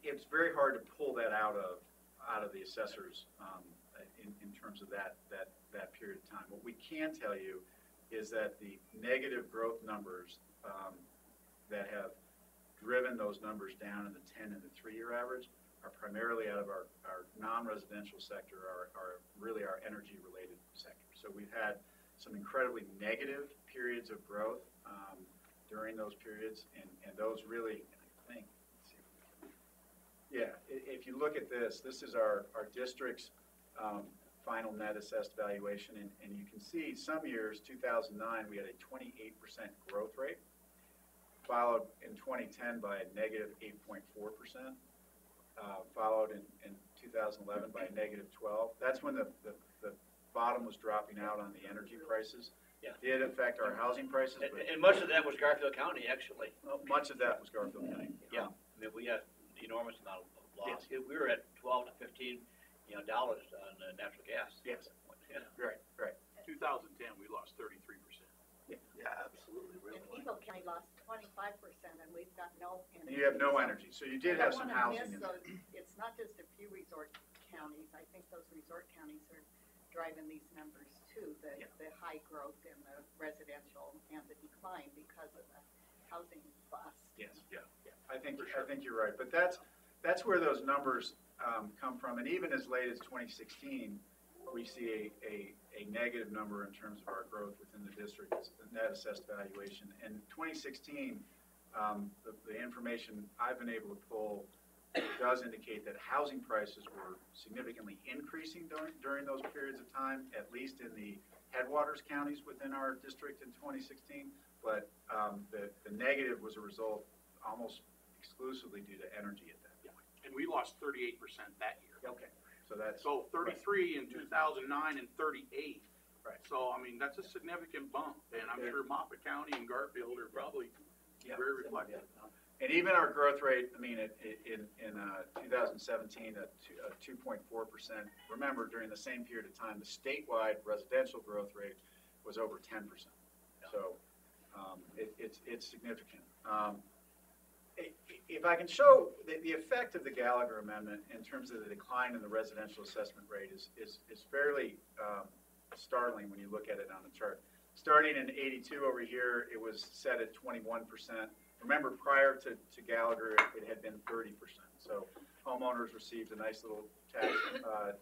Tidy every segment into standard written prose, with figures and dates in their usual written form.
it's very hard to pull that out of the assessors in terms of that period of time. What we can tell you is that the negative growth numbers that have driven those numbers down in the 10 and the 3-year average are primarily out of our non-residential sector, really our energy-related sector. So we've had some incredibly negative periods of growth during those periods, and those really, I think, yeah, if you look at this is our district's final net assessed valuation, and you can see some years, 2009, we had a 28% growth rate, followed in 2010 by a negative 8.4%, followed in 2011 by a negative 12. That's when the bottom was dropping out on the energy prices. Yeah. It did affect our housing prices. And much of that was Garfield County, actually. Well, much of that was Garfield County. Yeah. I mean, we had enormous amount of loss. Yes. We were at $12 to $15 dollars on natural gas. Yes. Yeah. Right. 2010, we lost 33%. Yeah, absolutely. Really. And Eagle County lost 25%, and we've got no energy. You have no energy, so you did have some housing in there. It's not just a few resort counties. I think those resort counties are driving these numbers too, the high growth in the residential and the decline because of the housing bust. Yes, yeah. I think you're right, but that's where those numbers come from, and even as late as 2016, we see a negative number in terms of our growth within the district, the net assessed valuation. And 2016, the information I've been able to pull does indicate that housing prices were significantly increasing during those periods of time, at least in the headwaters counties within our district in 2016. But the negative was a result almost exclusively due to energy at that point. And we lost 38% that year. Okay. So 33 in 2009 and 38. Right. So I mean that's a significant bump, and I'm sure Moffat County and Garfield are probably very reflective. And even our growth rate, I mean, in 2017 at 2.4%. Remember, during the same period of time, the statewide residential growth rate was over 10%. So it's significant. If I can show the effect of the Gallagher Amendment in terms of the decline in the residential assessment rate is fairly startling when you look at it on the chart. Starting in 82 over here, it was set at 21%. Remember, prior to Gallagher, it had been 30%. So homeowners received a nice little tax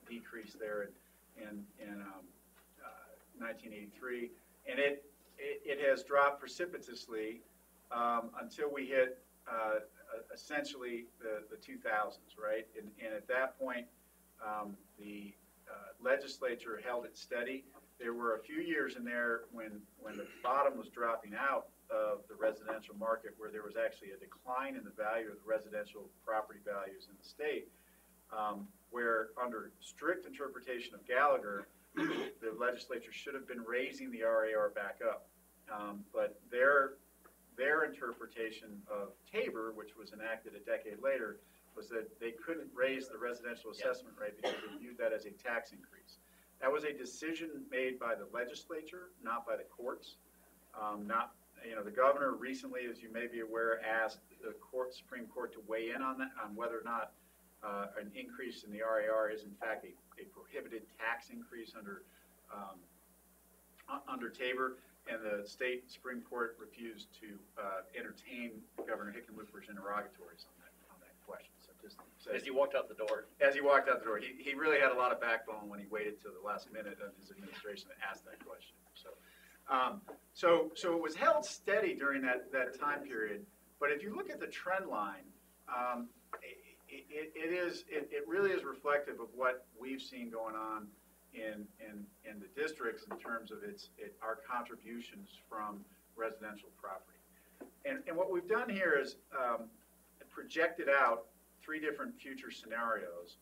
decrease there in 1983, and it has dropped precipitously until we hit essentially the 2000s, right? And at that point, the legislature held it steady. There were a few years in there when the bottom was dropping out of the residential market, where there was actually a decline in the value of the residential property values in the state, where under strict interpretation of Gallagher, the legislature should have been raising the RAR back up. But their interpretation of Tabor, which was enacted a decade later, was that they couldn't raise the residential assessment rate because they viewed that as a tax increase. That was a decision made by the legislature, not by the courts. The governor recently, as you may be aware, asked the Supreme Court to weigh in on that, on whether or not an increase in the RAR is in fact a prohibited tax increase under Tabor, and the state Supreme Court refused to entertain Governor Hickenlooper's interrogatories on that question. So just as he walked out the door. As he walked out the door, he really had a lot of backbone when he waited till the last minute of his administration to ask that question. So it was held steady during that time period. But if you look at the trend line, it really is reflective of what we've seen going on in the districts in terms of our contributions from residential property. And what we've done here is projected out 3 different future scenarios.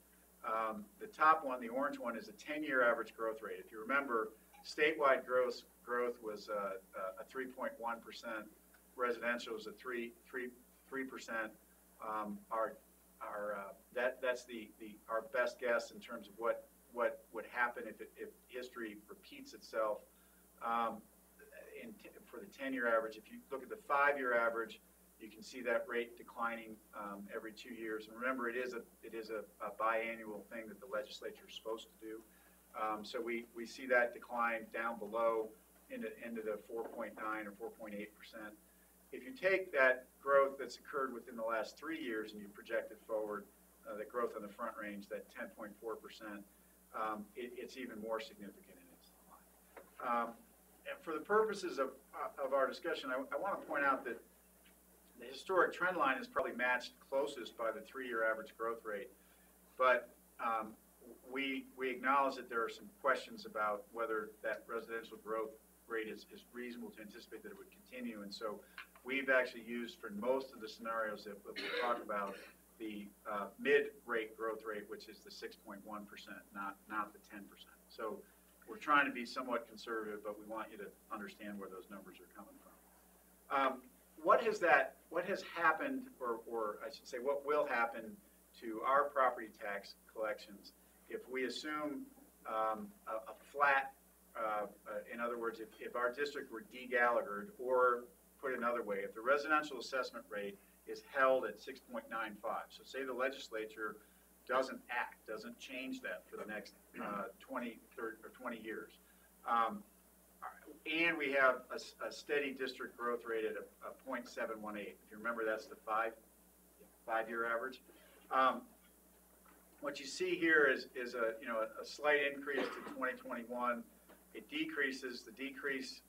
The top one, the orange one, is a 10-year average growth rate. If you remember, statewide growth was a 3.1%. Residential was a 3%. That's our best guess in terms of what would happen if history repeats itself for the 10-year average. If you look at the 5-year average, You can see that rate declining every 2 years. And remember, it is a biannual thing that the legislature is supposed to do. So we see that decline down below into the 4.9 or 4.8%. If you take that growth that's occurred within the last 3 years and you project it forward, the growth on the Front Range, that 10.4%, it's even more significant in its decline. And for the purposes of our discussion, I want to point out that the historic trend line is probably matched closest by the 3-year average growth rate, but we acknowledge that there are some questions about whether that residential growth rate is reasonable to anticipate that it would continue, and so we've actually used for most of the scenarios that we'll talk about the mid-rate growth rate, which is the 6.1%, not the 10%. So we're trying to be somewhat conservative, but we want you to understand where those numbers are coming from. What has happened, or I should say what will happen to our property tax collections if we assume a flat, in other words, if our district were de-Gallaghered, or put another way, if the residential assessment rate is held at 6.95, so say the legislature doesn't change that for the next 20 years. And we have a steady district growth rate at a 0.718. If you remember, that's the five-year average. What you see here is a slight increase to 2021. It decreases. The decrease,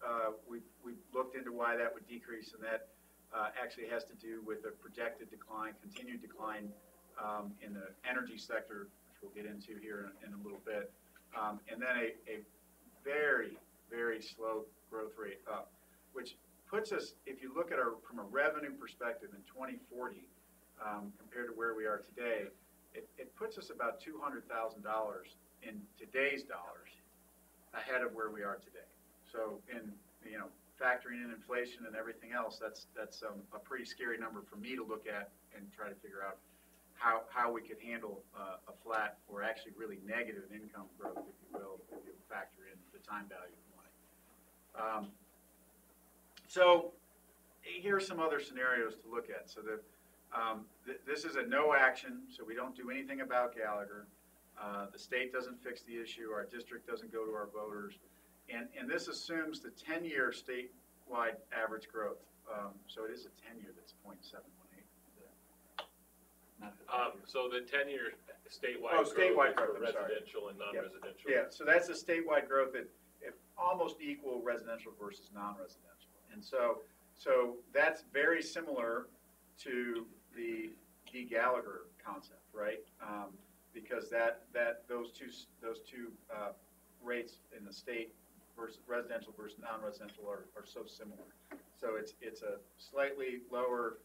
we've looked into why that would decrease, and that actually has to do with a projected decline, continued decline in the energy sector, which we'll get into here in a little bit, and then a very, very slow growth rate up, which puts us, if you look at from a revenue perspective in 2040 compared to where we are today, it puts us about $200,000 in today's dollars ahead of where we are today. So in factoring in inflation and everything else, that's a pretty scary number for me to look at and try to figure out how we could handle a flat or actually really negative income growth, if you will, if you factor in the time value of money. So here are some other scenarios to look at. So this is a no action, so we don't do anything about Gallagher. The state doesn't fix the issue. Our district doesn't go to our voters. And this assumes the 10-year statewide average growth. So it is a 10-year that's 0.718. So the 10-year statewide statewide growth growth, is for residential and non-residential. Yeah, so that's the statewide growth at almost equal residential versus non-residential. And so that's very similar to the de-Gallagher concept, right? Because those two rates in the state versus residential versus non-residential are so similar. So it's a slightly lower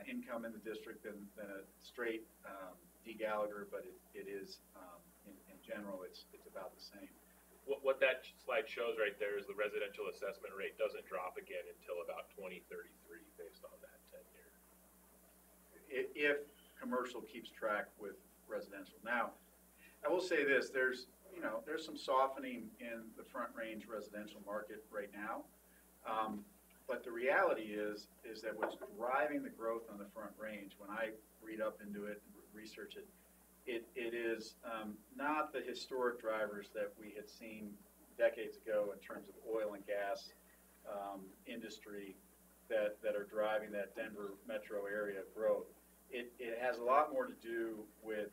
income in the district than a straight de-Gallagher, but it is in general it's about the same. What that slide shows right there is the residential assessment rate doesn't drop again until about 2033 based on that 10-year. If commercial keeps track with residential. Now, I will say this: there's some softening in the Front Range residential market right now, but the reality is that what's driving the growth on the Front Range, when I read up into it and research it, it is not the historic drivers that we had seen decades ago in terms of oil and gas industry that are driving that Denver metro area growth. It has a lot more to do with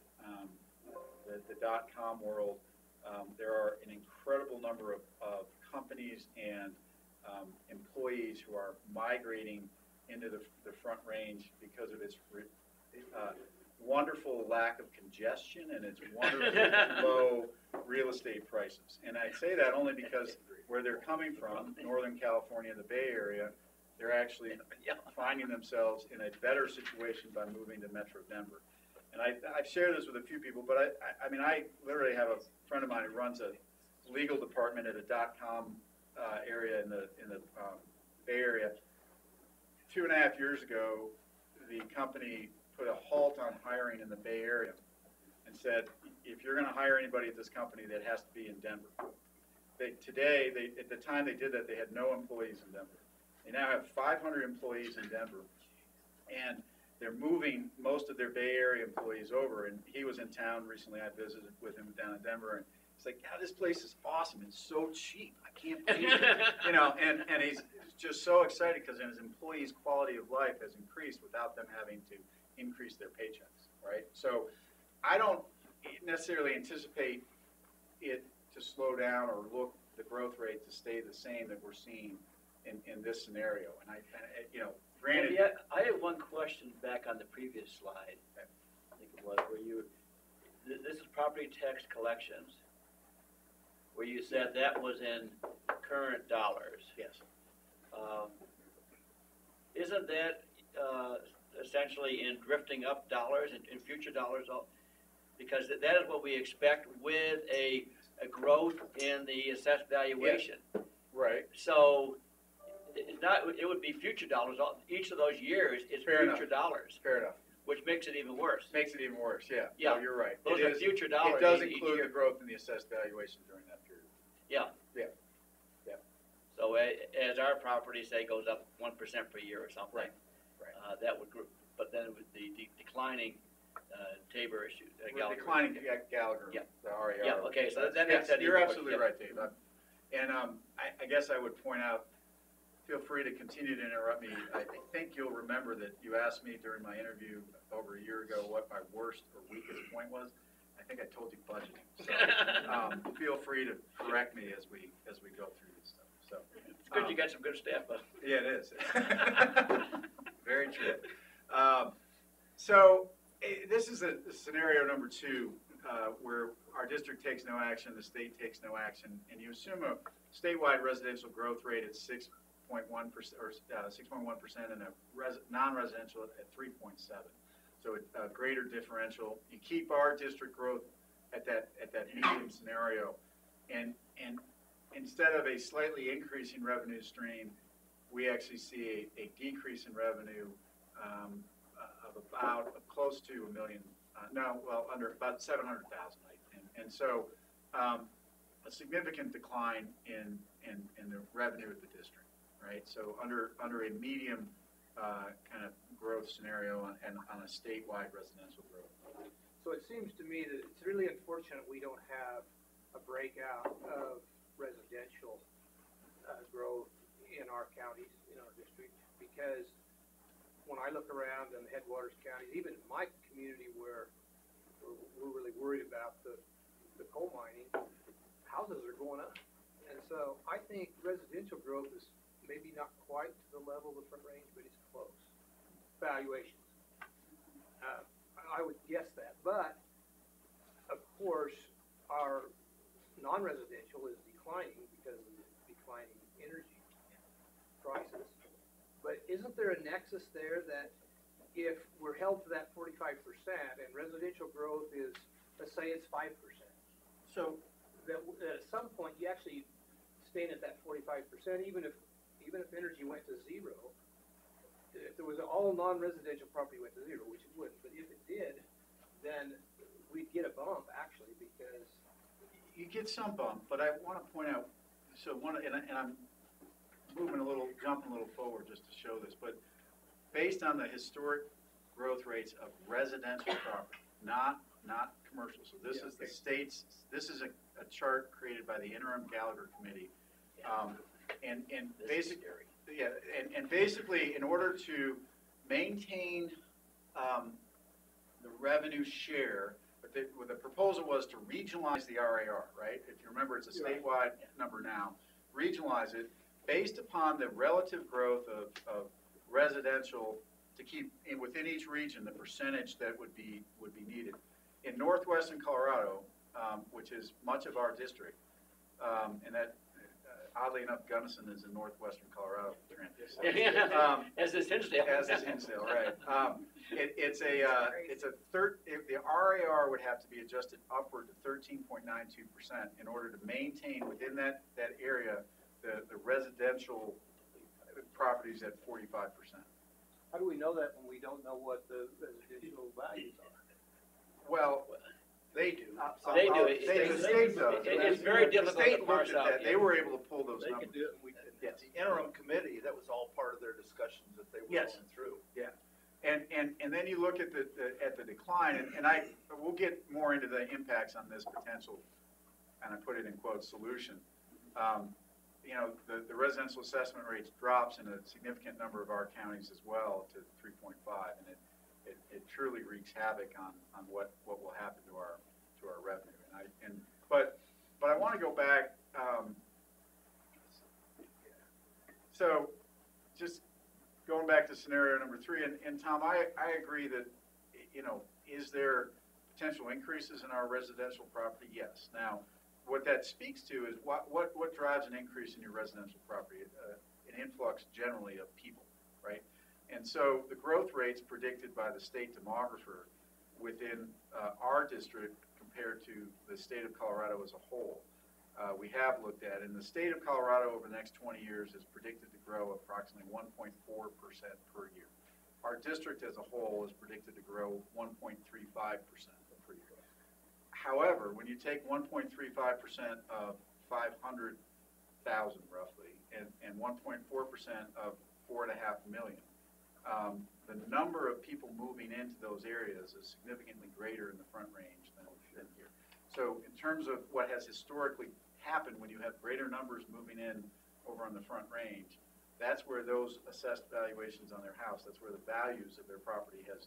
the .com world. There are an incredible number of companies and employees who are migrating into the Front Range because of its wonderful lack of congestion and its wonderfully low real estate prices. And I say that only because where they're coming from, Northern California, the Bay Area, they're actually finding themselves in a better situation by moving to Metro Denver. And I've shared this with a few people, but I literally have a friend of mine who runs a legal department at a .com area in the Bay Area. 2.5 years ago, the company put a halt on hiring in the Bay Area and said, if you're going to hire anybody at this company, that has to be in Denver. At the time they did that, they had no employees in Denver. They now have 500 employees in Denver, And they're moving most of their Bay Area employees over, and he was in town recently. I visited with him down in Denver, and he's like, "Yeah, this place is awesome. It's so cheap. I can't believe it." You know, and he's just so excited because his employees' quality of life has increased without them having to increase their paychecks, right? So I don't necessarily anticipate it to slow down or look the growth rate to stay the same that we're seeing in this scenario. And you know, granted. Yeah, I have one question back on the previous slide. I think it was where this is property tax collections, where you said that was in current dollars. Yes. Isn't that essentially in drifting up dollars and in future dollars? Because that is what we expect with a growth in the assessed valuation. Yes. Right. So it would be future dollars. Each of those years is Fair future dollars, Fair enough. which makes it even worse. Makes it even worse, yeah. Yeah. No, you're right. Those It are is- future dollars. It does each include year. the growth in the assessed valuation during that period. Yeah. Yeah. Yeah. So as our property, say, goes up 1% per year or something. Right. That would, but then with the declining Tabor issue. Gallagher. Declining Gallagher, Yeah. the RAR. Yeah, okay, so that Yes, makes that you're even- absolutely yeah. right, Dave. And I guess I would point out, feel free to continue to interrupt me. I think you'll remember that you asked me during my interview over a year ago what my worst or weakest point was. I think I told you budgeting. So feel free to correct me as we go through this stuff. So It's good you got some good staff, but. yeah, it is. Very true. So this is a scenario number 2 where our district takes no action, the state takes no action, and you assume a statewide residential growth rate at 6.1% or 6.1% and a non-residential at 3.7. So a greater differential. You keep our district growth at that medium scenario, and instead of a slightly increasing revenue stream, we actually see a decrease in revenue of about close to $1 million. Under about 700,000, and so a significant decline in the revenue of the district, right? So under a medium kind of growth scenario and on a statewide residential growth. So it seems to me that it's really unfortunate we don't have a breakout of residential growth in our counties, in our district, because when I look around in the headwaters counties, even in my community where we're really worried about the coal mining, houses are going up. And so I think residential growth is maybe not quite to the level of the Front Range, but it's close. Valuations. I would guess that. But, of course, our non-residential is declining because of the declining energy prices. But isn't there a nexus there that if we're held to that 45% and residential growth is, let's say it's 5%, so that at some point you actually staying at that 45%, even if energy went to zero, if there was all non-residential property went to zero, which it wouldn't, but if it did, then we'd get a bump actually because You get some bump, but I want to point out, and I'm jumping a little forward just to show this, but based on the historic growth rates of residential property, not commercial. So this is the state's, this is a chart created by the interim Gallagher committee. And basically, and basically in order to maintain the revenue share, what the proposal was to regionalize the RAR, right? If you remember, it's a statewide number now. Regionalize it based upon the relative growth of residential to keep within each region the percentage that would be needed. In northwestern Colorado, which is much of our district, and that oddly enough, Gunnison is in northwestern Colorado. As is Hinsdale. As is Hinsdale, right? The RAR would have to be adjusted upward to 13.92% in order to maintain within that area the residential properties at 45%. how do we know that when we don't know what the residential values are? Well, they do. They do. The state does. It's very difficult The state to parse looked at out. that. They were able to pull those They numbers. could do it, and we could. Yes. The interim committee, that was all part of their discussions that they were Yes. going through. And then you look at the decline, and we'll get more into the impacts on this potential, and I put it in quotes, solution. You know, the residential assessment rates drops in a significant number of our counties as well to 3.5, and it truly wreaks havoc on what will happen to our revenue. But I want to go back. So just going back to scenario number 3, and Tom, I agree that, you know, is there potential increases in our residential property? Yes. Now, what that speaks to is what drives an increase in your residential property? An influx generally of people, right? And so the growth rates predicted by the state demographer within our district compared to the state of Colorado as a whole, we have looked at, and the state of Colorado over the next 20 years is predicted to grow approximately 1.4% per year. Our district as a whole is predicted to grow 1.35% per year. However, when you take 1.35% of 500,000 roughly, and 1.4% of 4.5 million, the number of people moving into those areas is significantly greater in the Front Range than here. So in terms of what has historically happened when you have greater numbers moving in over on the Front Range, that's where those assessed valuations on their house, that's where the values of their property has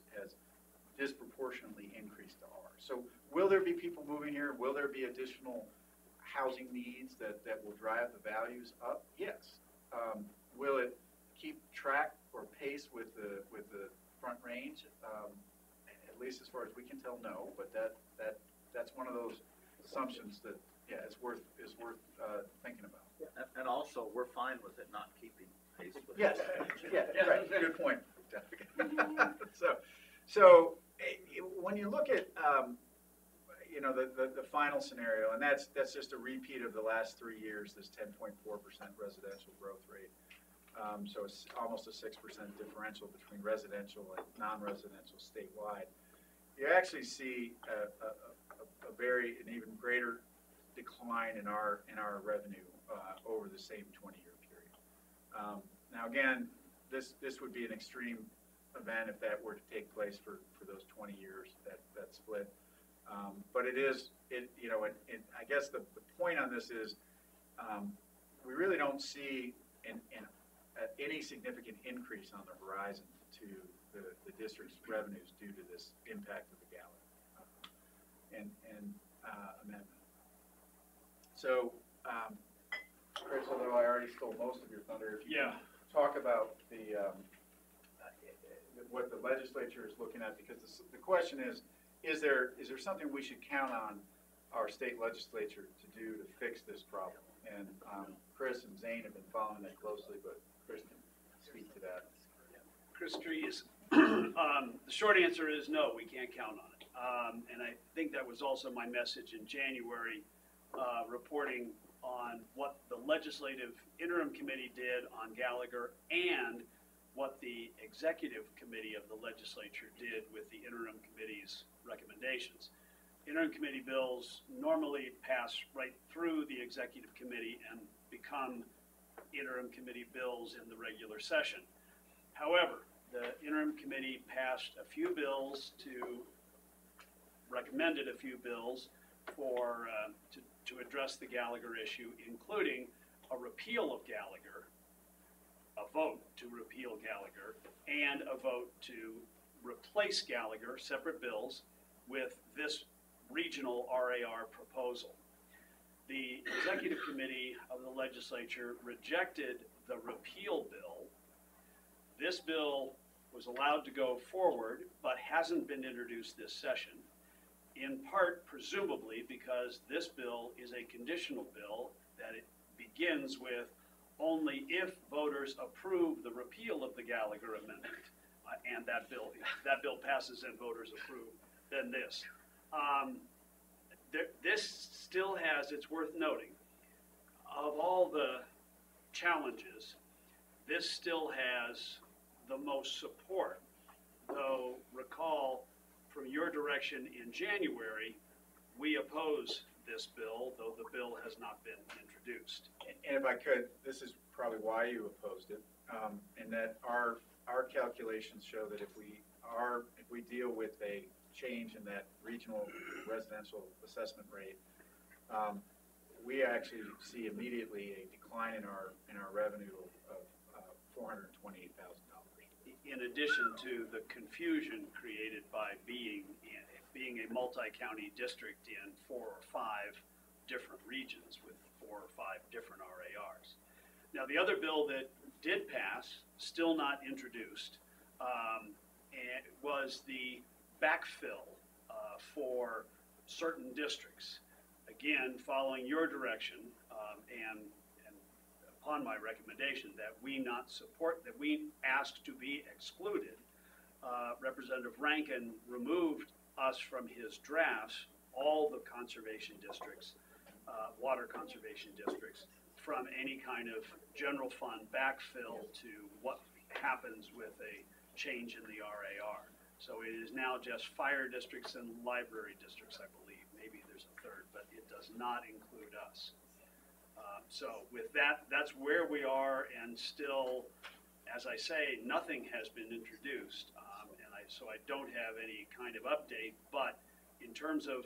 disproportionately increased to ours. So will there be people moving here? Will there be additional housing needs that will drive the values up? Yes. Will it keep track or pace with the Front Range? At least as far as we can tell, no. But that's one of those assumptions that is worth thinking about. And also, we're fine with it not keeping pace with. Yes. Yeah. Right. Good point. So when you look at you know, the final scenario, and that's just a repeat of the last 3 years, this 10.4% residential growth rate. So it's almost a 6% differential between residential and non-residential statewide. You actually see an even greater decline in our revenue over the same 20-year period. Now again, this would be an extreme event if that were to take place for those 20 years, that split. But you know, I guess the point on this is we really don't see any significant increase on the horizon to the district's revenues due to this impact of the Gallagher amendment. So, Chris, although I already stole most of your thunder, if you can talk about what the legislature is looking at, because the question is there something we should count on our state legislature to do to fix this problem? And Chris and Zane have been following that closely, but Chris can speak to that. Chris Trees. The short answer is no, we can't count on it. And I think that was also my message in January, reporting on what the legislative interim committee did on Gallagher and what the executive committee of the legislature did with the interim committee's recommendations. Interim committee bills normally pass right through the executive committee and become interim committee bills in the regular session. However, the interim committee recommended a few bills to address the Gallagher issue, including a repeal of Gallagher, a vote to repeal Gallagher, and a vote to replace Gallagher, separate bills, with this regional RAR proposal. The executive committee of the legislature rejected the repeal bill. This bill was allowed to go forward, but hasn't been introduced this session, in part, presumably, because this bill is a conditional bill that it begins with only if voters approve the repeal of the Gallagher amendment, and that bill passes and voters approve, then this. This still has, it's worth noting, of all the challenges, this still has the most support, though recall from your direction in January, we oppose this bill, though the bill has not been introduced. And if I could, this is probably why you opposed it, in that our our calculations show that if we deal with a change in that regional residential assessment rate, we actually see immediately a decline in our revenue of $428,000. In addition to the confusion created by being a multi-county district in 4 or 5 different regions with 4 or 5 different RARs. Now, the other bill that did pass, still not introduced, and was the backfill for certain districts. Again, following your direction and upon my recommendation that we not support, that we ask to be excluded, Representative Rankin removed us from his drafts, all the conservation districts, water conservation districts, from any kind of general fund backfill to what happens with a change in the RAR. So it is now just fire districts and library districts, I believe. Maybe there's a third, but it does not include us. So with that, that's where we are, and still, as I say, nothing has been introduced, so I don't have any kind of update, but in terms of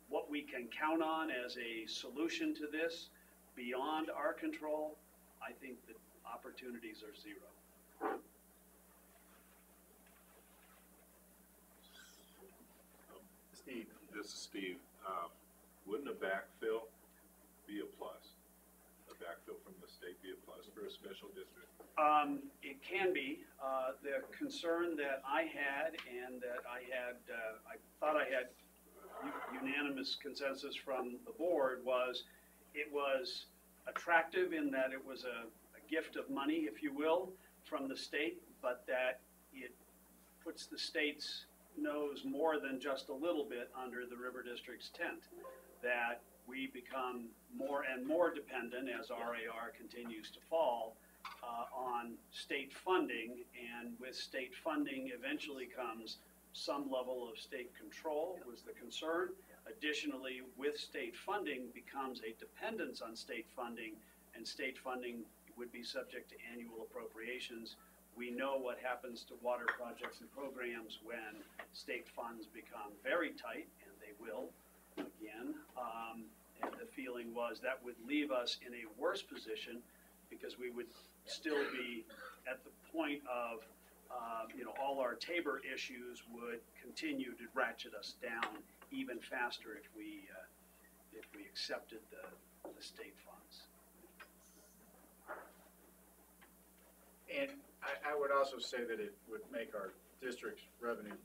what we can count on as a solution to this, beyond our control, I think the opportunities are zero. Steve? This is Steve. Wouldn't a backfill be a plus? A backfill from the state be a plus for a special district? It can be. The concern that I had, and that I thought I had unanimous consensus from the board, was it was attractive in that it was a gift of money, if you will, from the state, but that it puts the state's nose more than just a little bit under the River District's tent, that we become more and more dependent as RAR continues to fall on state funding, and with state funding eventually comes some level of state control was the concern. Additionally, with state funding becomes a dependence on state funding, and state funding would be subject to annual appropriations. We know what happens to water projects and programs when state funds become very tight, and they will again. And the feeling was that would leave us in a worse position, because we would still be at the point of, all our Tabor issues would continue to ratchet us down even faster if we accepted the state funds. And I would also say that it would make our district's revenue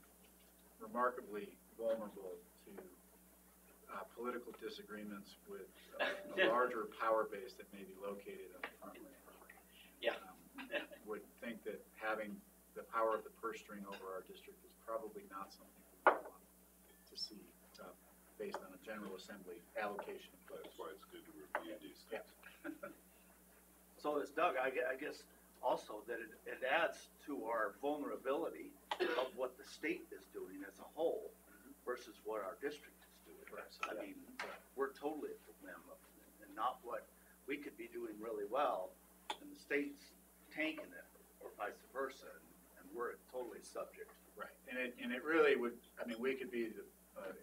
remarkably vulnerable to political disagreements with a larger power base that may be located on the front range. Yeah. Would think that having the power of the purse string over our district is probably not something we want to see based on a General Assembly allocation of votes. That's why it's good to review these things. So as Doug, I guess also that it adds to our vulnerability of what the state is doing as a whole versus what our district is doing. I mean, we're totally at the whim of it, and not what we could be doing really well, and the state's tanking it, or vice versa, and we're totally subject. Right, and it really would, we could be the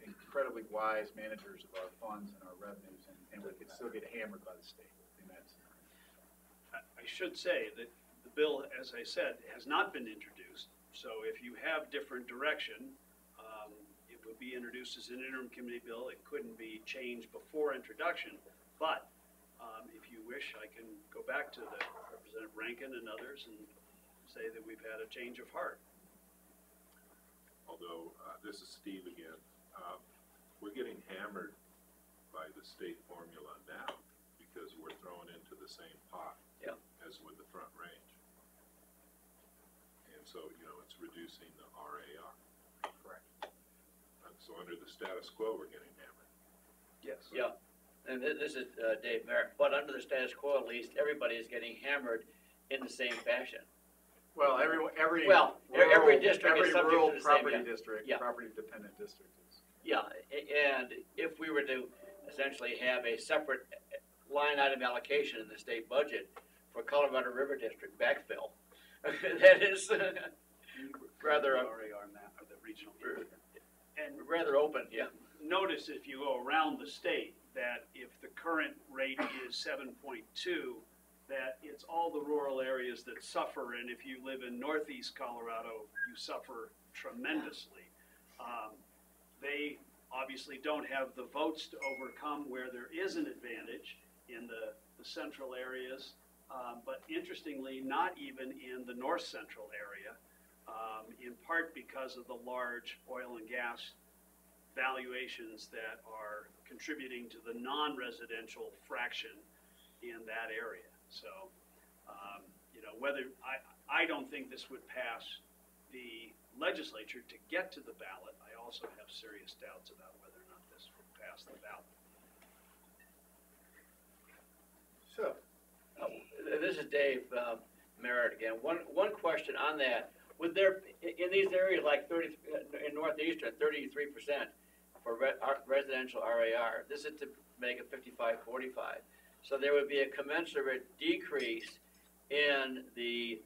incredibly wise managers of our funds and our revenues, and we could still get hammered by the state. And that's, I should say that the bill, as I said, has not been introduced. So if you have different direction, it would be introduced as an interim committee bill. It couldn't be changed before introduction. But if you wish, I can go back to the Representative Rankin and others and say that we've had a change of heart. Although, this is Steve again, we're getting hammered by the state formula now because we're thrown into the same pot as with the Front Range. And so, it's reducing the RAR. correct. So under the status quo, we're getting hammered. Yes. Yeah, and this is Dave Merritt, but under the status quo, at least, everybody is getting hammered in the same fashion. Well, every district is subject rural to the same, property yeah. district, Yeah. property dependent district is. Yeah, and if we were to essentially have a separate line item allocation in the state budget for Colorado River District backfill, That is rather, The RAR map, or the regional. And rather open, yeah. notice if you go around the state, that if the current rate is 7.2, that it's all the rural areas that suffer, and if you live in northeast Colorado, you suffer tremendously. They obviously don't have the votes to overcome where there is an advantage in the central areas, but interestingly, not even in the north central area, in part because of the large oil and gas valuations that are contributing to the non-residential fraction in that area. So, whether, I don't think this would pass the legislature to get to the ballot. I also have serious doubts about whether or not this would pass the ballot. So, This is Dave Merritt again. One question on that. Would there, in these areas like in northeastern, 33% for residential RAR, this is to make it 55-45. So there would be a commensurate decrease in the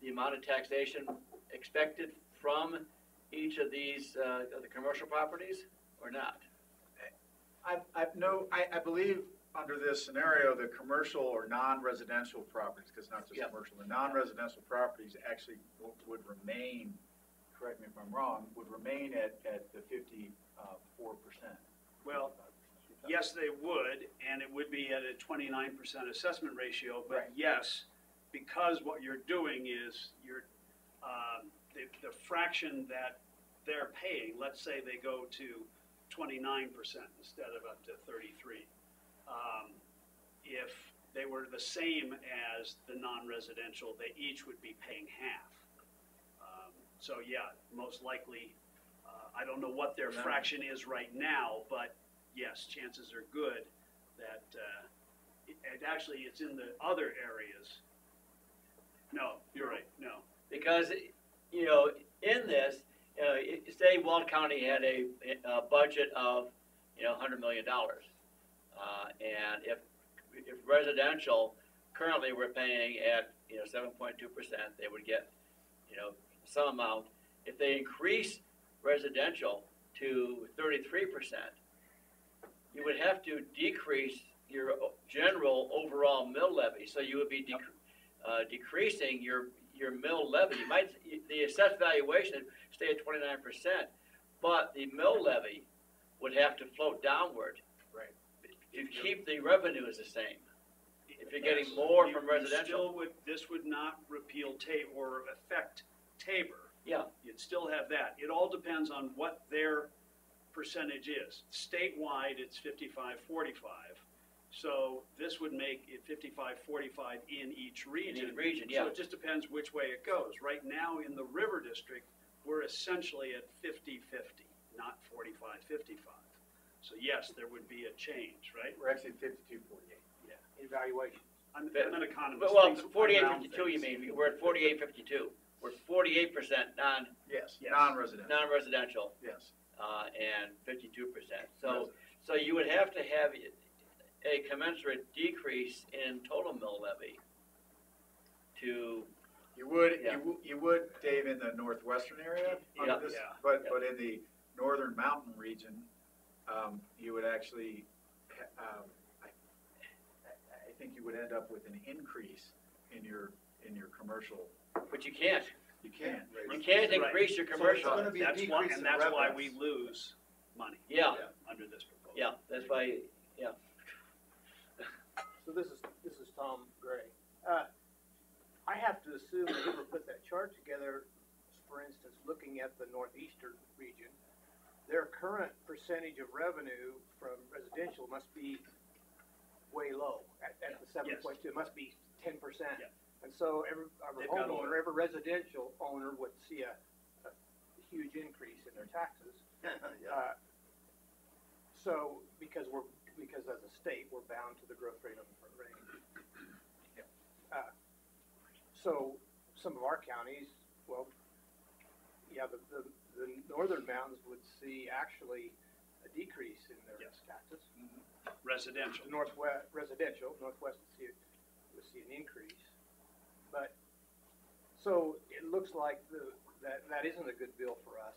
amount of taxation expected from each of these of the commercial properties, or not? I believe under this scenario, the commercial or non-residential properties, because not just Yep. commercial, the non-residential properties actually would remain, correct me if I'm wrong, would remain at the 54%. Well, yes, they would, and it would be at a 29% assessment ratio, but Right. yes, because what you're doing is the fraction that they're paying, let's say they go to 29% instead of up to 33. If they were the same as the non-residential, they each would be paying half. So yeah, most likely, I don't know what their fraction is right now, but yes, chances are good that, it's in the other areas. No, you're right, no. Because, in this, say Walt County had a budget of, $100 million. And if residential, currently we're paying at, 7.2%, they would get, some amount. If they increase residential to 33%, you would have to decrease your general overall mill levy. So you would be decreasing your mill levy. The assessed valuation stay at 29%, but the mill levy would have to float downward. Right. To keep the revenues the same. If you're getting more from residential. This would not repeal or affect Tabor. Yeah. You'd still have that. It all depends on what their percentage is. Statewide, it's 55-45. So this would make it 55-45 in each region. In each region, yeah. So it just depends which way it goes. Right now in the River District, we're essentially at 50-50, not 45-55. So yes, there would be a change, right? We're actually 52-48. Yeah. Evaluation. I'm an economist. Well, Things 48-52 you mean, we're at 48-52. We're 48% Yes, Yes. non-residential, yes. and 52%. So you would have to have a commensurate decrease in total mill levy to. You would, Yeah. you would, Dave, in the northwestern area under Yeah. this, Yeah. but Yeah. in the northern mountain region, you would actually, I think you would end up with an increase in your commercial. But you can't. You can't. You can't Right. increase your So it's commercial. gonna be a That's why, decrease and in that's why we revenues. lose money Yeah, under this proposal. yeah, that's why, yeah. So this is Tom Gray. I have to assume that whoever put that chart together, for instance, looking at the northeastern region, their current percentage of revenue from residential must be way low at the 7.2. It must be 10%. Yeah. And so every They've got homeowner, oil. every residential owner would see a huge increase in their taxes. So because as a state, we're bound to the growth rate on the front range. So some of our counties, well, yeah, the northern mountains would see actually a decrease in their Yes. taxes. Residential. The northwest residential, northwest would see an increase. But So it looks like that isn't a good bill for us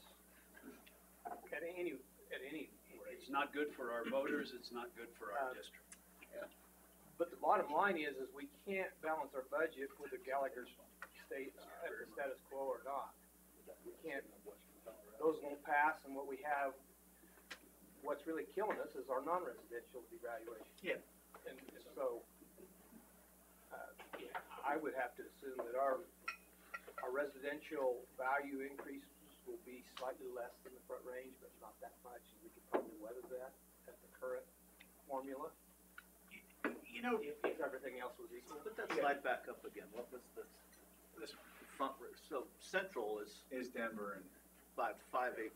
at any. It's not good for our voters, it's not good for our district. But the bottom line is we can't balance our budget with the Gallagher state at the status quo or not. We can't, those won't pass, and what we have, what's really killing us is our non-residential devaluation. Yeah. And so, I would have to assume that our residential value increases will be slightly less than the front range, but not that much, and we could probably weather that at the current formula. You know, If everything else was equal. Put that slide back up again, what was this front, so central is Denver and. about 5/8,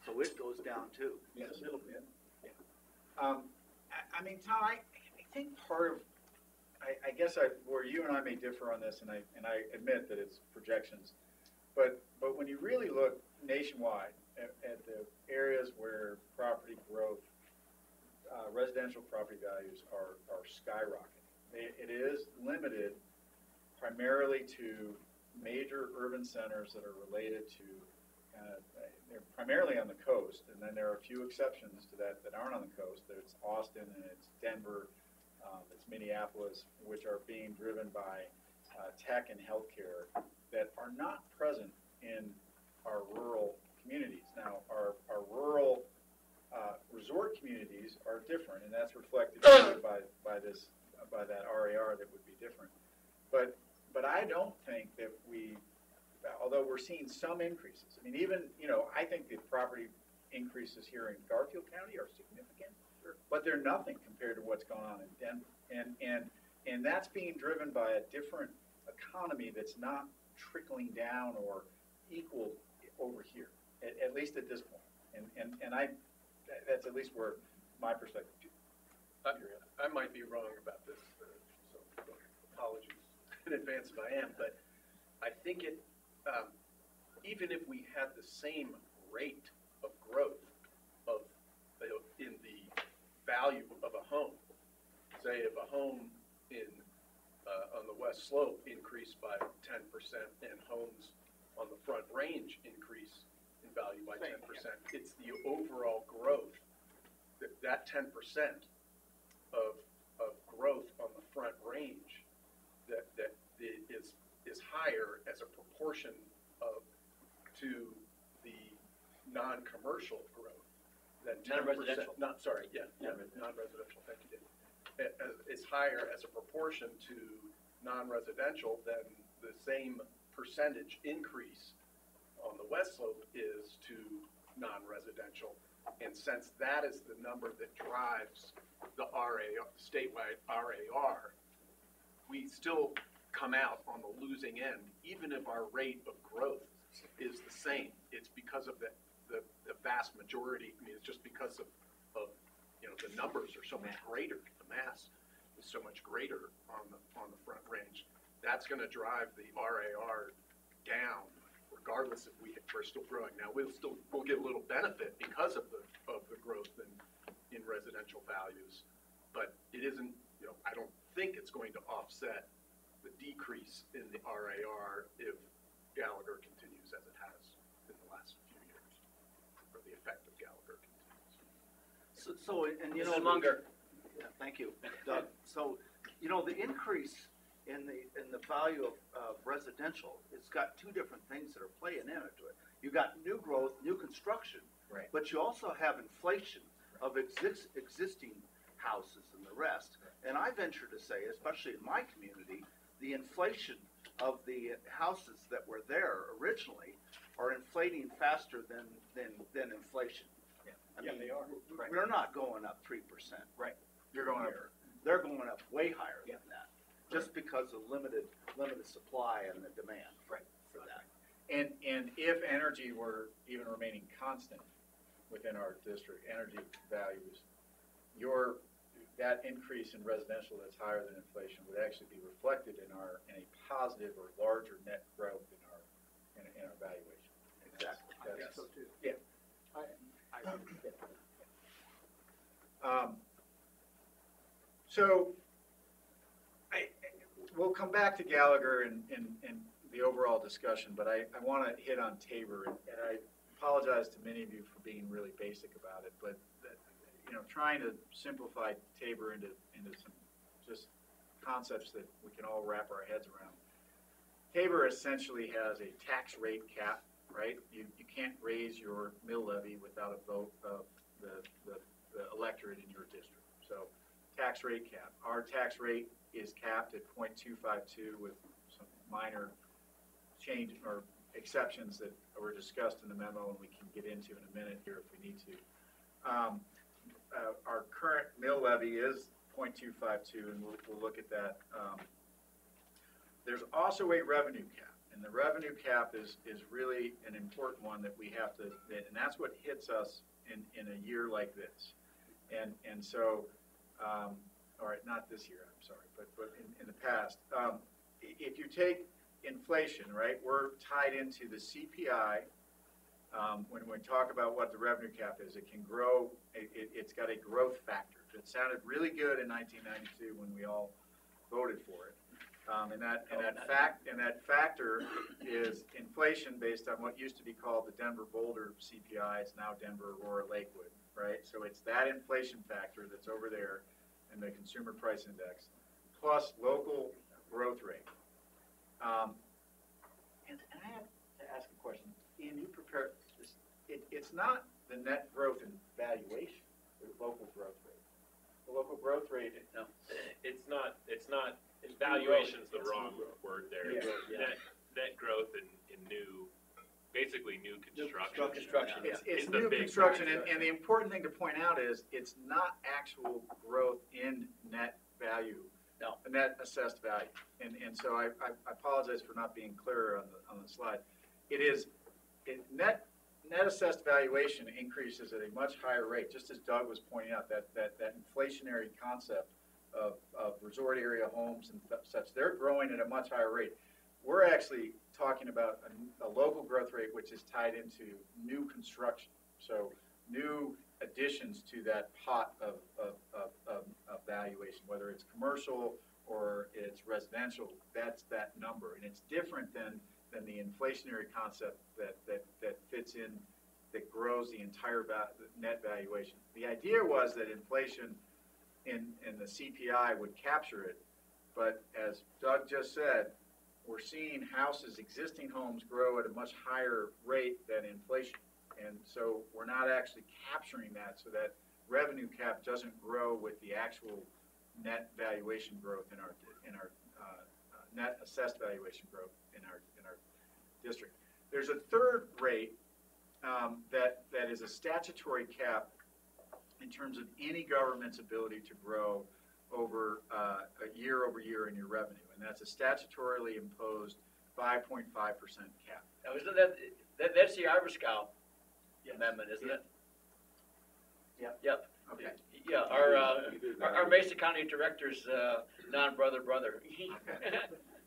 so it goes down too. Yes, a little bit. Yeah. I mean, Tom, I think part of, I guess where you and I may differ on this, and I admit that it's projections, but when you really look nationwide at the areas where property growth, residential property values are skyrocketing. It is limited primarily to major urban centers that are related to, they're primarily on the coast, and then there are a few exceptions to that aren't on the coast. It's Austin and it's Denver, it's Minneapolis, which are being driven by tech and healthcare that are not present in our rural communities. Now, our rural resort communities are different, and that's reflected by that RAR that would be different. But I don't think that although we're seeing some increases. I mean, even, I think the property increases here in Garfield County are significant, but they're nothing compared to what's going on in Denver. And that's being driven by a different economy that's not trickling down or equal over here, at least at this point. And that's at least where my perspective is. I might be wrong about this, so apologies in advance if I am, but I think even if we had the same rate of growth in the value of a home, say if a home on the west slope increased by 10% and homes on the front range increase in value by 10%, it's the overall growth, that 10% of growth on the front range that is higher as a proportion to the non-commercial growth than 10%. Non-residential. Non-residential, thank you, Dave. It's higher as a proportion to non-residential than the same percentage increase on the west slope is to non-residential. And since that is the number that drives the statewide RAR, we still come out on the losing end, even if our rate of growth is the same. It's because of the vast majority. I mean, it's just because of the numbers are so much greater. The mass is so much greater on the front range. That's going to drive the RAR down, regardless if we're still growing. Now we'll get a little benefit because of the growth in residential values, but it isn't. I don't think it's going to offset the decrease in the RAR if Gallagher continues as it has in the last few years, or the effect of Gallagher continues. So and Mr. Munger. Yeah, thank you, Doug. So, the increase in the value of residential, it's got two different things that are playing into it. You got new growth, new construction, Right. but you also have inflation of existing houses and the rest. And I venture to say, especially in my community, the inflation of the houses that were there originally are inflating faster than inflation. Yeah. I mean, they are. Right. We're not going up 3%. Right. You're going up. They're going up way higher Yeah. than that, just because of limited supply and the demand. Right. For that. And if energy were even remaining constant within our district, energy values, that increase in residential that's higher than inflation would actually be reflected in a positive or larger net growth in our valuation. Exactly. I think so too. Yeah. So we'll come back to Gallagher and the overall discussion, but I want to hit on Tabor, and I apologize to many of you for being really basic about it, but, trying to simplify Tabor into some just concepts that we can all wrap our heads around. Tabor essentially has a tax rate cap, right? You can't raise your mill levy without a vote of the electorate in your district. So tax rate cap. Our tax rate is capped at 0.252 with some minor change or exceptions that were discussed in the memo and we can get into in a minute here if we need to. Our current mill levy is 0.252 and we'll look at that. There's also a revenue cap, and the revenue cap is really an important one that we have to, and that's what hits us in a year like this. And so, all right, not this year, I'm sorry, but in the past. If you take inflation, right, we're tied into the CPI. When we talk about what the revenue cap is, it can grow, it's got a growth factor. It sounded really good in 1992 when we all voted for it. And that factor is inflation based on what used to be called the Denver Boulder CPI. It's now Denver Aurora Lakewood, right? So it's that inflation factor that's over there in the consumer price index, plus local growth rate. And I have to ask a question. Ian, you prepared this. It's not the net growth in valuation, the local growth rate. The local growth rate. No, It's not, valuation's the wrong word there. Yeah. Net growth in new, basically new construction. construction. It's Is the new big construction, factor. and the important thing to point out is it's not actual growth in net value. No. Net assessed value. And so I apologize for not being clearer on the slide. Net assessed valuation increases at a much higher rate, just as Doug was pointing out, that inflationary concept of resort area homes and such, they're growing at a much higher rate. We're actually talking about a local growth rate which is tied into new construction. So new additions to that pot of valuation, whether it's commercial or it's residential, that's that number. And it's different than the inflationary concept that fits in, that grows the entire net valuation. The idea was that inflation in the CPI would capture it, but as Doug just said, we're seeing houses, existing homes, grow at a much higher rate than inflation. And so we're not actually capturing that, so that revenue cap doesn't grow with the actual net valuation growth in our net assessed valuation growth in our district. There's a third rate that is a statutory cap in terms of any government's ability to grow over year over year in your revenue, and that's a statutorily imposed 5.5% cap. Now, isn't that's the Fiscal amendment, isn't it? Yep. Yep. Okay. Yeah, our Mesa County director's non-brother.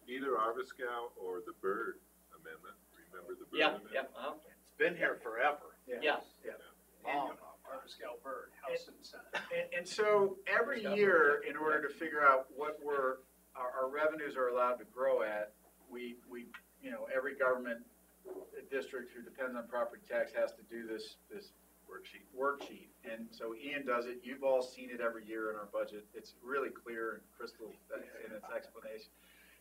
Either Arviscow or the Byrd Amendment. Remember the Byrd Yeah, Amendment? yeah, It's been here forever. yeah. Fiscal Bird, House and Senate. And so every year, in order to figure out what our revenues are allowed to grow at, we every government district who depends on property tax has to do this worksheet. And so Ian does it. You've all seen it every year in our budget. It's really clear and crystal in its explanation.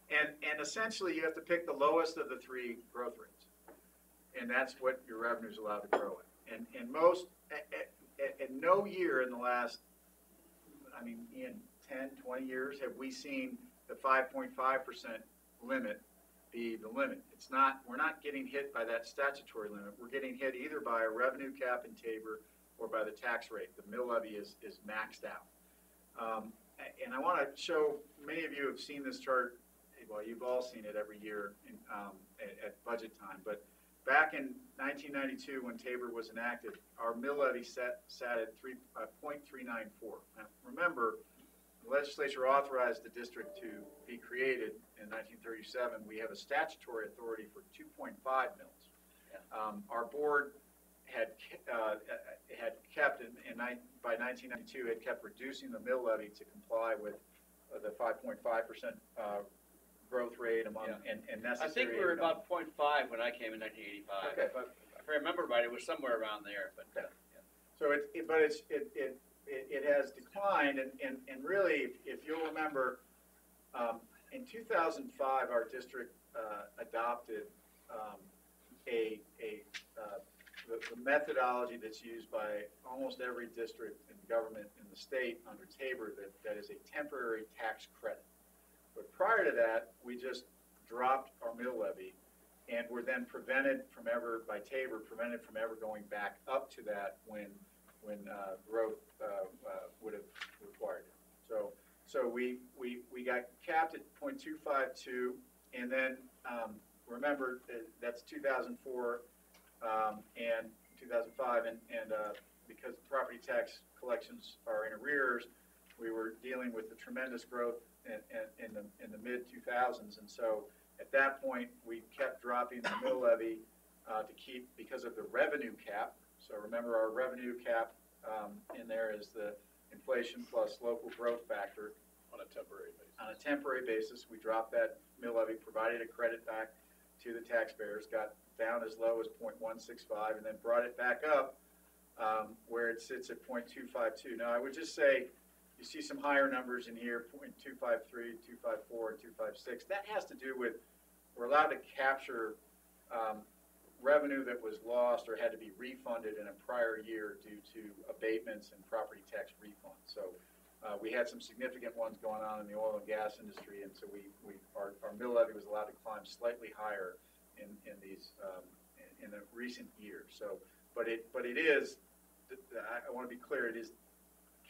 And essentially, you have to pick the lowest of the three growth rates, and that's what your revenue is allowed to grow at. And most, at no year in the last, in 10, 20 years, have we seen the 5.5% limit be the limit. It's not, we're not getting hit by that statutory limit. We're getting hit either by a revenue cap in Tabor or by the tax rate. The mill levy is maxed out. And I want to show, many of you have seen this chart, well, you've all seen it every year at budget time, but back in 1992 when Tabor was enacted, our mill levy sat at 0.394. Now, remember, the legislature authorized the district to be created in 1937. We have a statutory authority for 2.5 mils. Our board had kept, by 1992, had kept reducing the mill levy to comply with the 5.5% growth rate among, Yeah. and I necessary. think we were income. about 0.5 when I came in 1985. Okay. If I remember right, it was somewhere around there, but, yeah. So it has declined, and really, if you'll remember, in 2005, our district adopted the methodology that's used by almost every district and government in the state under Tabor that is a temporary tax credit. But prior to that, we just dropped our mill levy and were then prevented from ever going back up to that when growth would have required it. So we got capped at 0.252, and then remember that's 2004 and 2005, and because property tax collections are in arrears, we were dealing with the tremendous growth in the mid 2000s, and so at that point we kept dropping the mill levy to keep, because of the revenue cap. So remember, our revenue cap in there is the inflation plus local growth factor. On a temporary basis. On a temporary basis, we dropped that mill levy, provided a credit back to the taxpayers, got down as low as 0.165, and then brought it back up where it sits at 0.252. Now, I would just say, you see some higher numbers in here, 0.253, 254, and 256. That has to do with, we're allowed to capture revenue that was lost or had to be refunded in a prior year due to abatements and property tax refunds. So we had some significant ones going on in the oil and gas industry, and so our mill levy was allowed to climb slightly higher in the recent years. So, but it is, I want to be clear, it is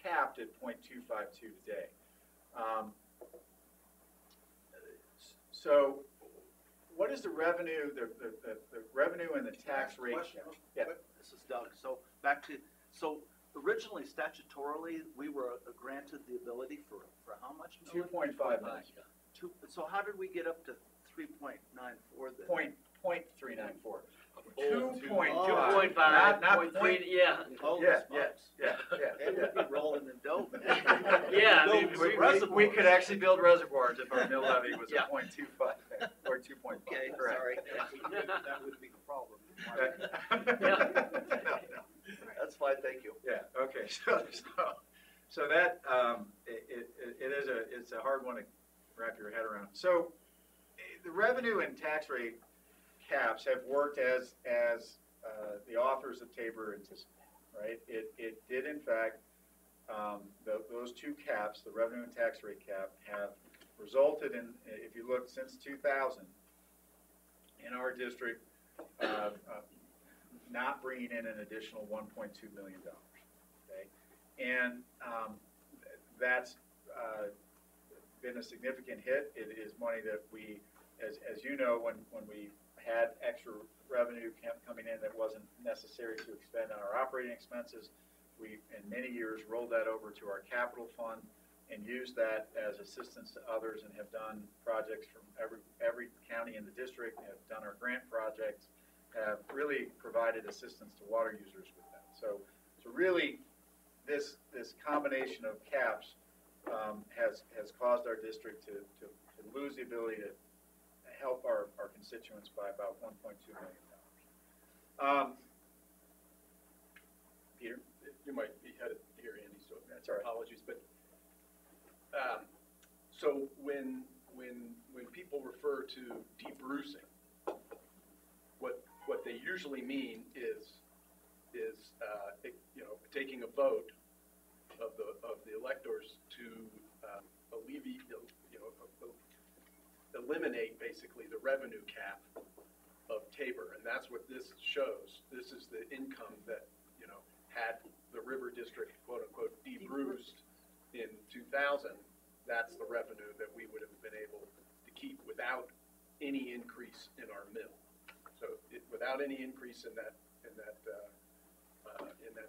capped at 0.252 today. So, what is the revenue? The revenue and the tax rate? Question. Yeah. This is Doug. So back to, originally statutorily, we were granted the ability for how much? 2.5 million. So how did we get up to 3.94 then? Point 394. Oh, 2.5. 2.5, Not 0.3, yeah. Holy Yeah, smokes. yeah. We'd be rolling in dough. Yeah, I mean, We could actually build reservoirs if our mill levy was Yeah. a 0.25 or 2.5. Okay, Correct. sorry. That would be the problem. No. That's fine, thank you. Yeah, okay, so that, it's a hard one to wrap your head around. So, the revenue and tax rate caps have worked as the authors of Tabor anticipated, right? It did in fact, those two caps, the revenue and tax rate cap, have resulted in, if you look since 2000, in our district, not bringing in an additional $1.2 million, okay? And that's been a significant hit. It is money that we, as you know, when we had extra revenue coming in that wasn't necessary to expend on our operating expenses, we, in many years, rolled that over to our capital fund and used that as assistance to others, and have done projects from every county in the district, have done our grant projects, have really provided assistance to water users with that. So really, this combination of caps has caused our district to lose the ability to help our constituents by about $1.2 million. Peter? You might be headed here, Andy, so That's all right. apologies, but, so when people refer to debrucing, what they usually mean is taking a vote of the electors to alleviate, eliminate basically the revenue cap of Tabor, and that's what this shows. This is the income that had the River District quote unquote debruised in 2000. That's the revenue that we would have been able to keep without any increase in our mill. So without any increase in that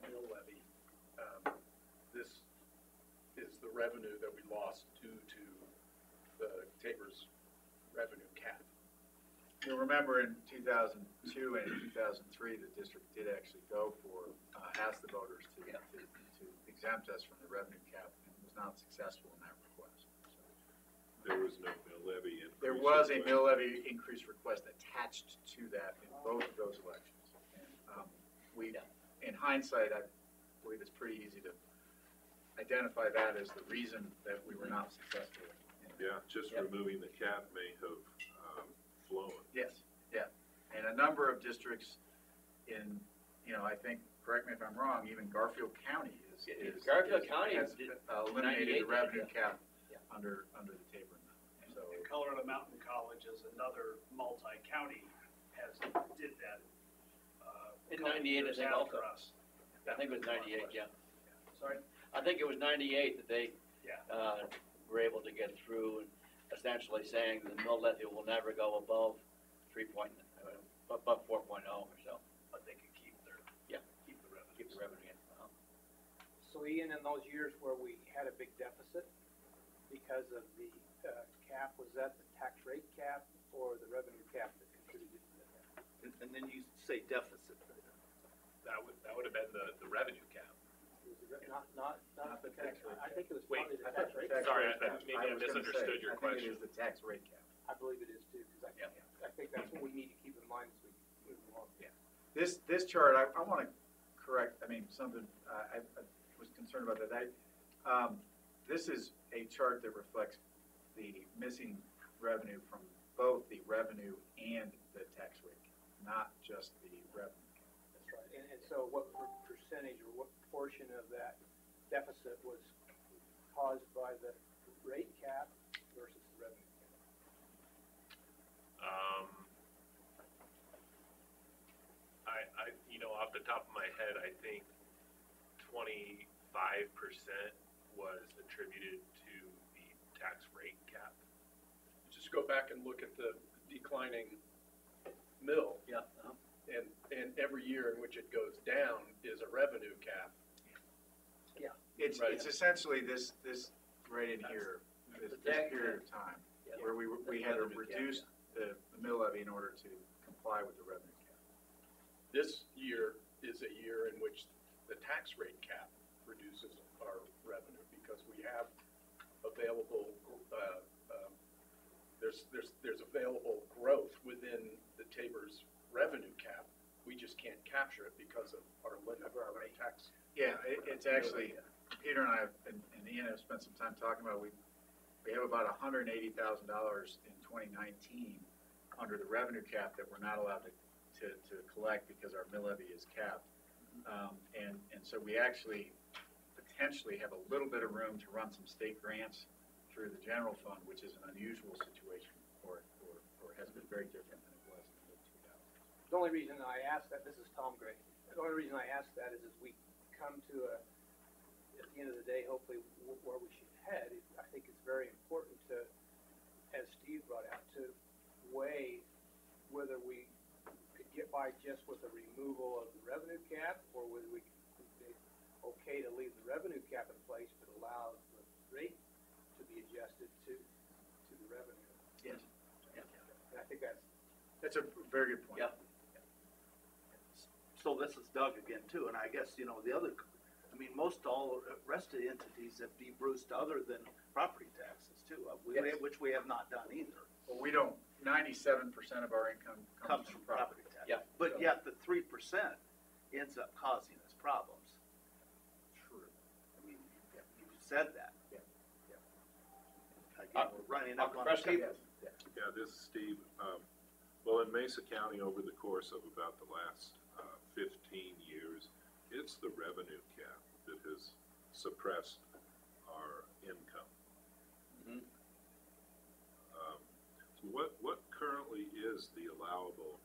mill levy, this is the revenue that we lost due to the Tabor's revenue cap. You'll remember in 2002 and 2003, the district did actually go for, ask the voters to exempt us from the revenue cap, and was not successful in that request. So. there was no mill levy increase. There was a mill levy increase request attached to that in both of those elections. And, we, in hindsight, I believe it's pretty easy to identify that as the reason that we were not successful. Yeah, just removing the cap may have flown. Yes, yeah. And a number of districts in, I think, correct me if I'm wrong, even Garfield County Garfield County has did eliminated the 98, revenue yeah. cap under the tapering. So, And Colorado Mountain College is another multi-county did that. In couple 98, I years think, after also. us. I think it was 98, yeah. Sorry? I think it was 98 that they Yeah. were able to get through, and essentially saying the mill levy will never go above above 4.0 or so. But they could keep the revenue. Keep the revenue in. So Ian, in those years where we had a big deficit because of the cap, was that the tax rate cap or the revenue cap that contributed to that? And then you say deficit. That would have been the revenue cap. Was it not Not the tax rate I think it was Wait, probably the I thought tax rate. tax Sorry, rate cap. maybe I was gonna misunderstood your I think question. it is the tax rate cap. I believe it is too, because I think that's what we need to keep in mind as we move along. This chart, I want to correct, something, I was concerned about that. This is a chart that reflects the missing revenue from both the revenue and the tax rate, not just the revenue. That's right. And so what percentage or what portion of that deficit was caused by the rate cap versus the revenue cap? Off the top of my head, I think 25% was attributed to the tax rate cap. Just go back and look at the declining mill, Yeah. and every year in which it goes down is a revenue cap. It's Right. essentially this right in here, this tax- period of time, Yeah. where we had to reduce the mill levy in order to comply with the revenue cap. This year is a year in which the tax rate cap reduces our revenue because we have available, there's available growth within the Tabor's revenue cap. We just can't capture it because of our limit of our tax. Yeah, it's actually, Peter and I and Ian have spent some time talking about, we have about $180,000 in 2019 under the revenue cap that we're not allowed to collect because our mill levy is capped. And so we actually potentially have a little bit of room to run some state grants through the general fund, which is an unusual situation, or has been very different than it was in the mid-2000s. The only reason I ask that, this is Tom Gray, the only reason I ask that is as we come to at the end of the day, hopefully where we should head, I think it's very important to, as Steve brought out, to weigh whether we could get by just with the removal of the revenue cap, or whether we could be okay to leave the revenue cap in place, but allow the rate to be adjusted to the revenue. Yes. And I think That's a very good point. Yeah. So this is Doug again too, and I guess, the other, most all rest of the entities have de-bruised other than property taxes too, Yes. which we have not done either. Well, we don't, 97% of our income comes from property tax. Yeah. But yet the 3% ends up causing us problems. True. You said that. Yeah. Again, we're running up on the Preston? people. Yeah, this is Steve. Well, in Mesa County, over the course of about the last 15 years, it's the revenue cap that has suppressed our income. Mhm. So what currently is the allowable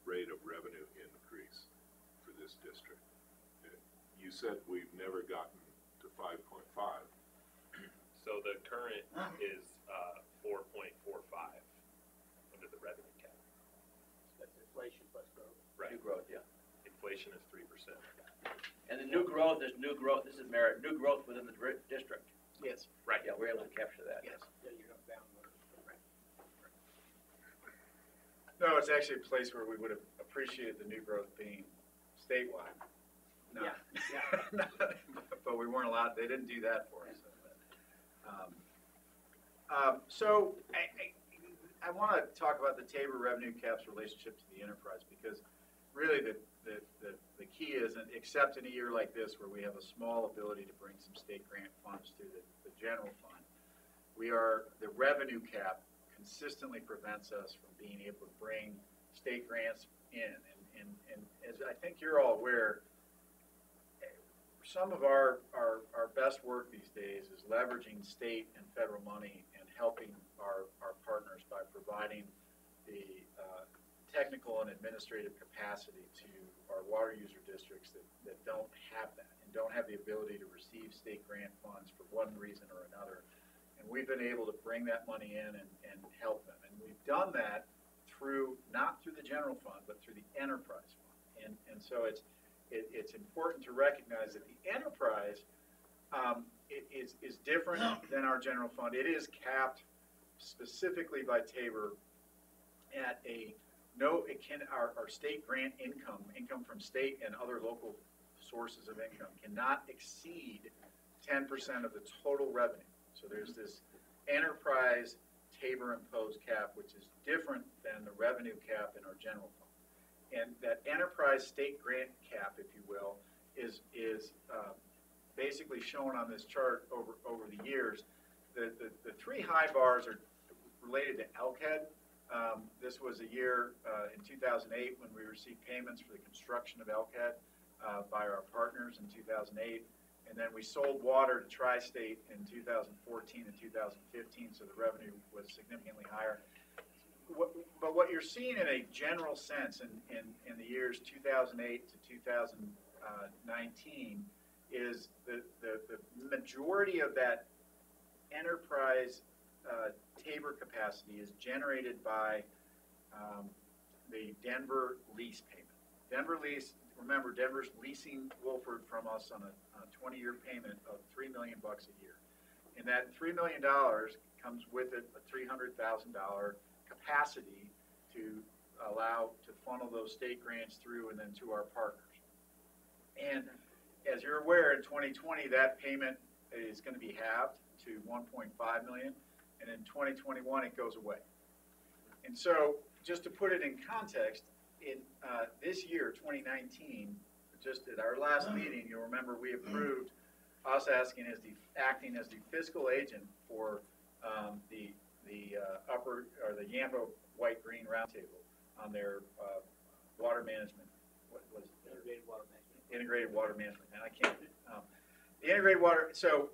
rate of revenue increase for this district? You said we've never gotten to 5.5. So the current is 4.45 under the revenue cap. that's inflation plus growth. New growth, yeah. Inflation is 3%. And the new growth is this is merit, new growth within the district. Yes. Right. Yeah, we're able to capture that. Yes. Yeah, you're not down much. No, it's actually a place where we would have appreciated the new growth being statewide. No. Yeah, But we weren't allowed, they didn't do that for us. So I want to talk about the Tabor revenue cap's relationship to the enterprise, because really the key is, and except in a year like this where we have a small ability to bring some state grant funds to the general fund, the revenue cap consistently prevents us from being able to bring state grants in. And as I think you're all aware, some of our best work these days is leveraging state and federal money and helping our partners by providing the technical and administrative capacity to our water user districts that don't have that and don't have the ability to receive state grant funds for one reason or another. And we've been able to bring that money in and help them. And we've done that not through the general fund, but through the enterprise fund. And so it's important to recognize that the enterprise is different than our general fund. It is capped specifically by Tabor at our state grant income from state and other local sources of income cannot exceed 10% of the total revenue. So there's this enterprise Tabor imposed cap, which is different than the revenue cap in our general fund. And that enterprise state grant cap, if you will, is basically shown on this chart over the years. The three high bars are related to ELCHED. This was a year in 2008 when we received payments for the construction of ELCHED by our partners in 2008. And then we sold water to Tri-State in 2014 and 2015, so the revenue was significantly higher. But what you're seeing in a general sense in the years 2008 to 2019 is the majority of that enterprise Tabor capacity is generated by the Denver lease payment. Denver lease, remember, Denver's leasing Wolford from us on a 20-year payment of $3 million a year. And that $3 million comes with it a $300,000 capacity to allow to funnel those state grants through and then to our partners. And as you're aware, in 2020, that payment is going to be halved to $1.5 million, and in 2021, it goes away. And so, just to put it in context, in this year, 2019, just at our last meeting, you'll remember we approved us acting as the fiscal agent for the Yampa White Green Roundtable on their water management. What was it? Integrated water management. Integrated water management, and I can't. The integrated water. So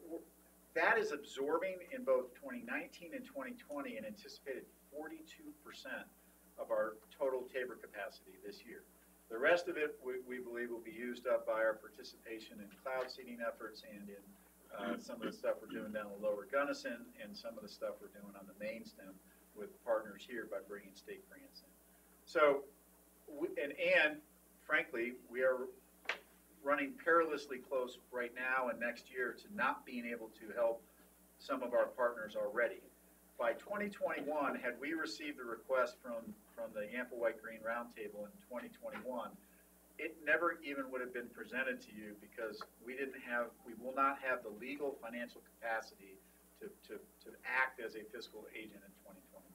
that is absorbing in both 2019 and 2020 an anticipated 42% of our total Tabor capacity this year. The rest of it, we believe, will be used up by our participation in cloud seeding efforts and in some of the stuff we're doing down the Lower Gunnison and some of the stuff we're doing on the main stem with partners here by bringing state grants in. So, and frankly, we are running perilously close right now and next year to not being able to help some of our partners already. By 2021, had we received the request from the Yampa White Green Roundtable in 2021, it never even would have been presented to you because we will not have the legal financial capacity to act as a fiscal agent in 2021.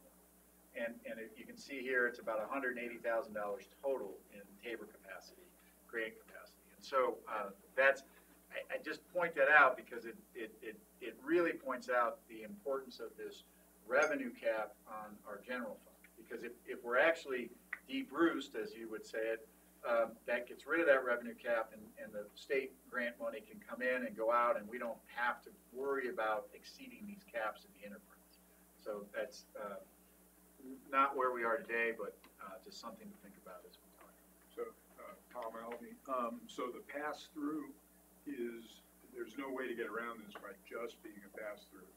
And you can see here, it's about $180,000 total in Tabor capacity, grant capacity. And so I just point that out because it really points out the importance of this revenue cap on our general fund. Because if we're actually de-Bruced, as you would say it, that gets rid of that revenue cap and the state grant money can come in and go out and we don't have to worry about exceeding these caps in the enterprise. So that's not where we are today, but just something to think about as we talk. So, Tom Albany, so the pass-through is, there's no way to get around this by just being a pass-through.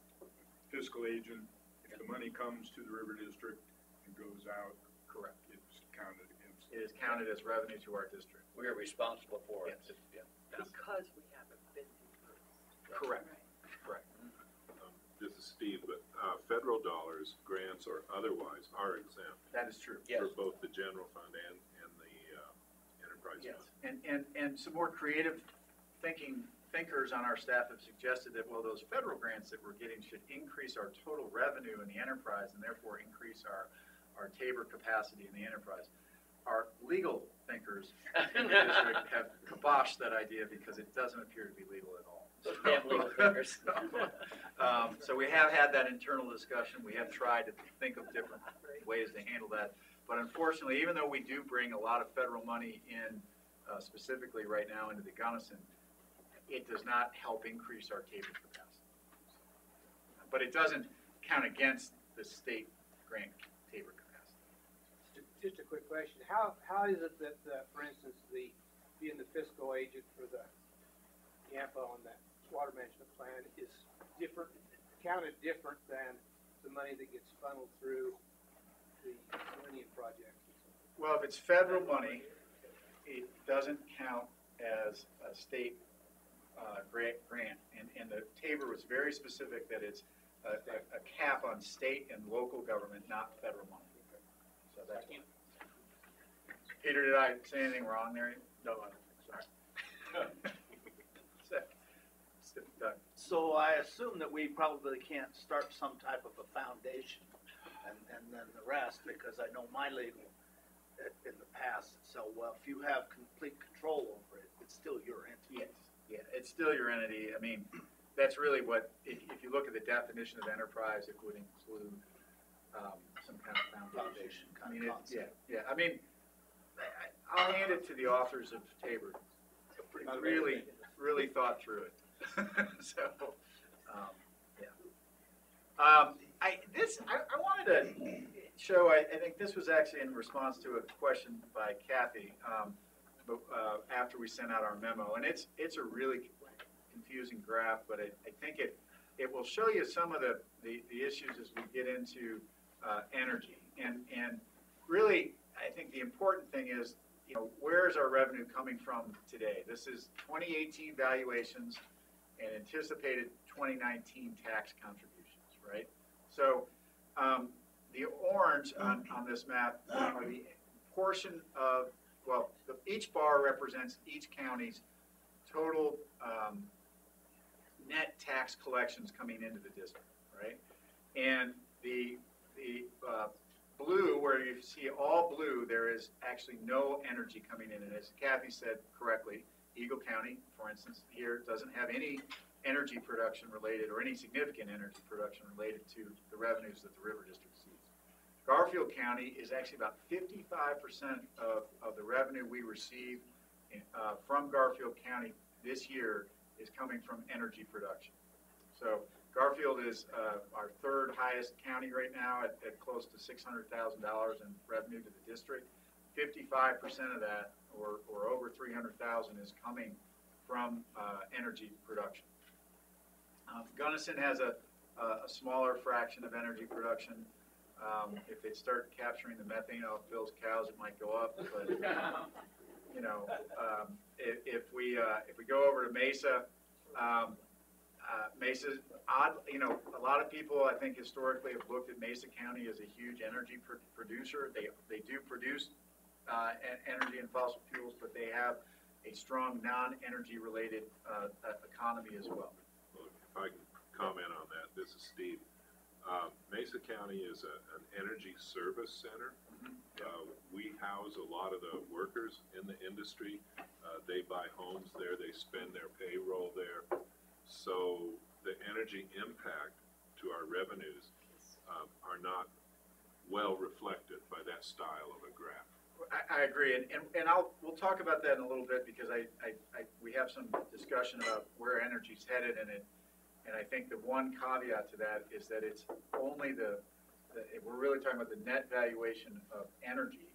Fiscal agent, if the money comes to the river district and goes out, correct, it's counted against. It is counted as revenue to our district. We are responsible for it. Yes. Yeah. Because we haven't been de-Bruced. Correct. Correct. This is Steve, but federal dollars, grants or otherwise, are exempt That is true. Yes. for both the general fund and the enterprise Yes. fund. And some more creative thinkers on our staff have suggested that, well, those federal grants that we're getting should increase our total revenue in the enterprise and therefore increase our Tabor capacity in the enterprise. Our legal thinkers in the district have kiboshed that idea because it doesn't appear to be legal at all. Damn legal thinkers. So we have had that internal discussion. We have tried to think of different ways to handle that. But unfortunately, even though we do bring a lot of federal money in, specifically right now into the Gunnison, it does not help increase our Tabor capacity. But it doesn't count against the state grant Tabor capacity. Just a quick question. How is it that, for instance, being the fiscal agent for the YAMPA on that water management plan is different, counted different than the money that gets funneled through the Millennium Project? Well, if it's federal money, it doesn't count as a state grant. And the Tabor was very specific that it's a cap on state and local government, not federal money. So that's one. Peter, did I say anything wrong there? No, I don't think so. Doug. So I assume that we probably can't start some type of a foundation and then the rest, because I know my legal in the past. So, well, if you have complete control over it, it's still your entity. Yes, yeah, it's still your entity. I mean, that's really what, if you look at the definition of enterprise, it would include some kind of foundation. Kind I mean, of concept. yeah. I mean, I'll hand it to the authors of Tabor. Really thought through it. So, yeah. I wanted to show, I think this was actually in response to a question by Kathy, after we sent out our memo, and it's a really confusing graph, but I think it will show you some of the issues as we get into energy. And really, I think the important thing is, where is our revenue coming from today? This is 2018 valuations and anticipated 2019 tax contributions, right? So the orange on this map are the portion of, well, each bar represents each county's total net tax collections coming into the district, right? And the blue, where you see all blue, there is actually no energy coming in. And as Kathy said correctly, Eagle County, for instance, here doesn't have any energy production related or any significant energy production related to the revenues that the River District sees. Garfield County is actually about 55% of the revenue we receive from Garfield County this year is coming from energy production. So Garfield is our third highest county right now at close to $600,000 in revenue to the district. 55% of that, or over $300,000, is coming from energy production. Gunnison has a smaller fraction of energy production. If they start capturing the methane off Bill's cows, it might go up. But if we go over to Mesa, Mesa's odd. A lot of people, I think, historically have looked at Mesa County as a huge energy producer. They do produce energy and fossil fuels, but they have a strong non-energy related economy as well. Well, if I can comment on that, this is Steve. Mesa County is an energy service center. We house a lot of the workers in the industry. They buy homes there, they spend their payroll there. So the energy impact to our revenues are not well reflected by that style of a graph. I agree, and we'll talk about that in a little bit, because we have some discussion about where energy's headed, and I think the one caveat to that is that it's only we're really talking about the net valuation of energy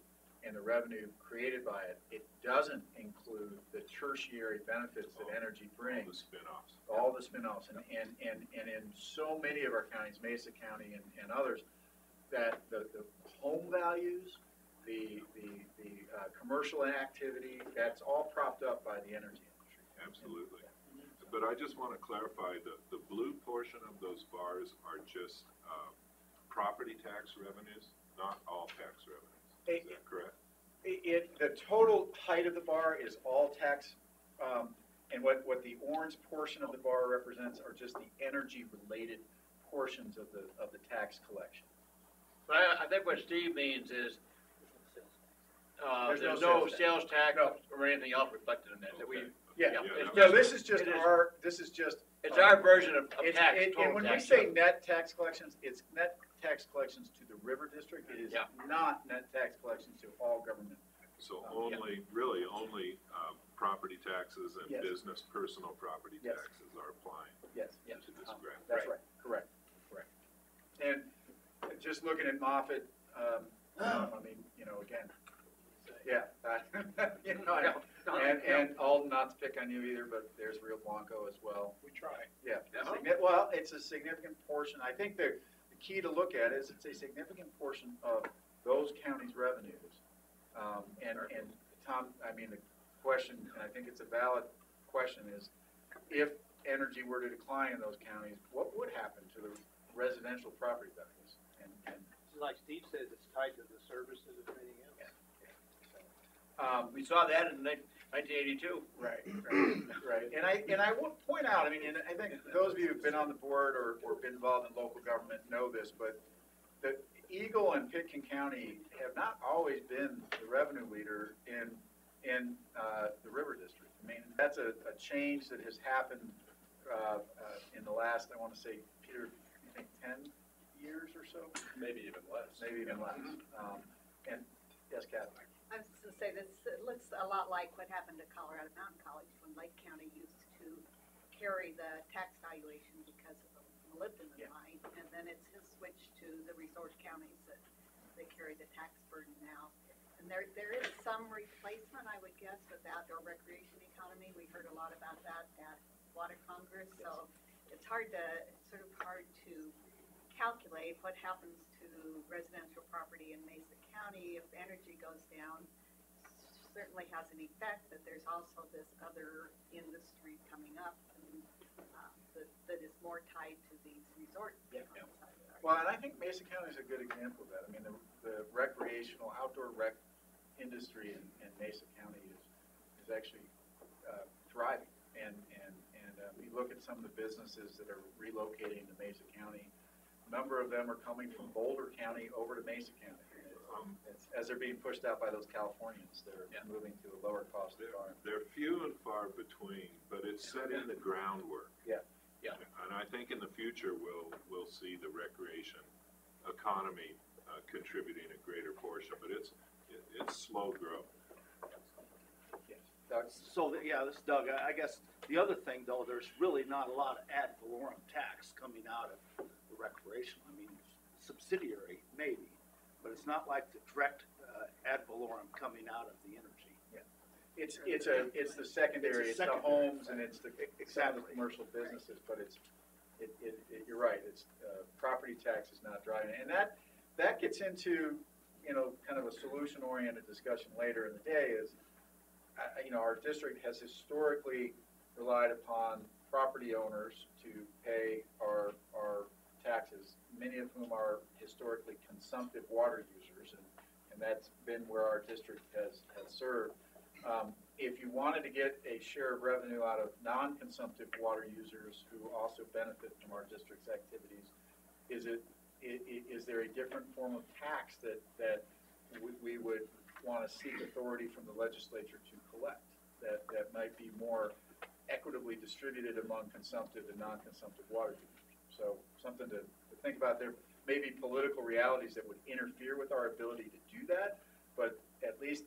and the revenue created by it. It doesn't include the tertiary benefits that energy brings. All the spin-offs, and in so many of our counties, Mesa County and others, that the home values, the commercial activity, that's all propped up by the energy industry. Absolutely. But I just want to clarify, the blue portion of those bars are just property tax revenues, not all tax revenues. Is that correct? The total height of the bar is all tax And what the orange portion of the bar represents are just the energy-related portions of the tax collection. But I think what Steve means is, There's no there's no sales sales tax No. or anything else reflected in that, that we, Okay. Yeah, Yeah, Yeah, it's no, just- this is just it is- our, this is just. it's our version of It's- tax, And total when we tax. say net tax collections, it's net tax collections to the river district. It is Yeah. not net tax collections to all government. So Yeah. only, really only, property taxes and Yes. business personal property Yes. taxes are applying Yes. to this grant. That's right, correct. And just looking at Moffett, I mean, you know, again, yeah, you know, and Alden, not to pick on you either, but there's Rio Blanco as well. We try. Yeah, Yeah. well, it's a significant portion. I think the key to look at is it's a significant portion of those counties' revenues. And Tom, I mean, the question, and I think it's a valid question, is if energy were to decline in those counties, what would happen to the residential property values? And Like Steve says, it's tied to the services and everything else. We saw that in 1982. Right. And I will point out, I mean, and I think those of you who've been on the board or been involved in local government know this, but the Eagle and Pitkin County have not always been the revenue leader in the River District. I mean, that's a change that has happened in the last, I want to say, Peter, you think 10 years or so? Maybe even less. Maybe even less. And, yes, Kathy? I was just gonna say, this, it looks a lot like what happened to Colorado Mountain College when Lake County used to carry the tax valuation because of the molybdenum Yeah. mine, and then it's switched to the resort counties that they carry the tax burden now. And there is some replacement, I would guess, with the outdoor recreation economy. We heard a lot about that at Water Congress, so it's sort of hard to calculate what happens to residential property in Mesa County if energy goes down. Certainly has an effect, but there's also this other industry coming up and, that is more tied to these resort Yeah. towns. Well, and I think Mesa County is a good example of that. I mean, the recreational outdoor rec industry in Mesa County is actually thriving. And we look at some of the businesses that are relocating to Mesa County. A number of them are coming from Boulder County over to Mesa County. As they're being pushed out by those Californians, they're moving to a lower cost environment. They're few and far between, but it's setting the groundwork. Yeah. Yeah. And I think in the future, we'll see the recreation economy contributing a greater portion, but it's slow growth. Doug? So, yeah, this is Doug. I guess the other thing, though, there's really not a lot of ad valorem tax coming out of the recreational. I mean, subsidiary, maybe, but it's not like the direct ad valorem coming out of the energy. It's the secondary, it's the homes and it's the, some of the commercial businesses, but you're right, it's, property tax is not driving it. And that gets into, you know, kind of a solution-oriented discussion later in the day is, you know, our district has historically relied upon property owners to pay our taxes, many of whom are historically consumptive water users, and that's been where our district has served. If you wanted to get a share of revenue out of non-consumptive water users who also benefit from our district's activities, is there a different form of tax that we would want to seek authority from the legislature to collect that might be more equitably distributed among consumptive and non-consumptive water users? So something to think about. There may be political realities that would interfere with our ability to do that, but at least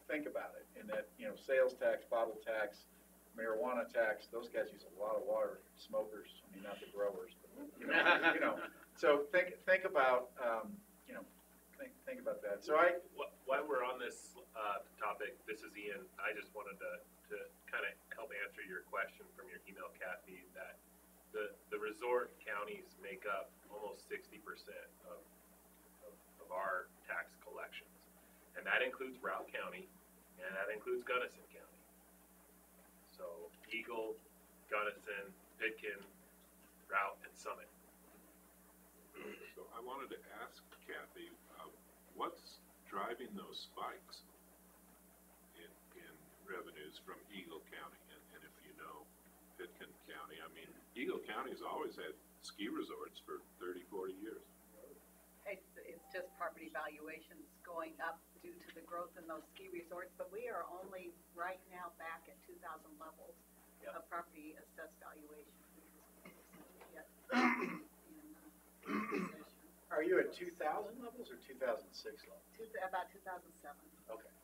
think about it, in that, you know, sales tax, bottle tax, marijuana tax, those guys use a lot of water, smokers, I mean, not the growers, but, you know, so think about, you know, think about that. So While we're on this topic, this is Ian, I just wanted to kind of help answer your question from your email, Kathy, that the resort counties make up almost 60% of our tax collections. And that includes Routt County, and that includes Gunnison County. So Eagle, Gunnison, Pitkin, Routt, and Summit. So I wanted to ask Kathy, what's driving those spikes in revenues from Eagle County? And if Eagle County's always had ski resorts for 30, 40 years. It's just property valuations going up due to the growth in those ski resorts, but we are only right now back at 2000 levels Yep. of property assessed valuation. Yet in recession. Are you at 2000 levels or 2006 levels? About 2007. Okay.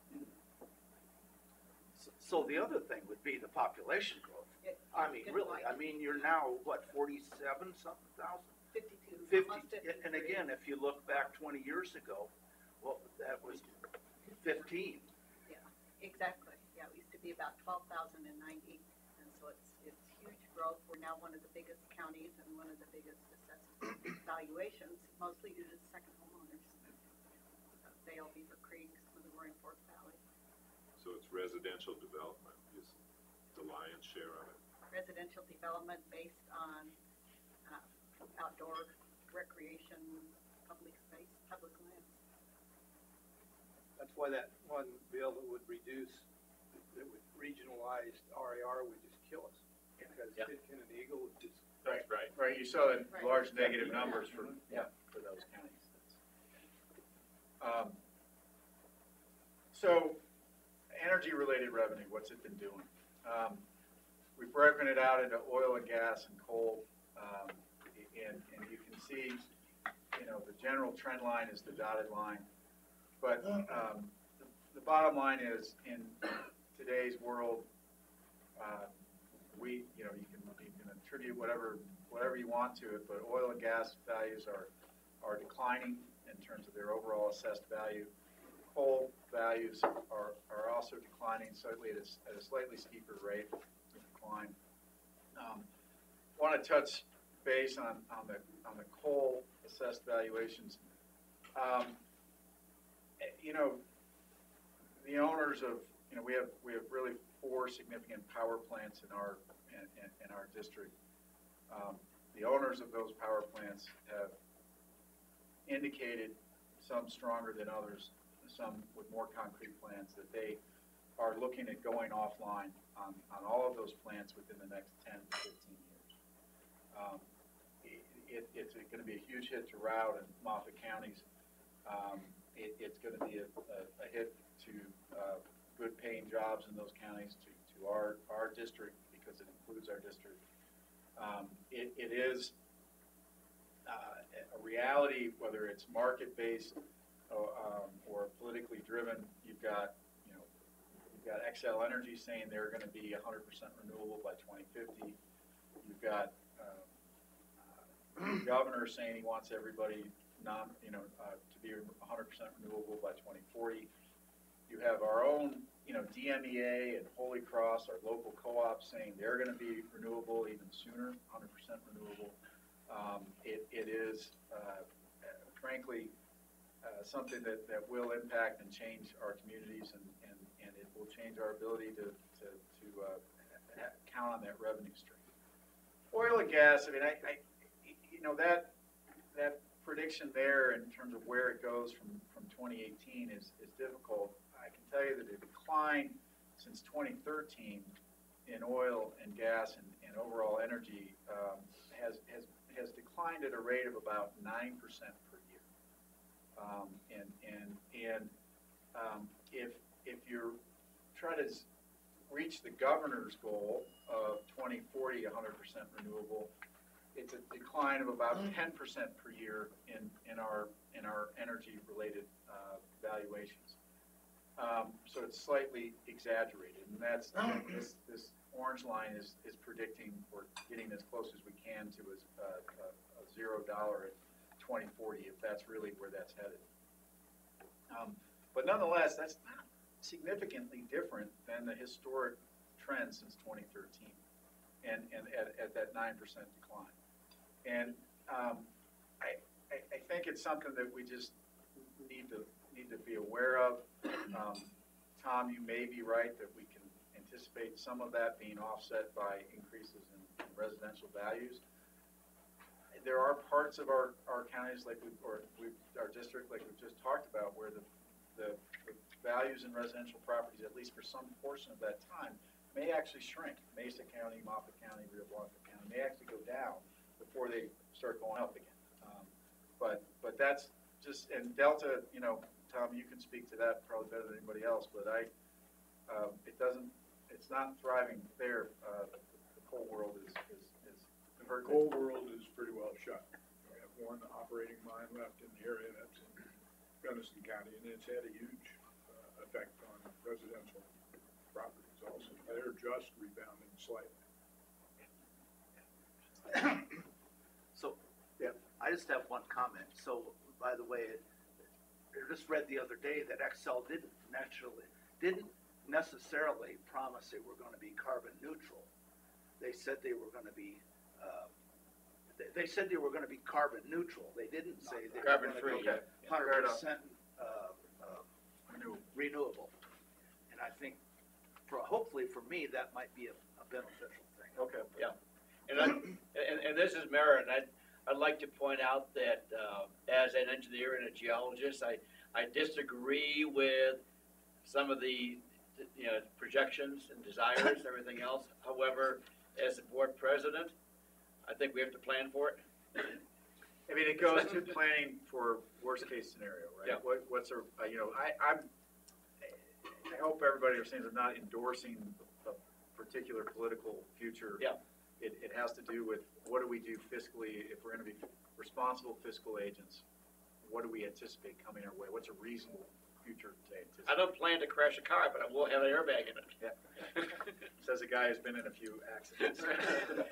So the other thing would be the population growth. I mean, Good really, point. I mean, you're now, what, 47 something thousand? 52. 50, almost 53. and again, if you look back 20 years ago, well, that was 15. Yeah, exactly. Yeah, it used to be about 12,090, and so it's huge growth. We're now one of the biggest counties and one of the biggest assessed valuations, mostly due to second homeowners. Dale, Beaver Creek, some of the Roaring Fork Valley. So it's residential development is the lion's share of it. Residential development based on outdoor recreation, public space, public lands. That's why that one bill that would reduce, that would regionalize RAR would just kill us. Because Yeah. Pitkin and Eagle would just, Right, you saw the Right. large negative numbers for those counties. So, energy-related revenue, what's it been doing? We've broken it out into oil and gas and coal, and you can see, the general trend line is the dotted line. But the bottom line is, in today's world, you can attribute whatever you want to it, but oil and gas values are declining in terms of their overall assessed value. Coal values are also declining slightly at a slightly steeper rate of decline. Want to touch base on the coal assessed valuations. The owners of we have really 4 significant power plants in our district. The owners of those power plants have indicated, some stronger than others, some with more concrete plans, that they are looking at going offline on all of those plants within the next 10 to 15 years. It's going to be a huge hit to Routt and Moffett counties. It's going to be a hit to good paying jobs in those counties, to our district, because it includes our district. It is a reality, whether it's market-based or politically driven. You've got Xcel Energy saying they're going to be 100% renewable by 2050. You've got the governor saying he wants everybody to be 100% renewable by 2040. You have our own, DMEA and Holy Cross, our local co-ops, saying they're going to be renewable even sooner, 100% renewable. It is, frankly, something that will impact and change our communities, and it will change our ability to count on that revenue stream. Oil and gas, that prediction there in terms of where it goes from 2018 is difficult. I can tell you that the decline since 2013 in oil and gas and overall energy has declined at a rate of about 9% per year. If you try to reach the governor's goal of 2040 100% renewable, it's a decline of about 10% per year in our energy related valuations. So it's slightly exaggerated, and that's this orange line is predicting we're getting as close as we can to a $0 at 2040, if that's really where that's headed. But nonetheless, that's not significantly different than the historic trend since 2013, and at that 9% decline. And I think it's something that we just need to be aware of. Tom, you may be right that we can anticipate some of that being offset by increases in residential values. There are parts of our counties our district, like we've just talked about, where the values in residential properties, at least for some portion of that time, may actually shrink. Mesa County, Moffett County, Rio Blanco County may actually go down before they start going up again. But that's just, and Delta, you know, Tom, you can speak to that probably better than anybody else, but it's not thriving there. The coal world is The hurting. coal world is pretty well shut. We have one operating mine left in the area, that's in Gunnison County, and it's had a huge effect on residential properties also. They're just rebounding slightly. So, I just have one comment. So, by the way, I just read the other day that Excel didn't necessarily promise they were gonna be carbon neutral. They said they were gonna be, they said they were gonna be carbon neutral. They didn't say they were Carbon gonna free, be yeah. 100% renewable. And I think, hopefully for me, that might be a beneficial thing. Okay. Yeah. And this is Maren, I'd like to point out that, as an engineer and a geologist, I disagree with some of the, you know, projections and desires, everything else. However, as the board president, I think we have to plan for it. I mean, it goes to planning for worst case scenario, right? Yeah. What's a, you know, I hope everybody understands I'm not endorsing a particular political future. Yeah. It has to do with what do we do fiscally, if we're gonna be responsible fiscal agents, what do we anticipate coming our way? What's a reasonable future to anticipate? I don't plan to crash a car, but I will have an airbag in it. Yeah. Says a guy who's been in a few accidents.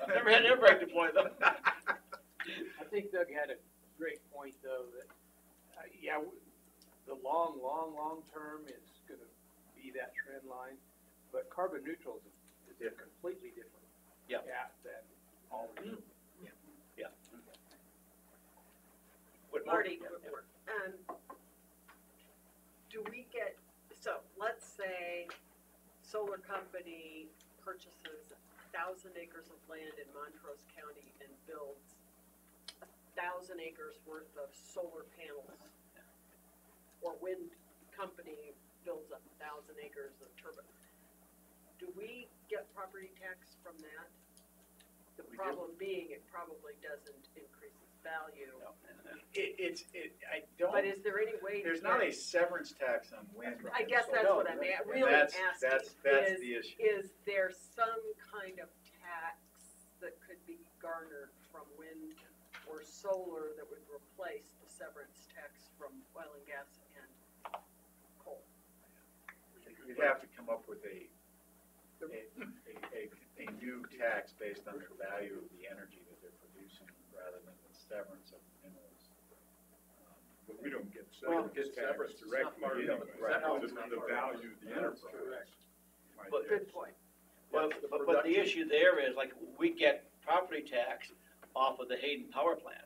Never had an airbag deployed though. I think Doug had a great point, though, that, the long term is gonna be that trend line, but carbon neutral is a completely different path than all of them. Yeah. Marty, do we get, so let's say solar company purchases 1,000 acres of land in Montrose County and builds 1,000 acres worth of solar panels. Or wind company builds up 1,000 acres of turbine. Do we get property tax from that? The We do. problem being, it probably doesn't increase its value. I don't. But is there any way to There's not a get- severance tax on wind. I guess that's what I'm And really asking. That's is, the issue. Is there some kind of tax that could be garnered from wind or solar that would replace the severance tax from oil and gas and coal? You'd have to come up with a new tax based on the value of the energy that they're producing rather than the severance of minerals. But we don't get Well, severance get tax severance. It's not directly, part of either, the- right? severance is The not part of value of the enterprise. might But- get Good point. Well, That's the but the production. issue there is, like, we get property tax off of the Hayden Power Plant.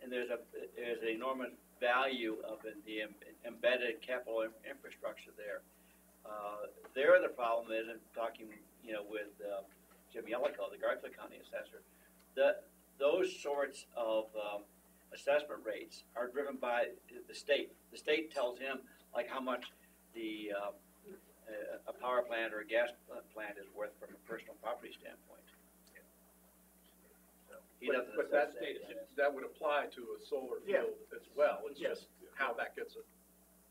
And there's an enormous value of the embedded capital infrastructure there. There, the problem is, and talking, you know, with Jim Yellico, the Garfield County assessor, those sorts of assessment rates are driven by the state. The state tells him, like, how much a power plant or a gas plant is worth from a personal property standpoint. So he doesn't But assess that would apply to a solar Yeah. field as well. It's Yes. just how that gets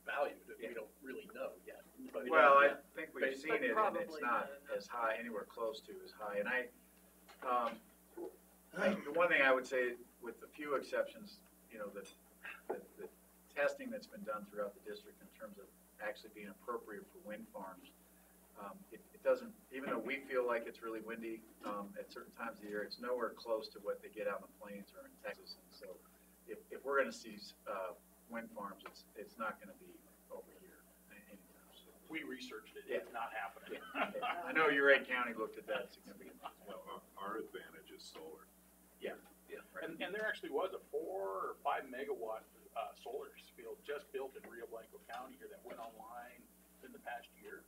valued, that we don't really know yet. But Well, I think we've But seen it, and it's probably not not enough. as high, anywhere close to as high. And the one thing I would say, with a few exceptions, you know, the testing that's been done throughout the district in terms of actually being appropriate for wind farms, it doesn't, even though we feel like it's really windy at certain times of the year, it's nowhere close to what they get out in the plains or in Texas. And so if we're gonna see wind farms, it's not gonna be over here anytime soon. We researched it, Yeah. it's not happening. I know Uray County looked at that significantly as well. Well, our advantage is solar. And there actually was a 4 or 5 megawatt solar field just built in Rio Blanco County here that went online in the past year.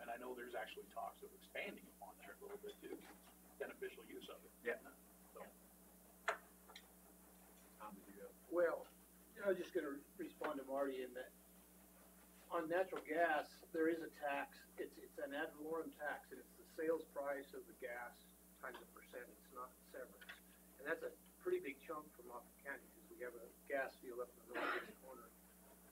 And I know there's actually talks of expanding upon that a little bit too, beneficial use of it. Yeah. So, Tom, did you go? Well, I was just gonna respond to Marty in that, on natural gas, there is a tax, it's an ad valorem tax, and it's the sales price of the gas times a percentage, not severance. And that's a pretty big chunk from Moffett County, because we have a gas field up in the northeast corner.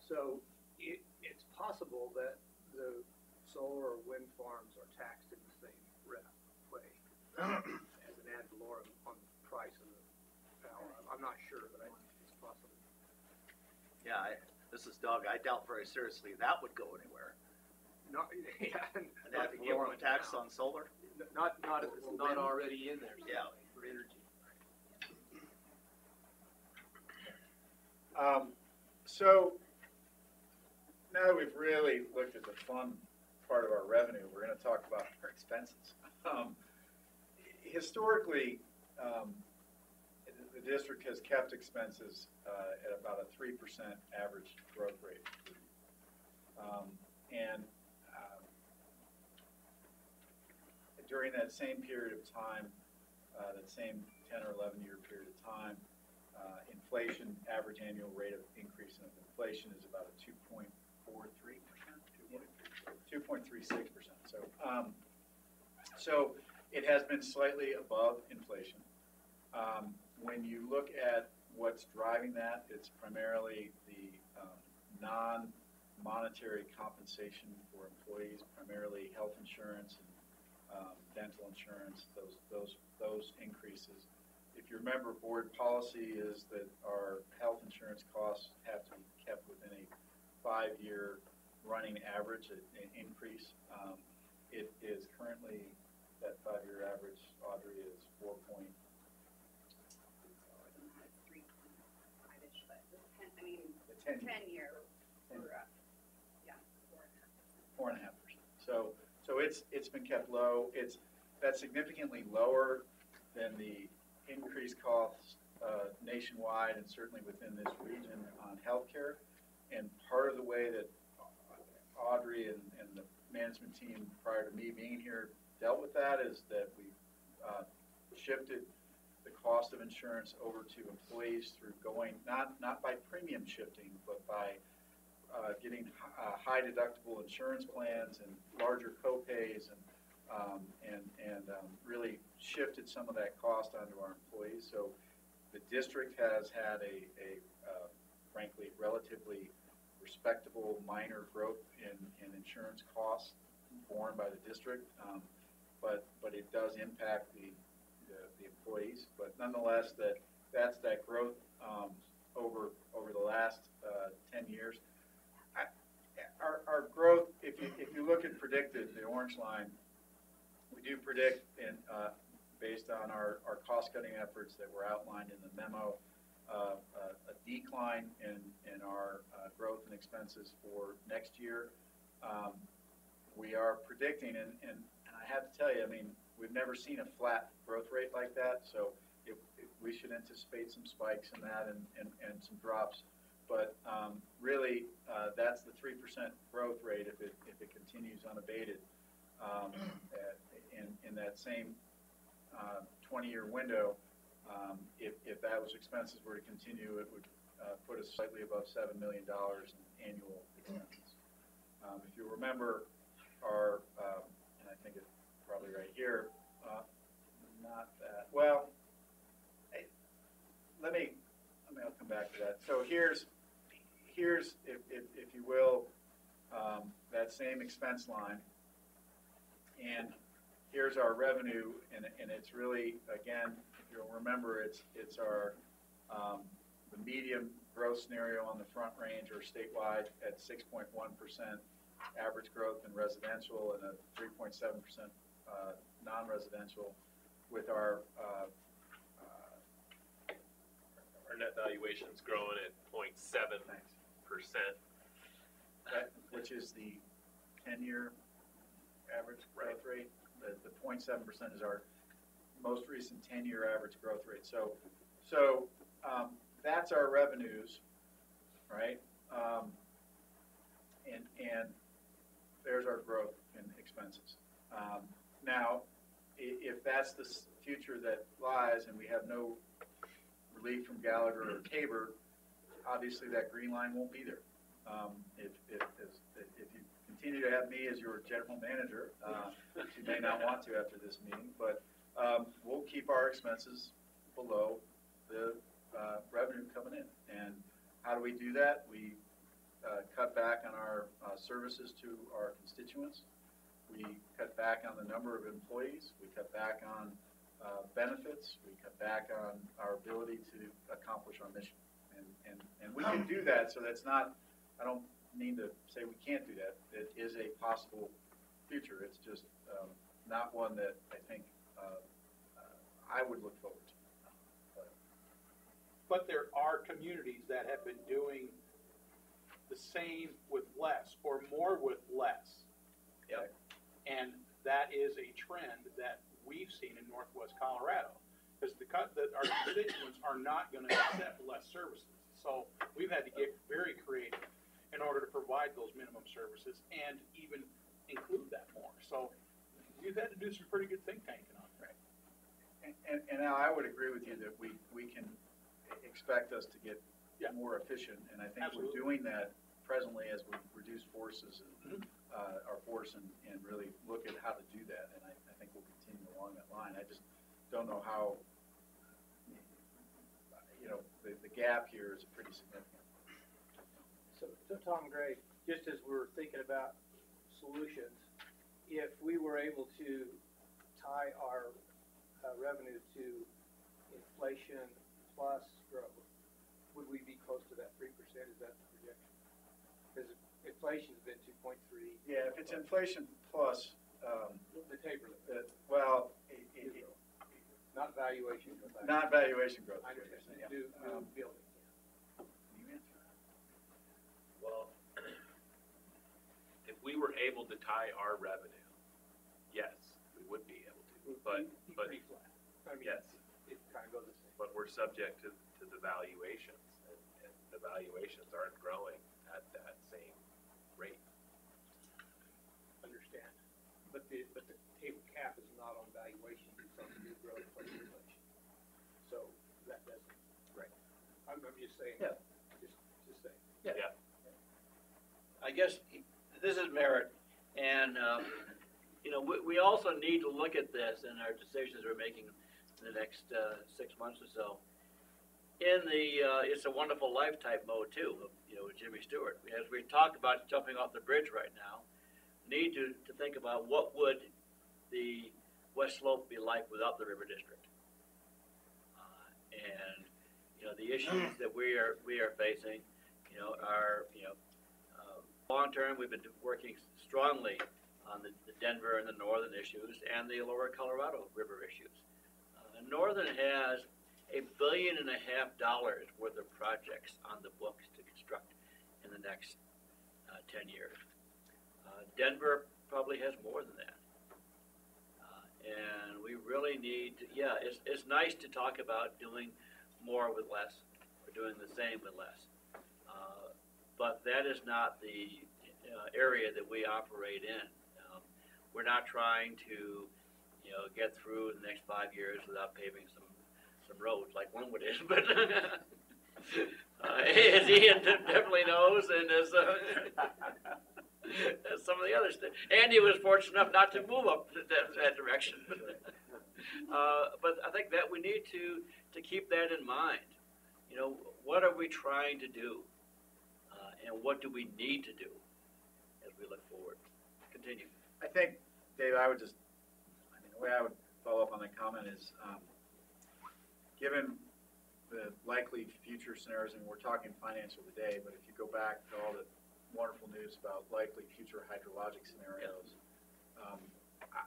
So it's possible that the solar or wind farms are taxed in the same way as an ad valorem on the price of the power. I'm not sure, but I think it's possible. Yeah, this is Doug. I doubt very seriously that would go anywhere. Not, yeah, An not ad to give valorem one tax now. on solar? Not if it's not already in there. Yeah. For energy. So now that we've really looked at the fun part of our revenue, we're going to talk about our expenses. Historically, the district has kept expenses at about a 3% average growth rate. During that same period of time, that same 10 or 11 year period of time, inflation, average annual rate of increase in inflation is about a 2.43%, 2.36%. So it has been slightly above inflation. When you look at what's driving that, it's primarily the non-monetary compensation for employees, primarily health insurance and dental insurance, those increases. If you remember, board policy is that our health insurance costs have to be kept within a 5-year running average, an increase. It is currently, that 5-year average, Audrey, is 4 point. 3.5-ish, but the 10 10-year, yeah, 4.5%. 4.5%. So it's been kept low. That's significantly lower than the increased costs nationwide and certainly within this region on healthcare. And part of the way that Audrey and the management team prior to me being here dealt with that is that we shifted the cost of insurance over to employees through going not by premium shifting, but by getting high deductible insurance plans and larger co-pays and really shifted some of that cost onto our employees. So the district has had a frankly relatively respectable minor growth in insurance costs borne by the district, but it does impact the employees. But nonetheless, that's that growth over the last 10 years. Our growth, if you look at predicted, the orange line, we do predict based on our cost-cutting efforts that were outlined in the memo, a decline in our growth and expenses for next year. We are predicting, and I have to tell you, I mean, we've never seen a flat growth rate like that, so we should anticipate some spikes in that and some drops. But really, that's the 3% growth rate if it continues unabated. In that same 20-year window, if those expenses were to continue, it would put us slightly above $7 million in annual expenses. If you remember our, and I think it's probably right here, not that, well, hey, I'll come back to that. So here's if you will, that same expense line, and here's our revenue, and it's really, again, if you'll remember, it's our the medium growth scenario on the front range or statewide at 6.1% average growth in residential and a 3.7% non-residential, with our net valuation's growing at 0.7%. Which is the 10-year average growth rate. The 0.7% is our most recent 10-year average growth rate. So that's our revenues, right? And there's our growth in expenses. Now, if that's the future that lies and we have no relief from Gallagher or Tabor, obviously that green line won't be there. If you continue to have me as your general manager, which you may not want to after this meeting, but we'll keep our expenses below the revenue coming in. And how do we do that? We cut back on our services to our constituents. We cut back on the number of employees. We cut back on benefits. We cut back on our ability to accomplish our mission. And we can do that, so that's not, I don't mean to say we can't do that. It is a possible future. It's just not one that I think I would look forward to. But there are communities that have been doing the same with less, or more with less. Yep. And that is a trend that we've seen in Northwest Colorado, because our constituents are not gonna accept less services. So we've had to get very creative in order to provide those minimum services and even include that more. So we've had to do some pretty good think tanking on that. And now I would agree with you that we can expect us to get more efficient, and I think Absolutely. we're doing that presently as we reduce forces and our force and really look at how to do that, and I think we'll continue along that line. I just don't know how, the gap here is pretty significant. So Tom Gray, just as we're thinking about solutions, if we were able to tie our revenue to inflation plus growth, would we be close to that 3%? Is that the projection? Because inflation's been 2.3. Yeah, if it's inflation plus, The taper limit. Not valuation growth. not valuation growth. I is what you're understand. saying, yeah. New building. Can you answer that? Well, if we were able to tie our revenue, yes, we would be able to, but, Pretty flat. I mean, yes, it kind of goes the same. but we're subject to the valuations, and the valuations aren't growing at that same rate. Understand. But the table cap is not on valuation, it's on new growth plus inflation. So that doesn't. Right. I'm just saying. Yeah. Just saying. Yeah. I guess this is merit, and, we also need to look at this in our decisions we're making in the next 6 months or so. In the It's a Wonderful Life type mode too, with Jimmy Stewart. As we talk about jumping off the bridge right now, need to think about what would the West Slope be like without the River District. And, the issues that we are facing, are, long term, we've been working strongly on the Denver and the northern issues and the lower Colorado River issues. Northern has $1.5 billion worth of projects on the books to construct in the next 10 years. Denver probably has more than that. And we really need to, it's nice to talk about doing more with less, or doing the same with less. But that is not the area that we operate in. We're not trying to, get through the next 5 years without paving some roads like Linwood is, but as Ian definitely knows, and as some of the others did. Andy was fortunate enough not to move up that direction. But I think that we need to keep that in mind. What are we trying to do? And what do we need to do as we look forward? Continue. I think, Dave, the way I would follow up on that comment is, given the likely future scenarios, and we're talking financial today, but if you go back to all the wonderful news about likely future hydrologic scenarios,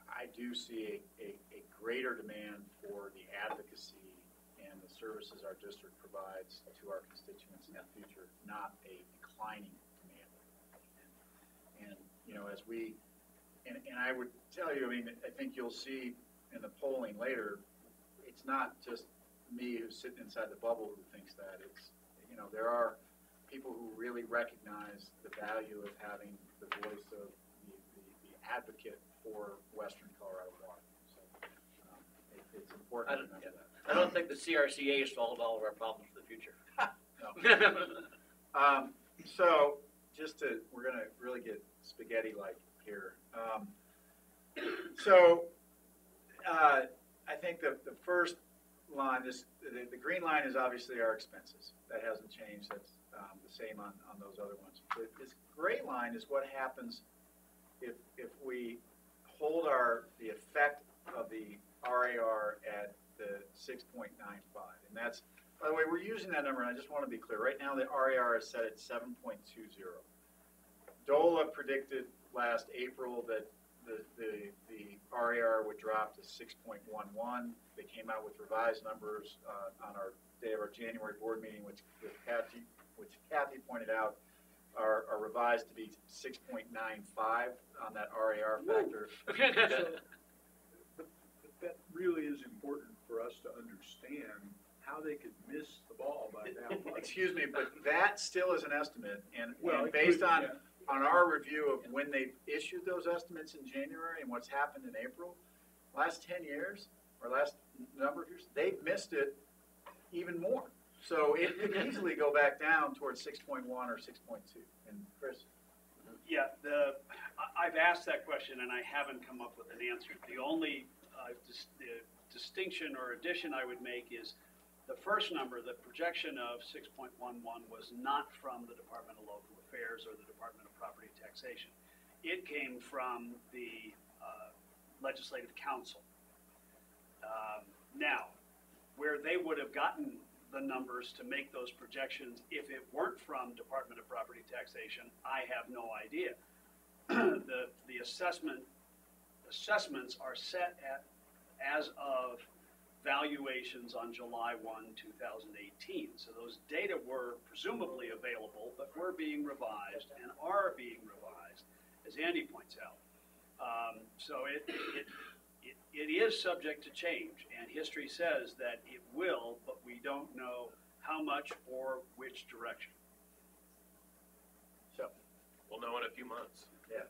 I do see a greater demand for the advocacy and the services our district provides to our constituents in the future, not a declining demand. And as we, and I would tell you, I think you'll see in the polling later, it's not just me who's sitting inside the bubble who thinks that. It's, there are people who really recognize the value of having the voice of the advocate for Western Colorado water. So it's important to remember that. I don't think the CRCA solved all of our problems for the future. So, we're gonna really get spaghetti-like here. So, I think the first line, the green line is obviously our expenses. That hasn't changed. That's the same on those other ones. This gray line is what happens if we hold the effect of the RAR at the 6.95. And that's, by the way, we're using that number, and I just want to be clear. Right now, the RAR is set at 7.20. DOLA predicted last April that the RAR would drop to 6.11. They came out with revised numbers on our day of our January board meeting, which Kathy pointed out are revised to be 6.95 on that RAR factor. But that really is important for us to understand how they could miss the ball by that much. Excuse me, but that still is an estimate, and Well, based it could, on our review of when they issued those estimates in January and what's happened in April, last 10 years, or last number of years, they've missed it even more. So it could easily go back down towards 6.1 or 6.2. And Chris? Yeah, I've asked that question and I haven't come up with an answer. The only distinction or addition I would make is the first number, the projection of 6.11, was not from the Department of Local Affairs or the Department of Property Taxation. It came from the Legislative Council. Now, where they would have gotten the numbers to make those projections if it weren't from Department of Property Taxation, I have no idea. The assessments are set at as of valuations on July 1, 2018. So those data were presumably available, but were being revised and are being revised, as Andy points out. So it is subject to change, and history says that it will, but we don't know how much or which direction. So, We'll know in a few months. yeah.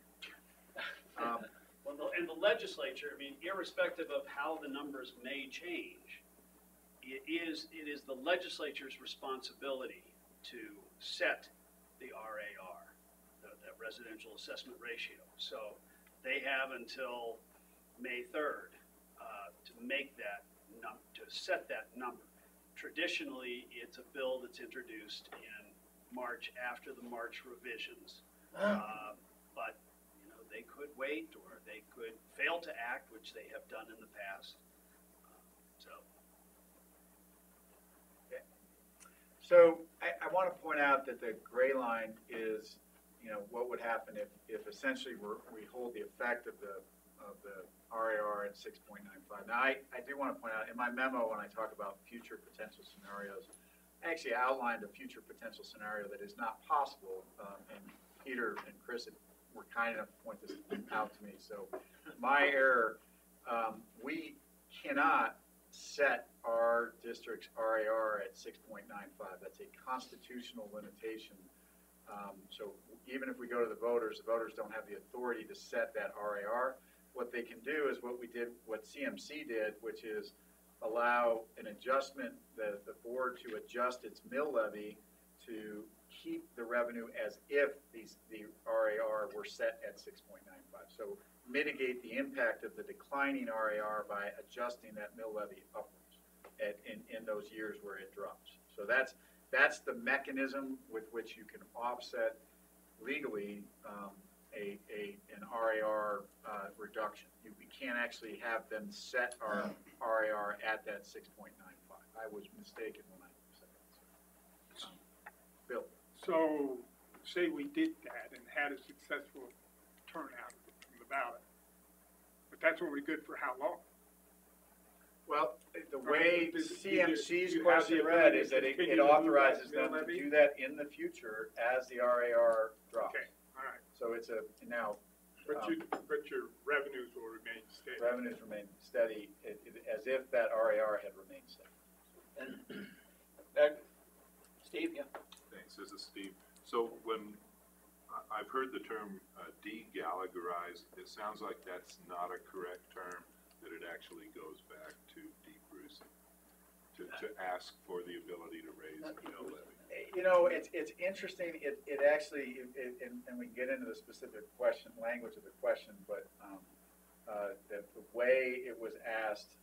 Well, and the legislature, I mean, irrespective of how the numbers may change, it is the legislature's responsibility to set the RAR, the residential assessment ratio. So they have until May 3rd to make that to set that number. Traditionally, it's a bill that's introduced in March after the March revisions, but they could wait, or they could fail to act, which they have done in the past. So I want to point out that the gray line is, what would happen if essentially we hold the effect of the RAR at 6.95. Now, I do want to point out, in my memo, when I talk about future potential scenarios, I actually outlined a future potential scenario that is not possible, and Peter and Chris were kind enough to point this out to me. So my error, we cannot set our district's RAR at 6.95. That's a constitutional limitation. So even if we go to the voters don't have the authority to set that RAR. What they can do is what CMC did, which is allow an adjustment, the board to adjust its mill levy to keep the revenue as if the RAR were set at 6.95. So mitigate the impact of the declining RAR by adjusting that mill levy upwards in those years where it drops. So that's the mechanism with which you can offset legally an RAR reduction. We can't actually have them set our RAR at that 6.95. I was mistaken when I said that. Bill. So, say we did that and had a successful turnout from the ballot, but that's only good for how long? Well, the way CMC's you question have the read ability is to that it continue to move authorizes that them mill to levy? do that in the future as the RAR drops. Okay, all right. So it's now. But your revenues will remain steady. Revenues remain steady, as if that RAR had remained steady. And Steve, yeah. Thanks, this is Steve. So when I've heard the term de-Gallagherized, it sounds like that's not a correct term, that it actually goes back to de-Brucing, to ask for the ability to raise the mill levy. You know, it's interesting, it actually, and we can get into the specific question, language of the question, but, the way it was asked,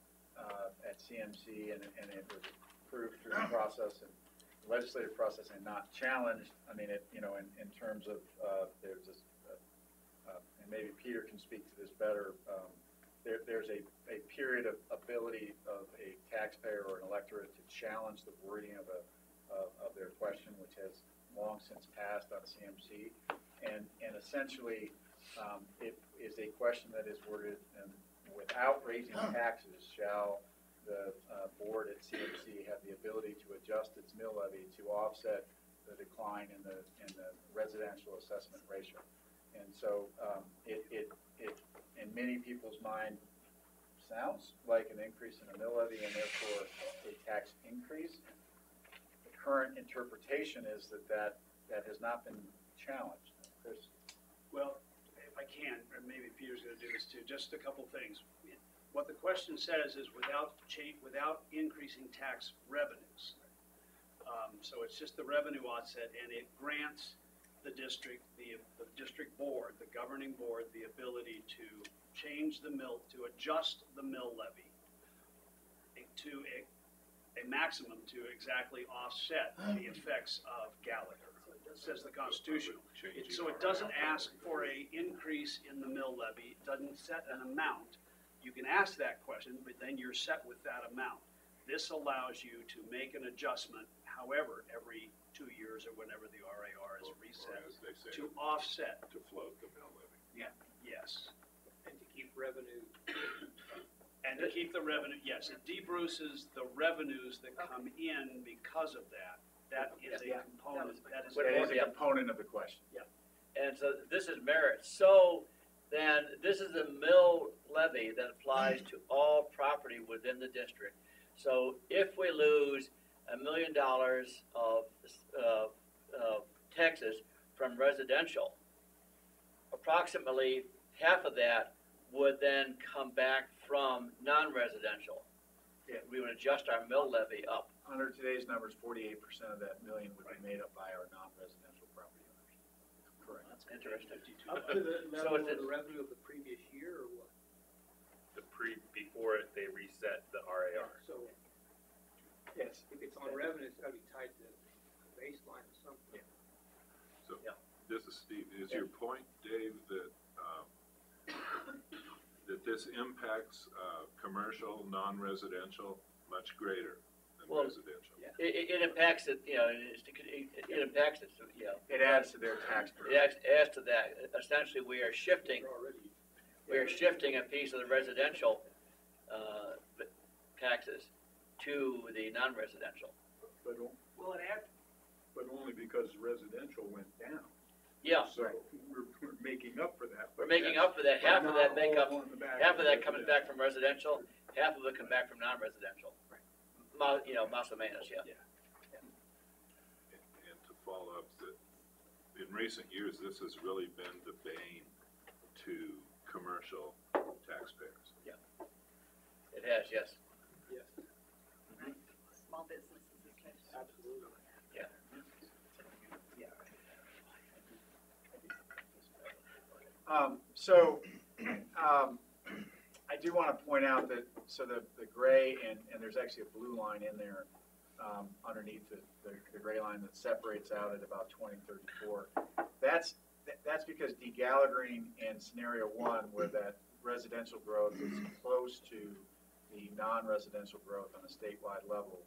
at CMC and it was approved through the process and legislative process and not challenged, I mean, in terms of, there's this, and maybe Peter can speak to this better, there's a period of ability of a taxpayer or an electorate to challenge the wording of their question, which has long since passed on CMC. And essentially, it is a question that is worded, without raising taxes, shall the board at CMC have the ability to adjust its mill levy to offset the decline in the residential assessment ratio. And so it in many people's mind sounds like an increase in the mill levy and therefore a tax increase. The current interpretation is that has not been challenged. Chris? Well, if I can, or maybe Peter's gonna do this too, just a couple things. What the question says is without increasing tax revenues. So it's just the revenue offset, and it grants the district, the district board, the governing board, the ability to change the mill, to adjust the mill levy to a maximum to exactly offset the effects of Gallagher, says the Constitution. So it doesn't ask for a increase in the mill levy, it doesn't set an amount. You can ask that question, but then you're set with that amount. This allows you to make an adjustment, however, every 2 years or whenever the RAR is reset, Or as they say, to offset. to float the mill levy. Yeah. Yes. And to keep revenue. And to keep the revenue, yes, it debruces the revenues that come in because of that. That is a component, that is. That is a component of the question. And so this is merit. So then this is a mill levy that applies to all property within the district. So if we lose $1 million of taxes from residential, approximately half of that would then come back from non-residential. Yeah. We would adjust our mill levy up. Under today's numbers, 48% of that million would be made up by our non-residential property owners. Correct. That's interesting. Up to the So level of it's- the revenue of the previous year or what? Before they reset the RAR. So Yes. if it's on revenue, it's gotta be tied to the baseline or something. So, Yeah. this is Steve, is your point, Dave, that, that this impacts, commercial, non-residential much greater than Well, residential? It impacts it, you know, it impacts it, you know. It adds to their tax burden. It adds to that. Essentially, we are shifting They're already. a piece of the residential taxes to the non-residential. But, but only because residential went down. Yeah, So we're making up for that. we're making up for that. But Half of that not make all up, on the back half of that residential. comes back from residential, half of it comes back from non-residential. You know, más o menos, yeah. And to follow up, that in recent years, this has really been the bane to commercial taxpayers. It has, yes. Yes, Small businesses especially. absolutely. I do want to point out that, so the gray, and there's actually a blue line in there underneath the gray line that separates out at about 2034. That's because de-Gallaghering in scenario one, where that residential growth is close to the non-residential growth on a statewide level,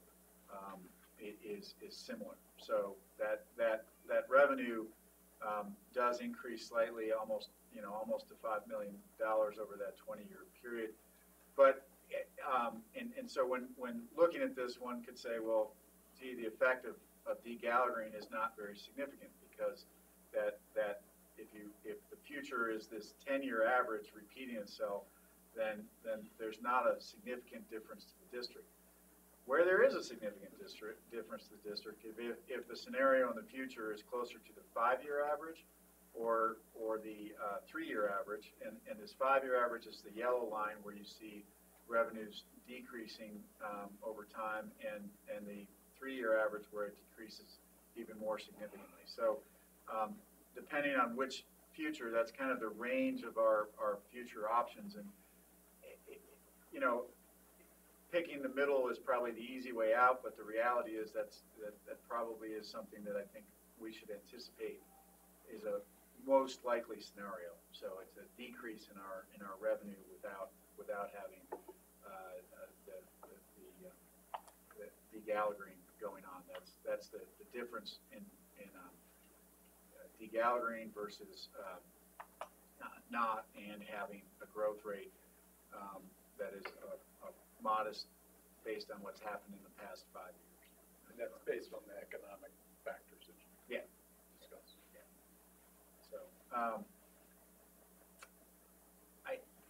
it is similar. So that revenue does increase slightly, almost to $5 million over that 20-year period. But and so when looking at this, one could say, well, gee, the effect of de-Gallaghering is not very significant, because that if the future is this 10-year average repeating itself, then there's not a significant difference to the district. Where there is a significant difference to the district, if the scenario in the future is closer to the 5-year average or the 3-year average, and this 5-year average is the yellow line where you see revenues decreasing over time, and the 3-year average where it even more significantly. So, depending on which future, that's kind of the range of our future options. And, you know, picking the middle is probably the easy way out, but the reality is that probably is something that I think we should anticipate is a most likely scenario. So it's a decrease in our revenue without having the degallagering going on. That's the difference in degallagering versus not, and having a growth rate that is a modest based on what's happened in the past 5 years. And that's based on the economic factors that you discussed. So,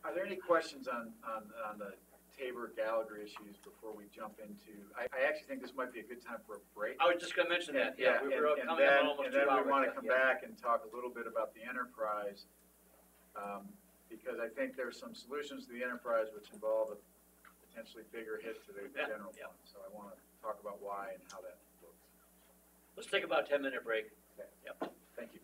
are there any questions on the Tabor Gallagher issues before we jump into? I actually think this might be a good time for a break. I was just gonna mention that, we and were coming up on almost 2 hours. And then we want to come yeah. back and talk a little bit about the enterprise, because I think there's some solutions to the enterprise which involve a potentially bigger hit to the general fund. So I want to talk about why and how that looks. Let's take about a 10-minute break. Okay. Yep. Thank you.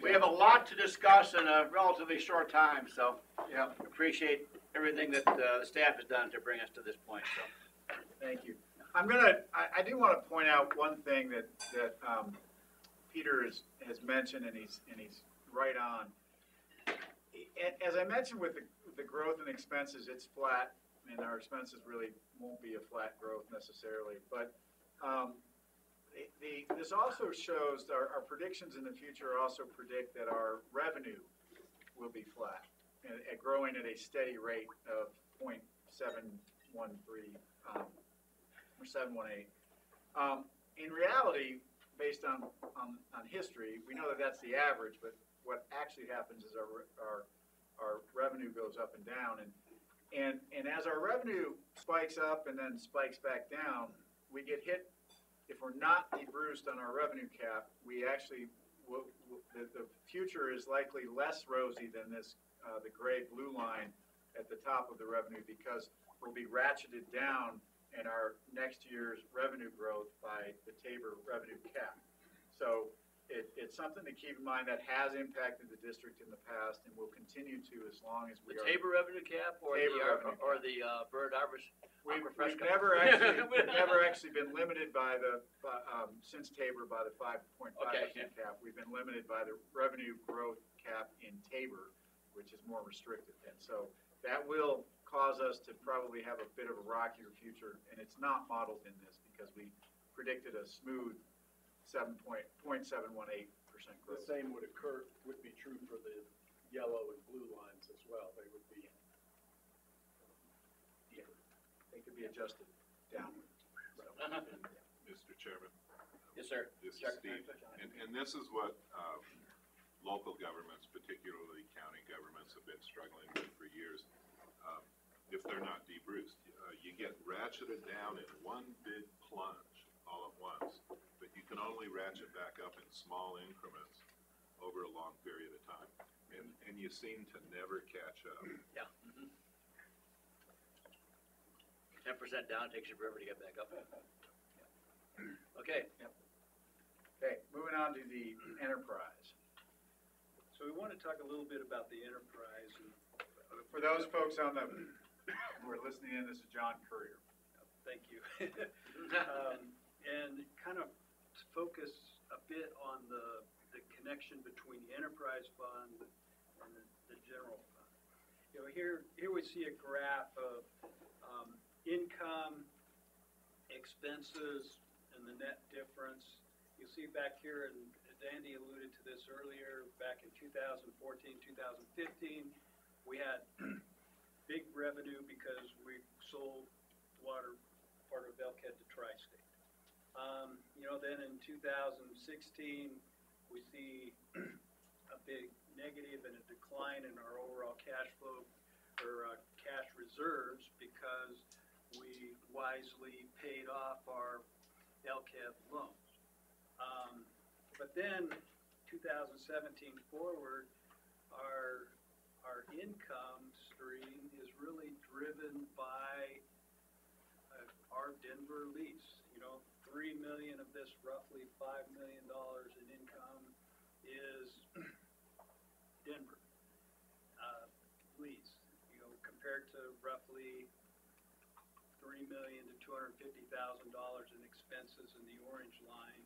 We have a lot to discuss in a relatively short time, so Yeah, appreciate everything that the staff has done to bring us to this point, so. thank you. I do want to point out one thing that Peter has mentioned, and he's right on. As I mentioned with the growth in expenses, it's flat, and our expenses really won't be a flat growth necessarily. But this also shows our predictions in the future also predict that our revenue will be flat and growing at a steady rate of 0.713 or 718. In reality, based on history, we know that that's the average, but what actually happens is our revenue goes up and down, and as our revenue spikes up and then spikes back down, we get hit. If we're not debruced on our revenue cap, we actually the future is likely less rosy than this the gray blue line at the top of the revenue, because we'll be ratcheted down in our next year's revenue growth by the Tabor revenue cap. So it's something to keep in mind that has impacted the district in the past and will continue to as long as we The are. Tabor revenue cap or the bird harvest? We've never actually been limited by since Tabor by the 5.5% cap. We've been limited by the revenue growth cap in Tabor, which is more restrictive. And so that will cause us to probably have a bit of a rockier future, and it's not modeled in this because we predicted a smooth 0.718% The growth. same would be true for the yellow and blue lines as well. They would be, They could be adjusted downward. Mr. Chairman, Yes, sir. this is Steve, and this is what local governments, particularly county governments, have been struggling with for years. If they're not debruced, you get ratcheted down in one big plunge all at once, but you can only ratchet back up in small increments over a long period of time, and you seem to never catch up. Yeah. 10% down takes you forever to get back up. Okay. Okay, moving on to the enterprise. So we want to talk a little bit about the enterprise. For those folks who are listening in, this is John Courier. Thank you. And kind of focus a bit on the connection between the enterprise fund and the general fund. You know, here we see a graph of income, expenses, and the net difference. You'll see back here, and Andy alluded to this earlier, back in 2014, 2015, we had big revenue because we sold water part of Elkhead to Tri-State. Then in 2016, we see a big negative and a decline in our overall cash flow or cash reserves because we wisely paid off our Elkhead loans. But then 2017 forward, our income stream is really driven by our Denver lease. $3 million of this roughly $5 million in income is Denver lease. Compared to roughly $3 million to $250,000 in expenses in the orange line.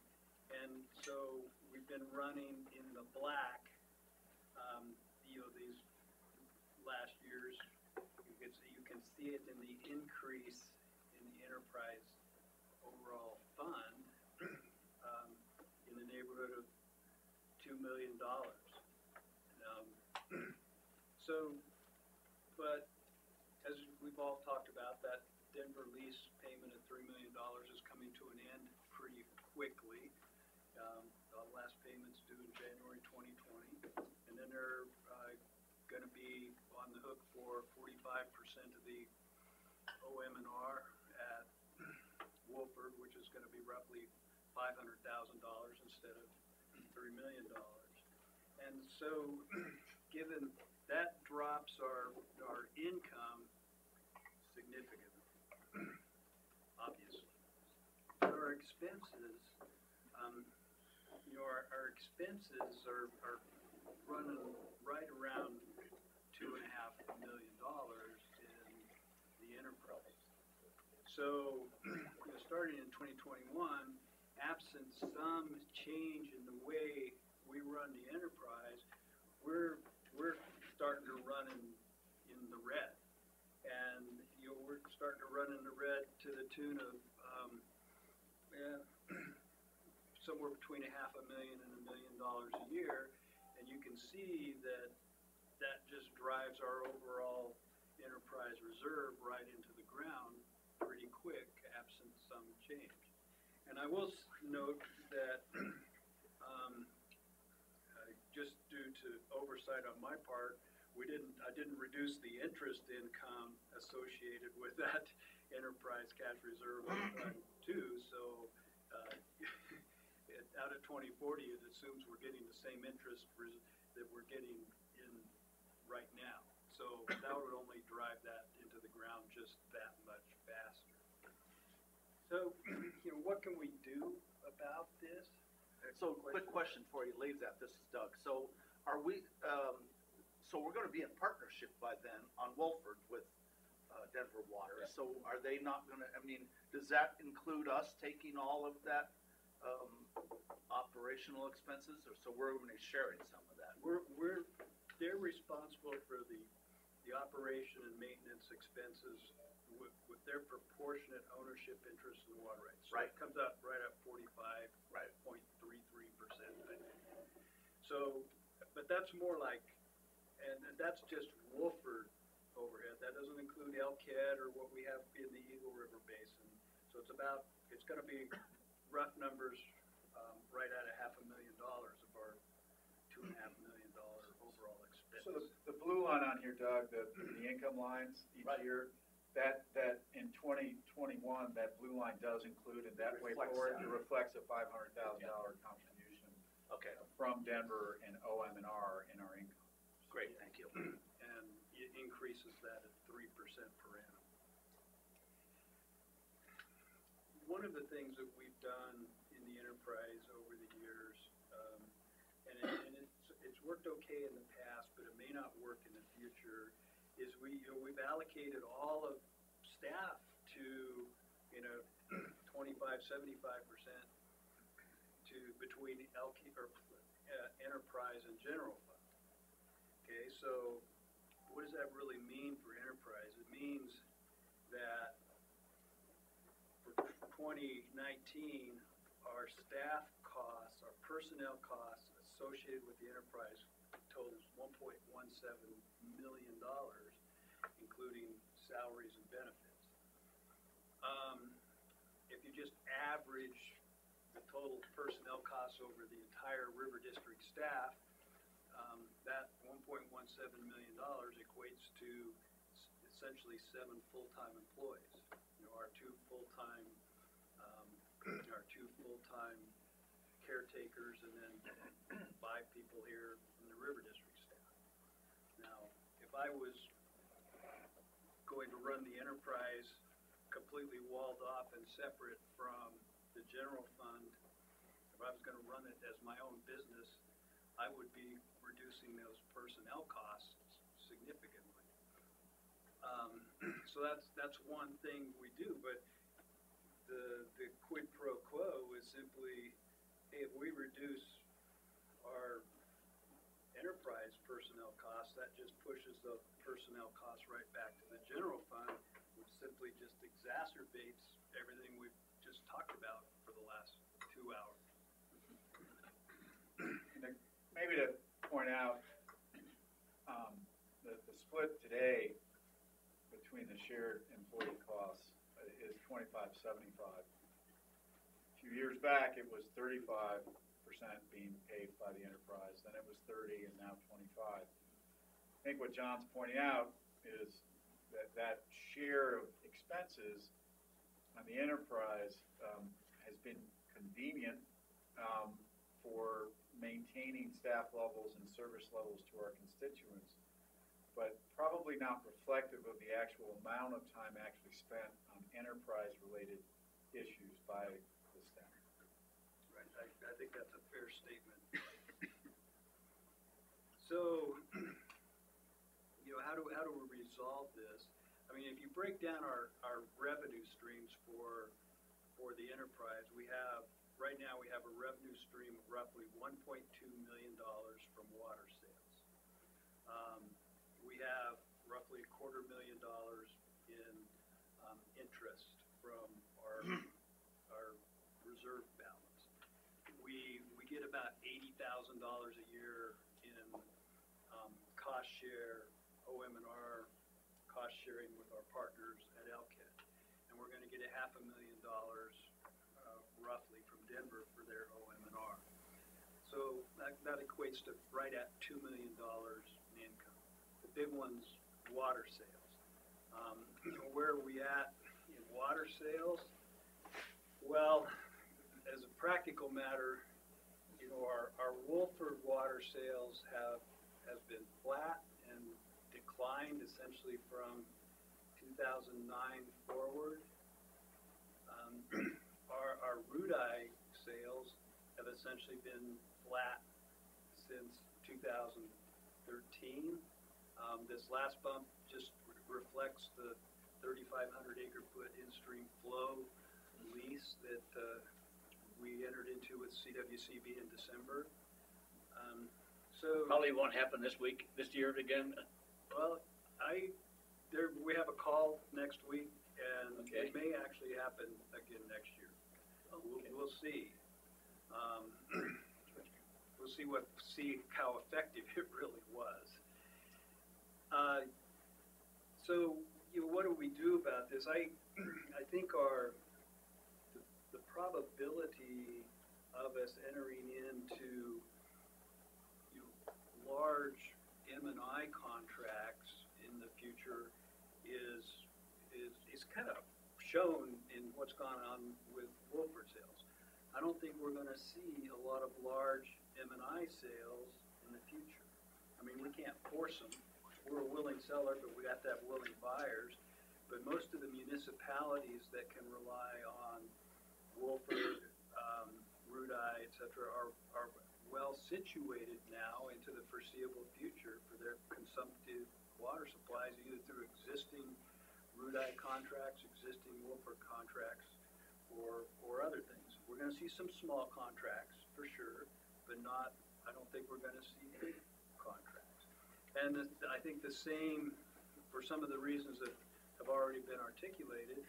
And so we've been running in the black, these last years. You can see it in the increase in the enterprise overall fund in the neighborhood of $2 million. But as we've all talked about, that Denver lease payment of $3 million is coming to an end pretty quickly. The last payment's due in January 2020, and then they're going to be on the hook for 45% of the OM&R at Wolford, which is going to be roughly $500,000 instead of $3 million. And so, given that drops our income significantly, obviously. Our expenses, our expenses are running right around $2.5 million in the enterprise. So, starting in 2021, absent some change in the way we run the enterprise, we're starting to run in the red. And, we're starting to run in the red to the tune of, somewhere between $500,000 and $1 million a year. And you can see that just drives our overall enterprise reserve right into the ground pretty quick, absent some change. And I will note that just due to oversight on my part, I didn't reduce the interest income associated with that enterprise cash reserve on Fund 2. So out of 2040, it assumes we're getting the same interest that we're getting in right now. So that would only drive that into the ground just that much faster. So, what can we do about this? So, quick question before you leave that. This is Doug. So, are we? So we're going to be in partnership by then on Wolford with Denver Water. Yeah. So, are they not going to? I mean, does that include us taking all of that operational expenses, or so we're going to be sharing some of that? They're responsible for the operation and maintenance expenses with their proportionate ownership interest in the water rights. So right. It comes up right at 45.33%, I think. So, but that's more like, and that's just Wolford overhead. That doesn't include Elkhead or what we have in the Eagle River Basin. So it's going to be rough numbers, right at $500,000 of our $2.5 million overall expense. So the blue line on here, Doug, the income lines each year, that in 2021, that blue line does include, and that way forward, it reflects a $500,000 contribution from Denver and OM&R in our income. Great, thank you. And it increases that at 3% per annum. One of the things that we've done in the enterprise over the years, and it's worked okay in the past, but it may not work in the future, is we've allocated all of staff to 25-75% to between enterprise and general fund. Okay, so what does that really mean for enterprise? It means that for 2019, our staff costs, our personnel costs associated with the enterprise totals $1.17 million, including salaries and benefits. If you just average the total personnel costs over the entire River District staff, that $1.17 million equates to essentially 7 full-time employees. Our two full-time caretakers, and then 5 people here from the River District staff. Now, if I was going to run the enterprise completely walled off and separate from the general fund, if I was going to run it as my own business, I would be reducing those personnel costs significantly. So that's one thing we do, but the quid pro quo is simply, hey, if we reduce our enterprise personnel costs, that just pushes the personnel costs right back to the general fund, which simply just exacerbates everything we've just talked about for the last 2 hours. Maybe to point out, the split today between the shared employee costs is 25-75. A few years back, it was 35% being paid by the enterprise, then it was 30, and now 25. I think what John's pointing out is that share of expenses on the enterprise has been convenient for maintaining staff levels and service levels to our constituents, but probably not reflective of the actual amount of time actually spent on enterprise-related issues by the staff. Right, I think that's a fair statement. So, how do we resolve this? I mean, if you break down our revenue streams for the enterprise, right now we have a revenue stream of roughly $1.2 million from water sales. We have roughly $250,000 in interest from our reserve balance. We get about $80,000 a year in cost share, OM&R cost sharing with our partners at Elkhead. And we're going to get $500,000 roughly from Denver for their OM&R. So that equates to right at $2 million in income. The big one's water sales. Where are we at in water sales? Well, as a practical matter, our Wolford water sales has been flat and declined essentially from 2009 forward. Our Rudai sales have essentially been flat since 2013. This last bump just reflects the 3,500 acre foot in-stream flow lease that we entered into with CRWCD in December. So Probably won't happen this year again. well, we have a call next week, and Okay. it may actually happen again next year. We'll see. We'll see how effective it really was. So, what do we do about this? I think the probability of us entering into large M&I contracts in the future is kind of shown in what's gone on with Wolford sales. I don't think we're going to see a lot of large M&I sales in the future. I mean, we can't force them. We're a willing seller, but we have to have willing buyers. But most of the municipalities that can rely on Wolford, Rudai, et cetera, are well situated now into the foreseeable future for their consumptive water supplies, either through existing Rudai contracts, existing Wolford contracts, or other things. We're going to see some small contracts for sure, but I don't think we're going to see big contracts. And I think the same, for some of the reasons that have already been articulated,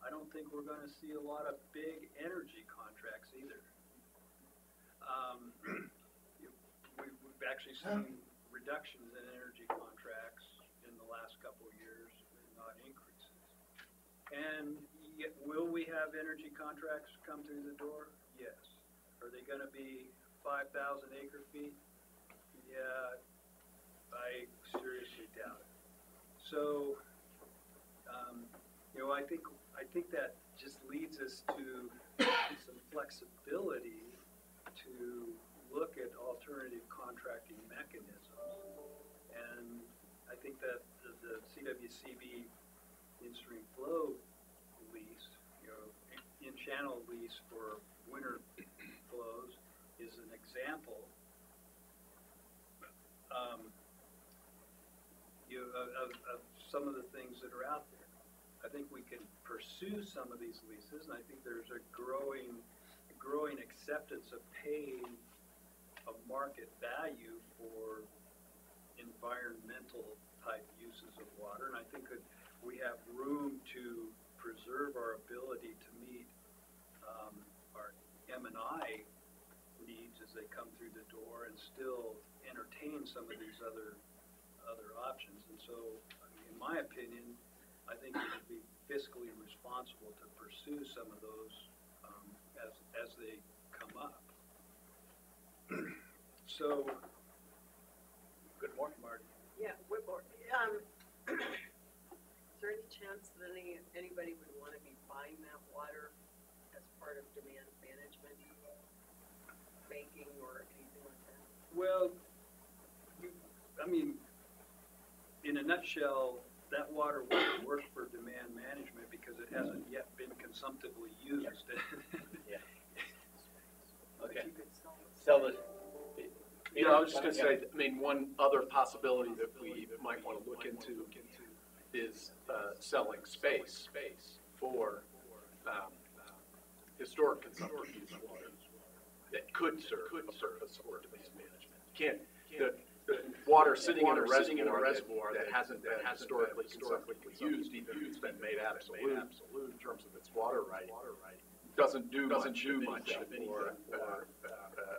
I don't think we're going to see a lot of big energy contracts either. We've actually seen reductions in energy contracts in the last couple of years, not increases. And yet, will we have energy contracts come through the door? Yes. Are they going to be 5,000 acre feet? Yeah, I seriously doubt it. So, I think that just leads us to some flexibility to look at alternative contracting mechanisms. And I think that the CRWCD in-stream flow lease, in-channel lease for winter flows is an example of some of the things that are out there. I think we can pursue some of these leases, and I think there's a growing acceptance of paying a market value for environmental type uses of water, and I think that we have room to preserve our ability to meet our M&I needs as they come through the door and still entertain some of these other options. And so, in my opinion, I think it would be fiscally responsible to pursue some of those as they come up. So, good morning, Marty. Yeah, Whitmore, is there any chance that anybody would want to be buying that water as part of demand management, banking, or anything like that? Well, in a nutshell, that water won't work for demand management because it hasn't yet been consumptively used. Yeah. Okay. You could sell it. Sell Yeah, I was just gonna say, I mean, one other possibility that we might wanna look into is, selling space for, historic consumptive use water that could serve a purpose for demand management. Can't, the water sitting in a reservoir that hasn't been historically consumptively used, even if it's been made absolute in terms of its water right, doesn't do much for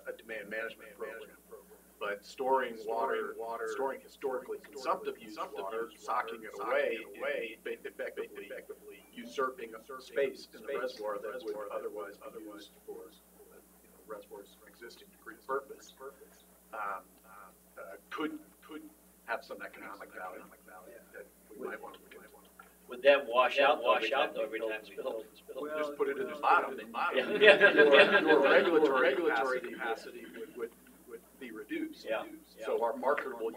a demand management program. But storing water, storing historically consumptive use water, socking it away, effectively usurping space in the reservoir that would otherwise be used for reservoir's existing degree of purpose, could have some economic value that we might want to look into. Would that wash out though every time we build? Just put it in the bottom, and Yeah. your regulatory capacity would be reduced. Yeah. So our marketable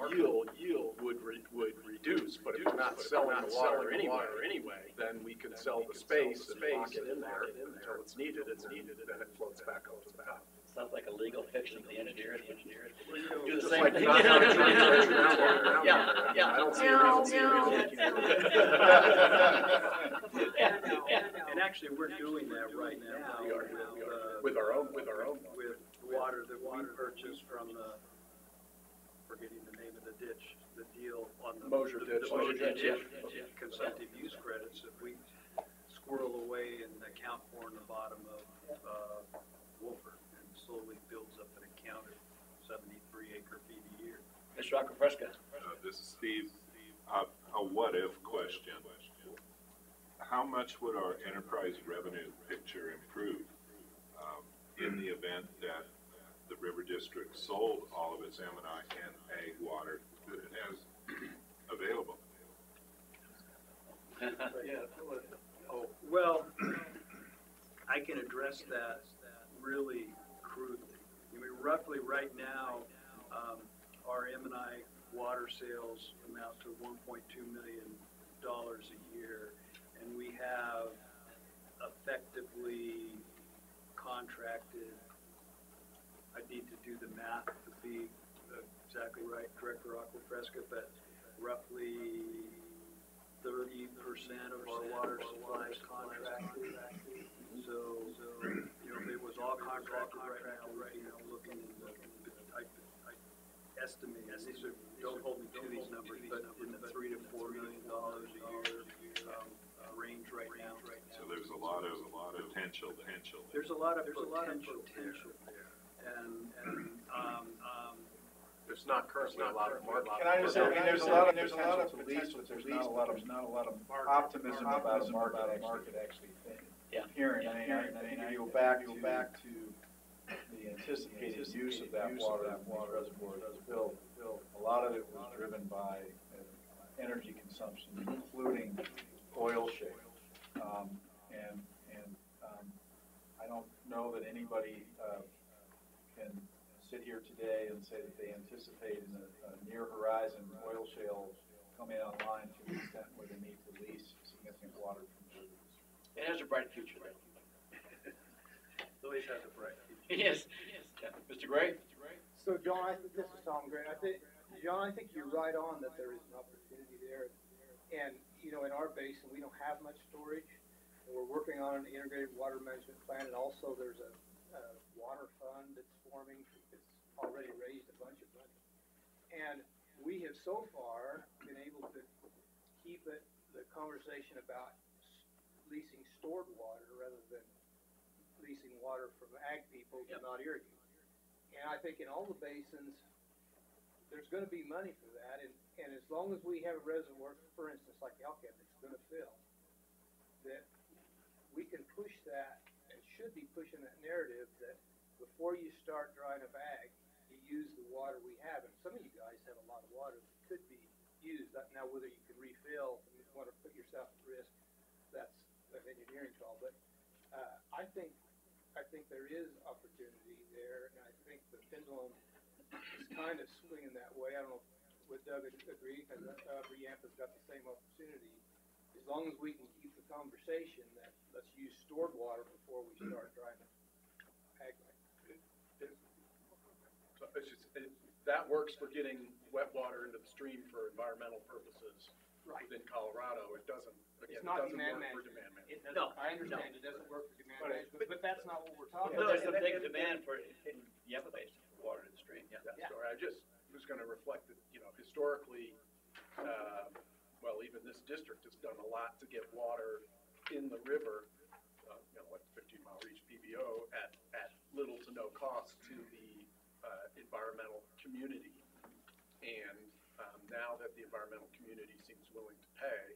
yield would reduce, but if we're not selling the water anyway, then we can sell the space and lock it in there until it's needed, and then it floats back up to the top. Sounds like a legal fiction, the engineers. Do the Just same like thing. not having groundwater. Yeah. I don't see a reason. And actually, we're doing that right now. We are. With our own. With water that we purchase from the, forgetting the name of the ditch, the deal on the. Mosier ditch. The Mosier ditch, Yeah. consumptive use credits that we squirrel away and account for in the bottom of, Wolford, and slowly builds up an account of 73 acre feet a year. Mr. Acrofresca. This is Steve. A what-if question. How much would our enterprise revenue picture improve in the event that the River District sold all of its M&I and ag water that it has available? Well, I can address that really crudely. I mean, roughly right now, our M&I water sales amount to $1.2 million a year, and we have effectively contracted, I need to do the math to be exactly right, Director Acrofresca, but roughly 30% of our water supply is contracted. So, you know, if it was all contracted right now, looking, I estimate, don't hold me to these numbers, but in the $3 to $4 million a year range right now. So there's a lot of potential. There's a lot of potential there, and There's not currently a lot of market. Can I just say, I mean, there's a lot of potential to lease, but there's not a lot of optimism about a market actually appearing. I mean, you go back to the anticipated use of that water in these reservoirs was built. A lot of it was driven by energy consumption, including oil shale. I don't know that anybody can sit here today and say that they anticipate in a near horizon oil shale coming online to the extent where they need to lease significant water from the rivers. It has a bright future though. Louis has a bright future. Yes. Yeah. Mr. Gray? So John, this is Tom Gray. I think you're right on that there is an opportunity there. And, you know, in our basin, we don't have much storage. And we're working on an integrated water management plan. And also there's a water fund that's forming. It's already raised a bunch of money. And we have so far been able to keep the conversation about leasing stored water rather than leasing water from ag people to not irrigate. And I think in all the basins, there's going to be money for that. And as long as we have a reservoir, for instance, like Elkhart, that's going to fill, that we can push that and should be pushing that narrative that before you start drying up ag, you use the water we have. And some of you guys have a lot of water that could be used. Now, whether you can refill and you want to put yourself at risk, that's an engineering call. But I think there is opportunity there, and I think the pendulum is kind of swinging that way. I don't know what Doug would agree, because Reamp has got the same opportunity. As long as we can keep the conversation that let's use stored water before we start drying up ag. that works for getting wet water into the stream for environmental purposes Right. within Colorado. It doesn't, again, it not doesn't demand work for management. demand management. It doesn't, No, I understand, it doesn't work for demand But- management, but that's not what we're talking No, about. there's a big demand for, in the upper basin, for water in the stream, yeah. Yeah, so I just was gonna reflect that, you know, historically, well, even this district has done a lot to get water in the river, you know, like 15-mile reach PBO at little to no cost to the environmental community. And now that the environmental community seems willing to pay,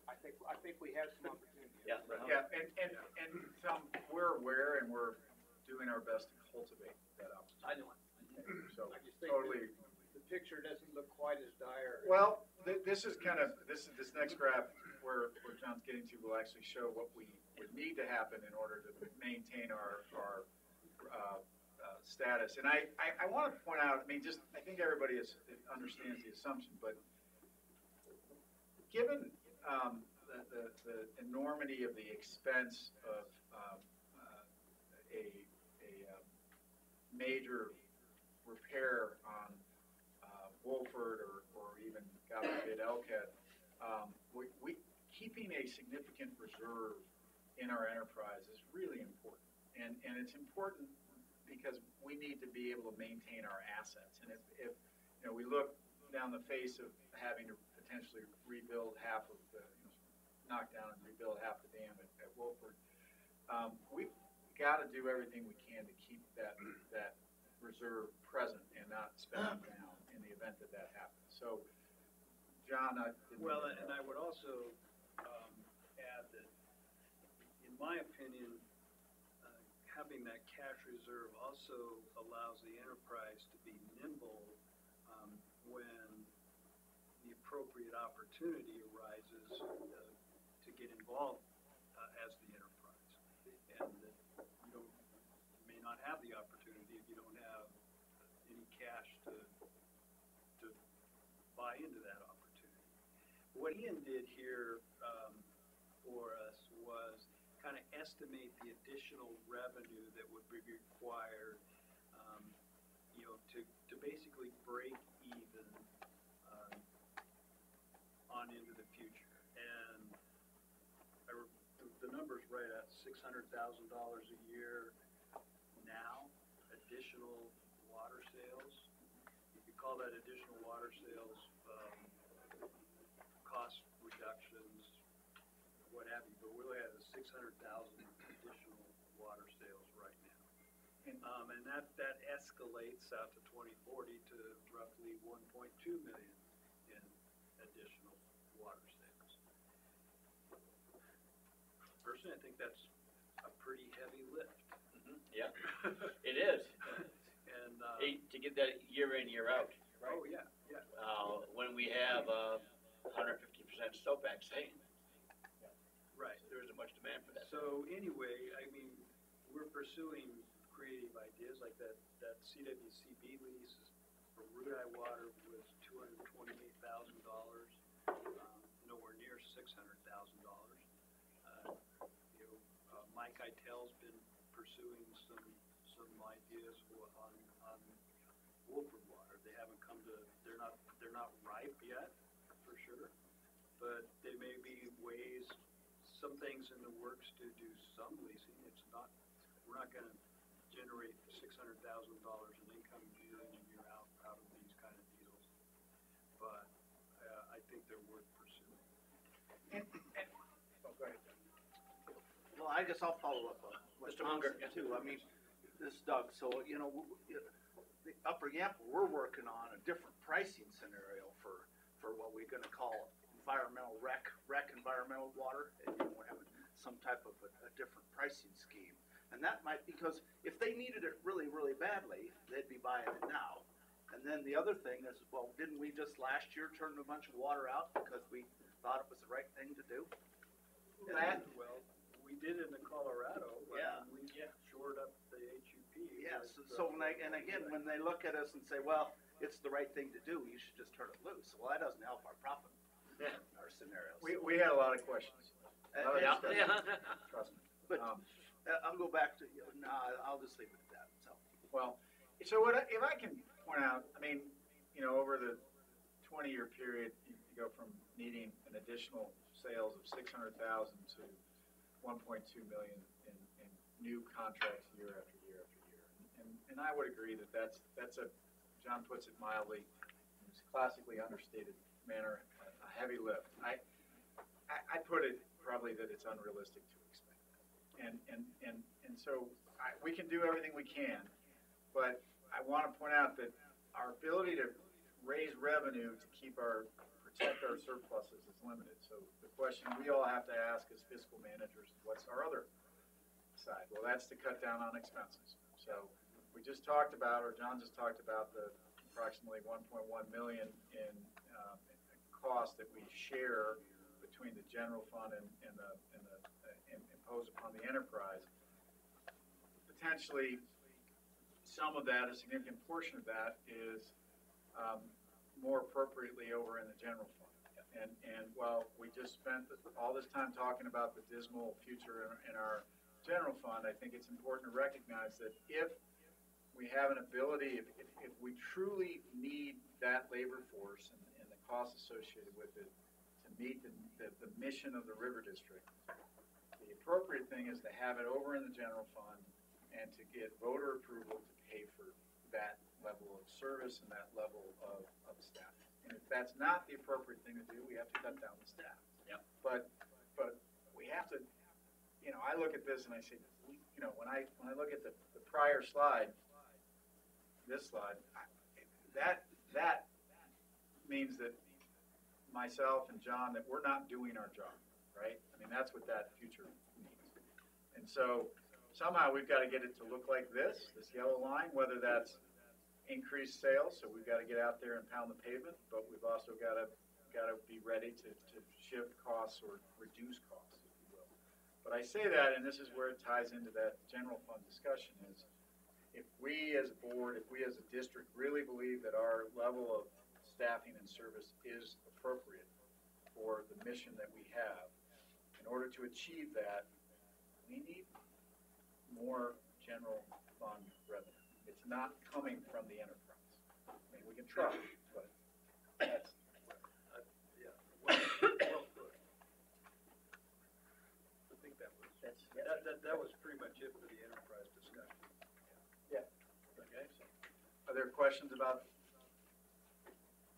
I think we have some opportunity. Yeah. Yeah, and Tom, we're aware and we're doing our best to cultivate that I opportunity. know. So I just think totally. the picture doesn't look quite as dire. Well, this is kind of, this next graph where John's getting to will actually show what we would need to happen in order to maintain our status. And I want to point out, I mean, just, I think everybody understands the assumption, but given the enormity of the expense of a major repair on Wolford or even, God forbid, Elkhead, we keeping a significant reserve in our enterprise is really important. And it's important because we need to be able to maintain our assets. And if you know, we look down the face of having to potentially rebuild half of the, knock down and rebuild half the dam at Wolford, we've got to do everything we can to keep that reserve present and not spend it down in the event that happens. So, John, Well, and I would also add that, in my opinion, having that cash reserve also allows the enterprise to be nimble when the appropriate opportunity arises to get involved as the enterprise. And that you may not have the opportunity if you don't have any cash to buy into that opportunity. What Ian did here for us was kind of estimate the additional revenue that would be required, to basically break even on into the future. And the number's right at $600,000 a year now, additional water sales. You could call that additional water sales, cost reductions, what have you, but we're looking at 600,000 additional water sales right now. And that escalates out to 2040 to roughly 1.2 million in additional water sales. Personally, I think that's a pretty heavy lift. Mm-hmm. Yeah, it is. And To get that year in, year out. Right? Oh, yeah, yeah. When we have 150% snowpack saying. Right. There isn't much demand for that. So anyway, I mean, we're pursuing creative ideas like that CRWCD lease for Root Eye Water was $228,000, nowhere near $600,000. Mike Eitel's been pursuing some ideas on Wolford Water. They haven't come to, they're not ripe yet, for sure, but they may be ways, some things in the works to do some leasing. It's not, we're not gonna generate $600,000 in income year in and year out of these kind of deals, but I think they're worth pursuing. Oh, go ahead. Well, I guess I'll follow up on what Mr. Tom Munger, said too. I mean, this is Doug, so, the Upper Yampa, we're working on a different pricing scenario for what we're gonna call environmental rec environmental water, and we're having some type of a different pricing scheme. And that might, because if they needed it really, really badly, they'd be buying it now. And then the other thing is, well, didn't we just last year turn a bunch of water out because we thought it was the right thing to do? Well, we did it in Colorado, Yeah. when we shored up the HUP. Yes, so when they look at us and say, well, it's the right thing to do, you should just turn it loose. Well, that doesn't help our profit, our scenarios. We had a lot of questions. Trust me. But I'll go back to, no, I'll just leave it at that, so. Well, So if I can point out, I mean, over the 20-year period, you go from needing an additional sales of 600,000 to 1.2 million in new contracts year after year after year. And I would agree that that's a, John puts it mildly, in his classically understated manner, a heavy lift. I put it probably that it's unrealistic to expect that. And so we can do everything we can, but I want to point out that our ability to raise revenue to protect our surpluses is limited. So the question we all have to ask as fiscal managers is, what's our other side? Well, that's to cut down on expenses. So we just talked about, or John just talked about, the approximately 1.1 million in cost that we share between the general fund and impose upon the enterprise. Potentially, some of that, a significant portion of that, is more appropriately over in the general fund. And while we just spent all this time talking about the dismal future in our general fund, I think it's important to recognize that if we have an ability, if we truly need that labor force and the costs associated with it to meet the mission of the River District, the appropriate thing is to have it over in the general fund and to get voter approval to pay for that level of service and that level of staff. And if that's not the appropriate thing to do, we have to cut down the staff. Yep. But we have to, I look at this and I say, when I look at the prior slide, this slide, that means that myself and John, that we're not doing our job, right? I mean, that's what that future means. And so somehow we've got to get it to look like this yellow line, whether that's increased sales, so we've got to get out there and pound the pavement, but we've also got to be ready to shift costs or reduce costs, if you will. But I say that, and this is where it ties into that general fund discussion, is if we as a board, if we as a district really believe that our level of staffing and service is appropriate for the mission that we have, in order to achieve that, we need more general fund revenue. It's not coming from the enterprise. I mean, we can try, but that's. Well put. I think that was pretty much it for the enterprise discussion. Yeah. Okay. So, are there questions about?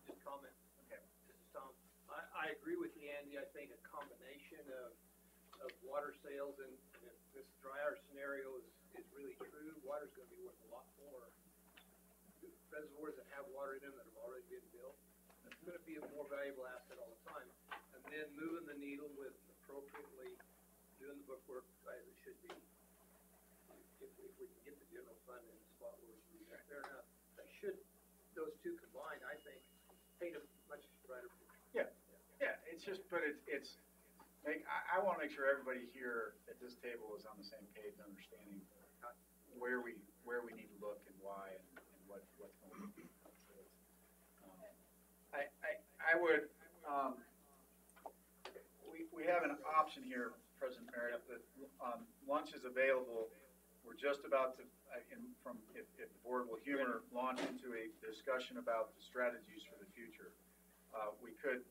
Just comment. Okay. This is Tom. I agree with you, Andy. I think a combination of water sales and if this drier scenario is really true, water's going to be worth a lot more. Reservoirs that have water in them that have already been built, it's going to be a more valuable asset all the time. And then moving the needle with appropriately doing the bookwork as it should be. If we can get the general fund in the spot where it's fair enough, those two combined, I think, paint a much brighter picture. Yeah. It's just, but it's. I want to make sure everybody here at this table is on the same page, understanding where we need to look and why and what's going on. I would. We have an option here, President Merritt, that lunch is available. We're just about to, if the board will humor, launch into a discussion about the strategies for the future. We could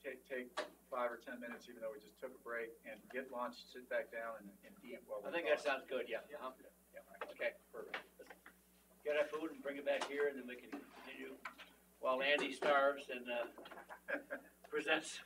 take 5 or 10 minutes, even though we just took a break, and get lunch, sit back down, and eat while we I think talk. that sounds good, yeah. Okay, perfect. Get our food and bring it back here, and then we can continue while Andy starves and presents.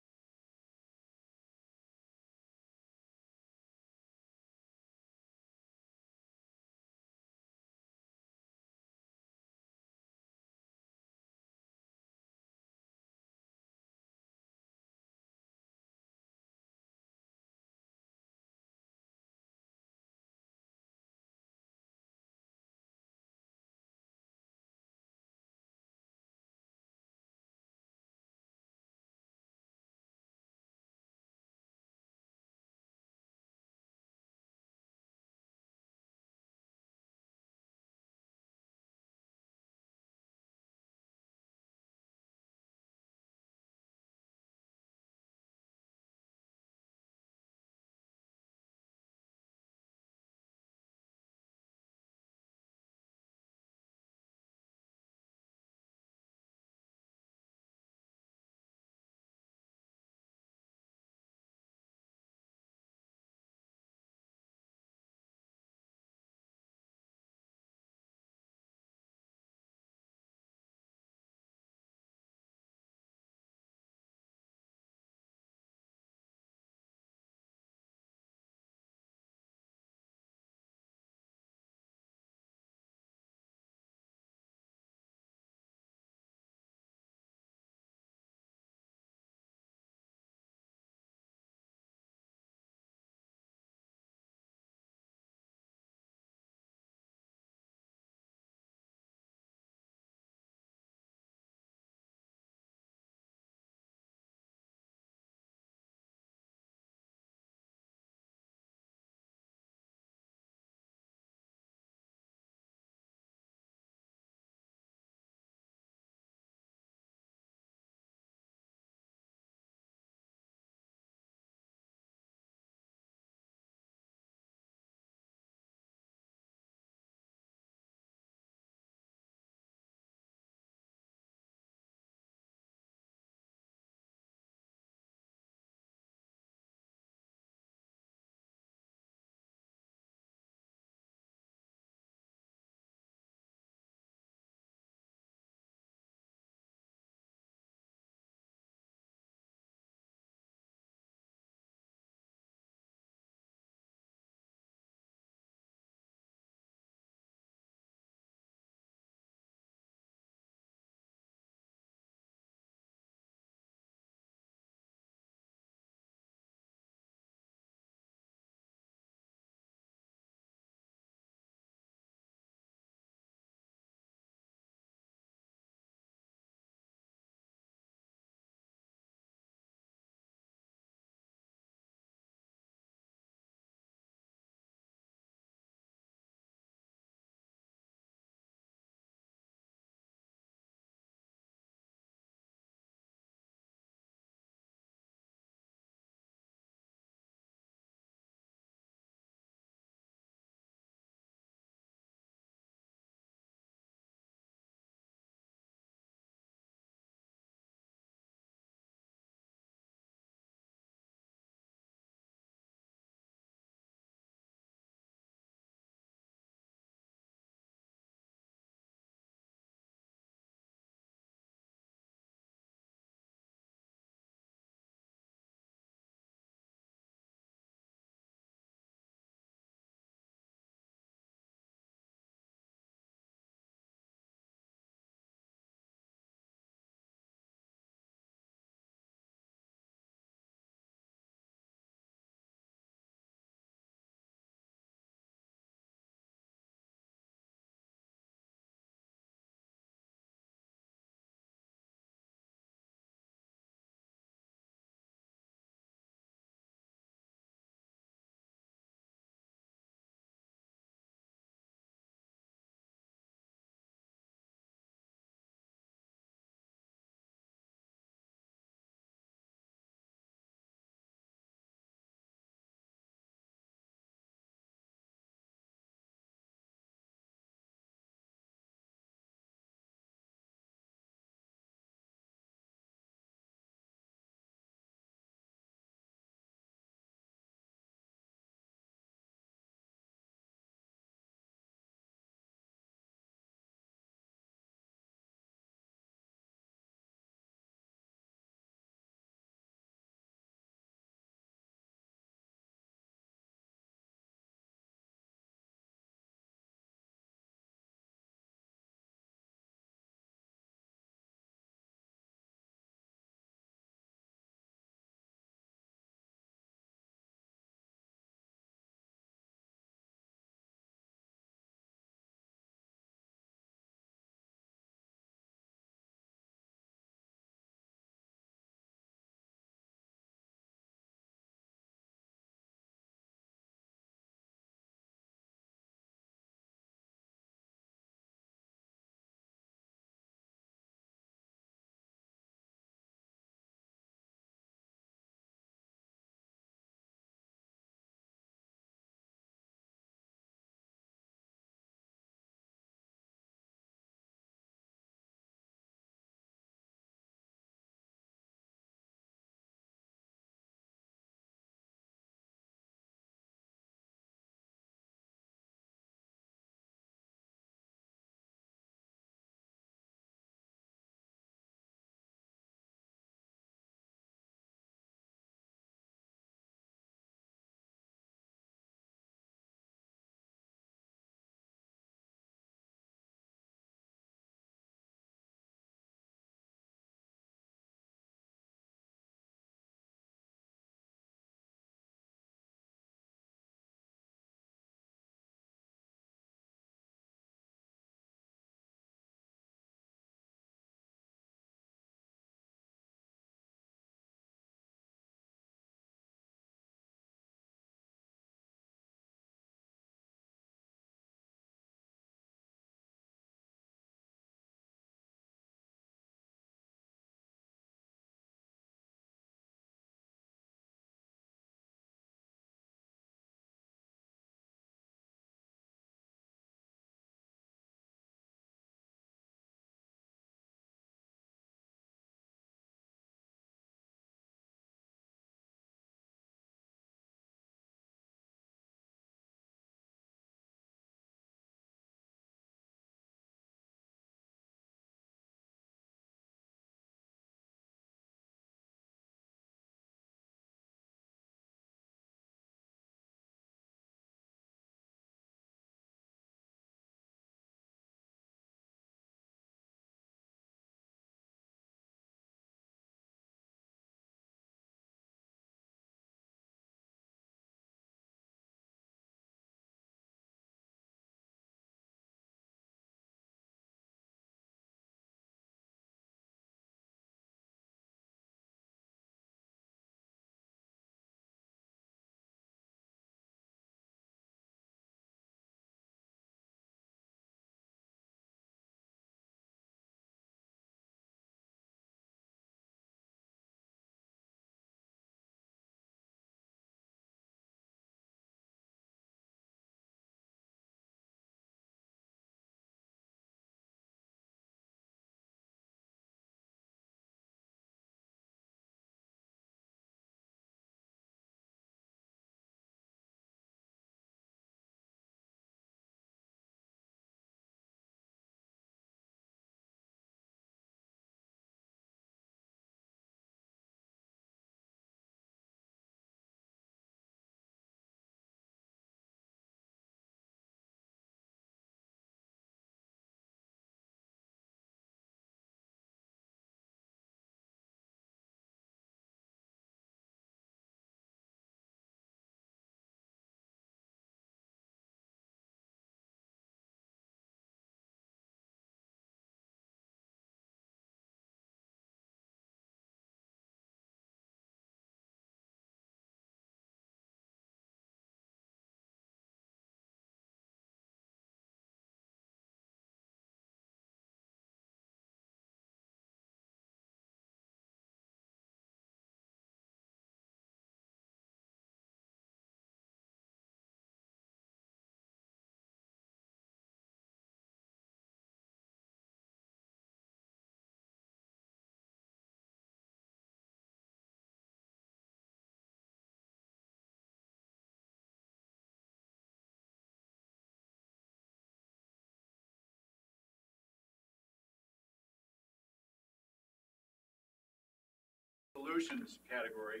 resolutions category.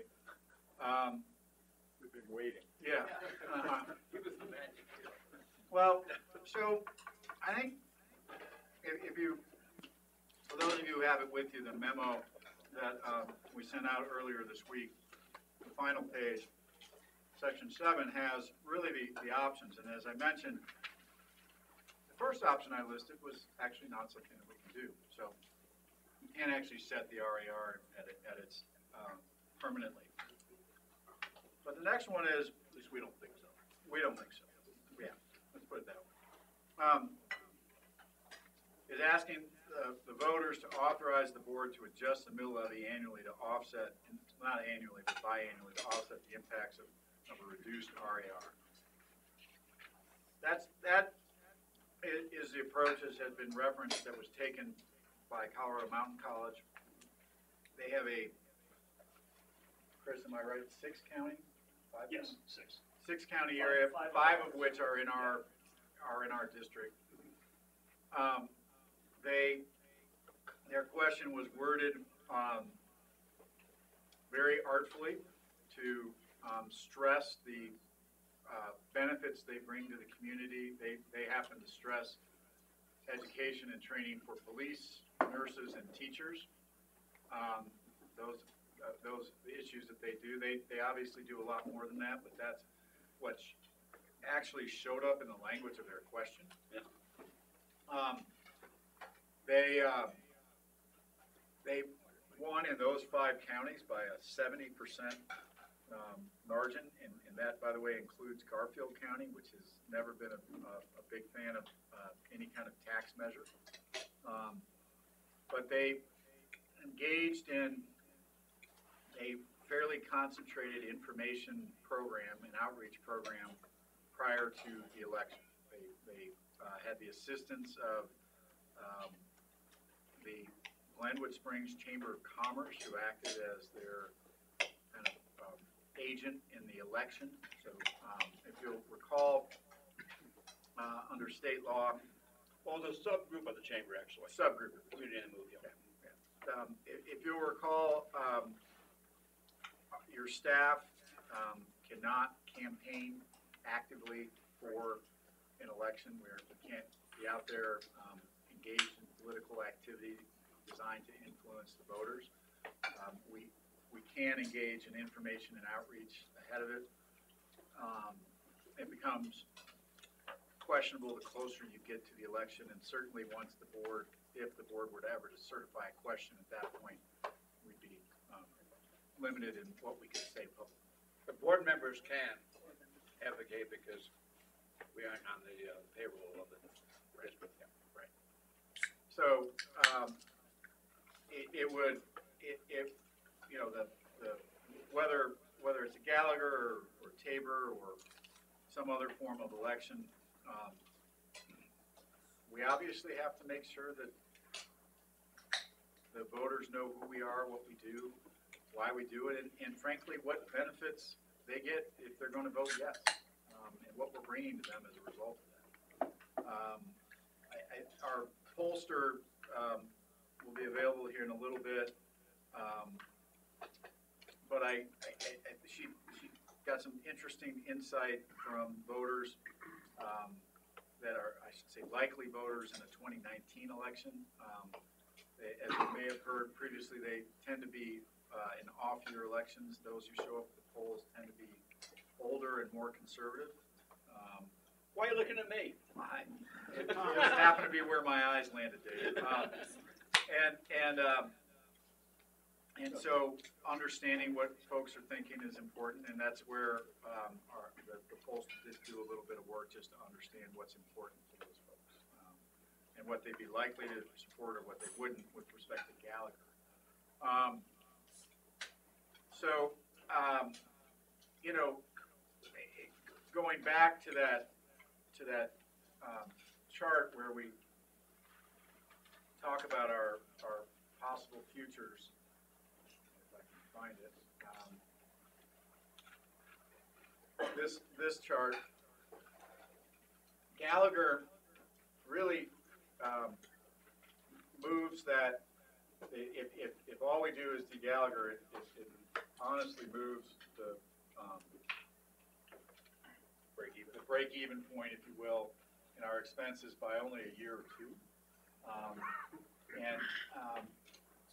We've been waiting. Yeah. Uh-huh. Give us the magic. Well, so I think if you, for those of you who have it with you, the memo that we sent out earlier this week, the final page, section 7 has really the options. And as I mentioned, the first option I listed was actually not something that we can do. So you can't actually set the RAR at its permanently. But the next one is, At least we don't think so. we don't think so. Yeah, let's put it that way. Is asking the voters to authorize the board to adjust the mill levy annually to offset, not annually, but biannually, to offset the impacts of a reduced RAR. That is the approach as had been referenced that was taken by Colorado Mountain College. They have a, Chris, am I right, 6 county? 5 Yes, county? 6. 6 county area, Five. 5 of which are in our district. Their question was worded very artfully to stress the benefits they bring to the community. They happen to stress education and training for police, nurses, and teachers. Those issues that they do, they obviously do a lot more than that, but that's what actually showed up in the language of their question. Yeah. They won in those 5 counties by a 70% margin, and that, by the way, includes Garfield County, which has never been a big fan of any kind of tax measure. But they engaged in a fairly concentrated information program, an outreach program, prior to the election. They had the assistance of the Glenwood Springs Chamber of Commerce, who acted as their kind of agent in the election. So if you'll recall, under state law, Well, the subgroup of the chamber, actually. subgroup, Community and movie. if you'll recall, your staff cannot campaign actively for an election where we can't be out there engaged in political activity designed to influence the voters. We can engage in information and outreach ahead of it. It becomes questionable the closer you get to the election, and certainly once the board, if the board were to ever to certify a question at that point, we'd be limited in what we could say publicly. The board members can advocate because we aren't on the payroll of the district. Right. So, it would, you know, whether it's a Gallagher or Tabor or some other form of election, we obviously have to make sure that the voters know who we are, what we do, why we do it, and frankly, what benefits they get if they're going to vote yes, and what we're bringing to them as a result of that. Our pollster will be available here in a little bit, but she got some interesting insight from voters that are, I should say, likely voters in a 2019 election. As you may have heard previously, they tend to be in off-year elections. Those who show up at the polls tend to be older and more conservative. Why are you looking at me? It just happened to be where my eyes landed, Dave. And so understanding what folks are thinking is important, and that's where the pollster did do a little bit of work just to understand what's important to those folks, and what they'd be likely to support or what they wouldn't with respect to Gallagher. You know, going back to that chart where we talk about our possible futures, if I can find it. This chart, Gallagher really moves that if all we do is de-Gallagher, it honestly moves the break-even point, if you will, in our expenses by only a year or two.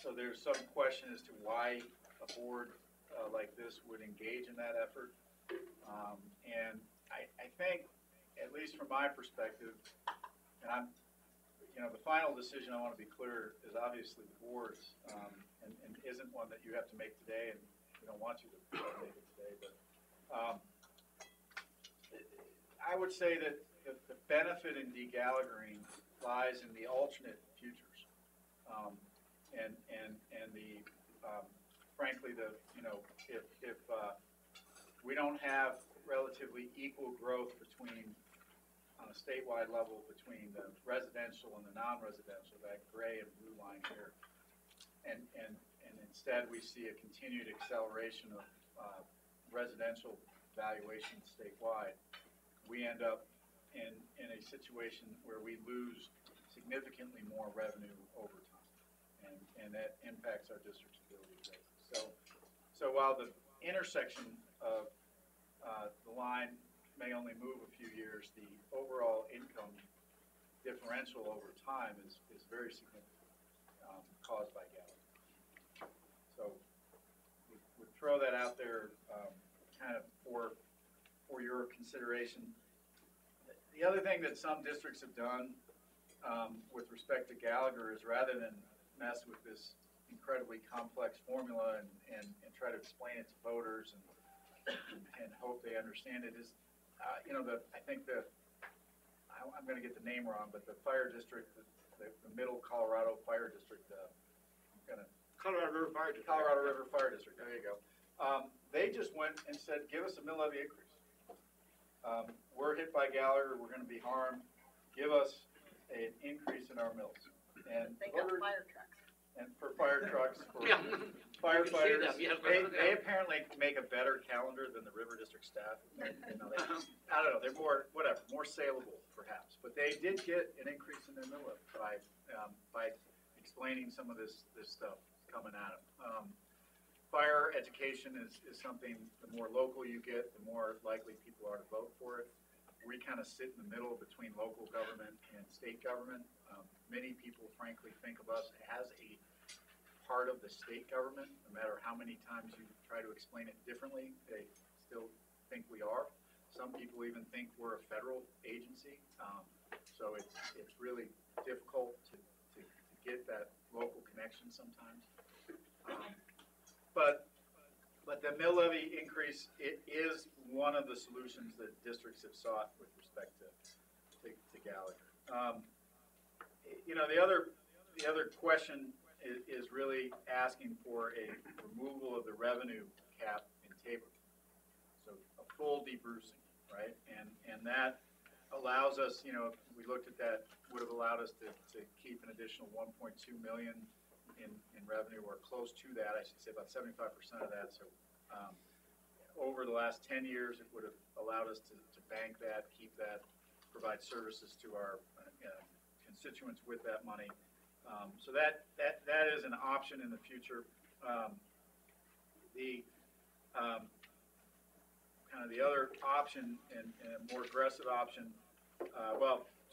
So there's some question as to why a board like this would engage in that effort. And I think, at least from my perspective, and the final decision, I want to be clear, is obviously the board's, and isn't one that you have to make today, and we don't want you to make it today, but I would say that the benefit in de-Gallaghering lies in the alternate futures. And the, frankly, if we don't have relatively equal growth between, on a statewide level, between the residential and the non-residential, that gray and blue line here, and instead we see a continued acceleration of residential valuation statewide, we end up in a situation where we lose significantly more revenue over time, and that impacts our district's ability to raise. So while the intersection of the line may only move a few years, the overall income differential over time is very significant, caused by Gallagher. So we throw that out there kind of for your consideration. The other thing that some districts have done with respect to Gallagher is, rather than mess with this incredibly complex formula and try to explain it to voters and hope they understand it, is I think I'm going to get the name wrong, but the fire district, the Middle Colorado Fire District, Colorado River Fire District. Colorado River Fire District, there you go. They just went and said, give us a mill levy increase. We're hit by Gallagher, we're going to be harmed, give us an increase in our mills. And They got fire trucks. And for fire trucks, for Yeah. firefighters, You can see them, yes. they apparently make a better calendar than the River District staff. I don't know, they're more saleable perhaps, but they did get an increase in their mill levy by explaining some of this stuff coming at them. Fire education is something, the more local you get, the more likely people are to vote for it. We kind of sit in the middle between local government and state government. Many people frankly think of us as a part of the state government. No matter how many times you try to explain it differently, they still think we are. Some people even think we're a federal agency. So it's really difficult to get that local connection sometimes. But the mill levy increase, it is one of the solutions that districts have sought with respect to Gallagher. The other question is really asking for a removal of the revenue cap in Tabor. So a full debrucing, right? And that allows us, if we looked at that, would have allowed us to keep an additional 1.2 million in revenue, or close to that, I should say about 75% of that. So over the last 10 years, it would have allowed us to bank that, keep that, provide services to our constituents with that money. So that is an option in the future. The other option, and a more aggressive option,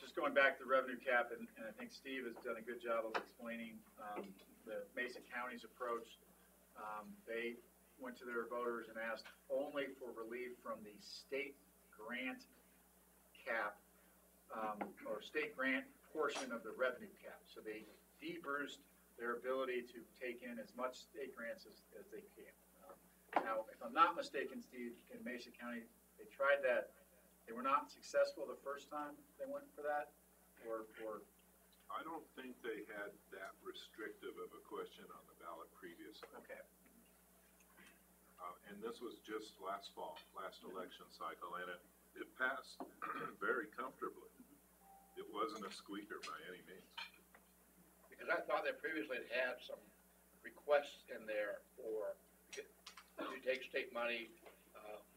just going back to the revenue cap, and I think Steve has done a good job of explaining the Mason County's approach. They went to their voters and asked only for relief from the state grant cap, or state grant portion of the revenue cap. So they debruced their ability to take in as much state grants as they can. Now, if I'm not mistaken, Steve, in Mason County, they tried that. They were not successful the first time they went for that, or I don't think they had that restrictive of a question on the ballot previously. okay. And this was just last fall, last election cycle, and it passed very comfortably. It wasn't a squeaker by any means. Because I thought that previously it had some requests in there for, to take state money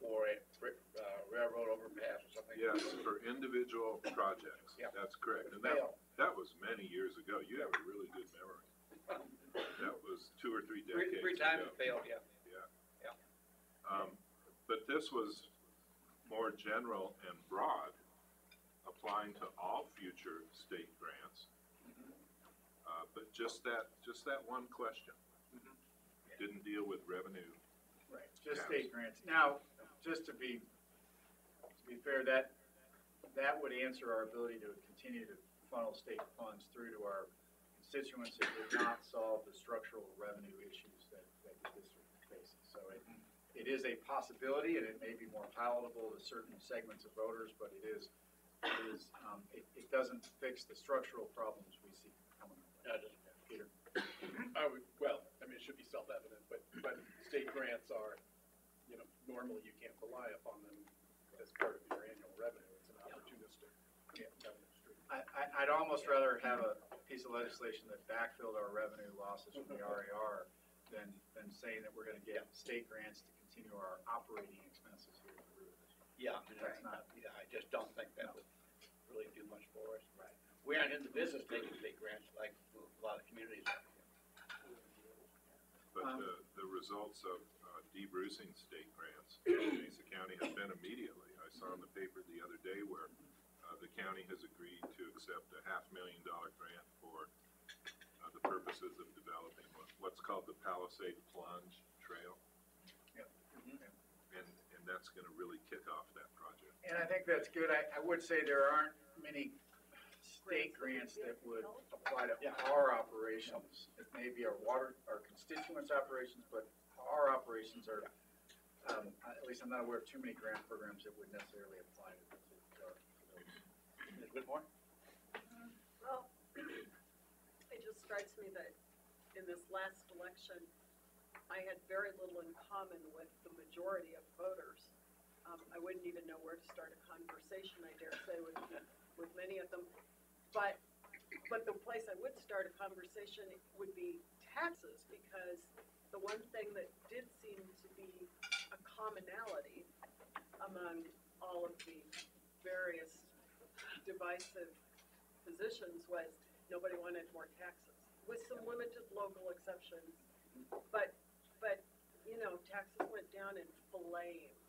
for a railroad overpass or something. Yes, for individual projects. Yeah. That's correct. And Failed. that was many years ago. You have a really good memory. That was 2 or 3 decades Three times ago. it failed, yeah. But this was more general and broad, applying to all future state grants. But just that one question didn't deal with revenue. Right, just Yes. state grants. Now, just to be fair, that would answer our ability to continue to funnel state funds through to our constituents. It would not solve the structural revenue issues that the district faces. So it is a possibility, and it may be more palatable to certain segments of voters, but it doesn't fix the structural problems we see coming up. Peter? It should be self-evident, but state grants are, normally you can't rely upon them as part of your annual revenue. It's an opportunistic revenue stream. I'd almost rather have a piece of legislation that backfilled our revenue losses from the RAR than saying that we're gonna get state grants to continue our operating expenses here at the River District. Yeah, That's not, I just don't think that would really do much for us. Right. We aren't in the business taking state grants like a lot of communities are. But the results of debrucing state grants in Mesa County have been immediately. I saw in the paper the other day where the county has agreed to accept a $500,000 grant for the purposes of developing what's called the Palisade Plunge Trail. Yep. And that's gonna really kick off that project. and I think that's good. I would say there aren't many state grants that would apply to our operations. It may be our constituents' operations, but our operations are, at least I'm not aware of too many grant programs that would necessarily apply to those. Ms. Whitmore? Well, it just strikes me that in this last election, I had very little in common with the majority of voters. I wouldn't even know where to start a conversation, I dare say, with many of them. But the place I would start a conversation would be taxes, because the one thing that did seem to be a commonality among all of the various divisive positions was nobody wanted more taxes, with some limited local exceptions. But taxes went down in flames.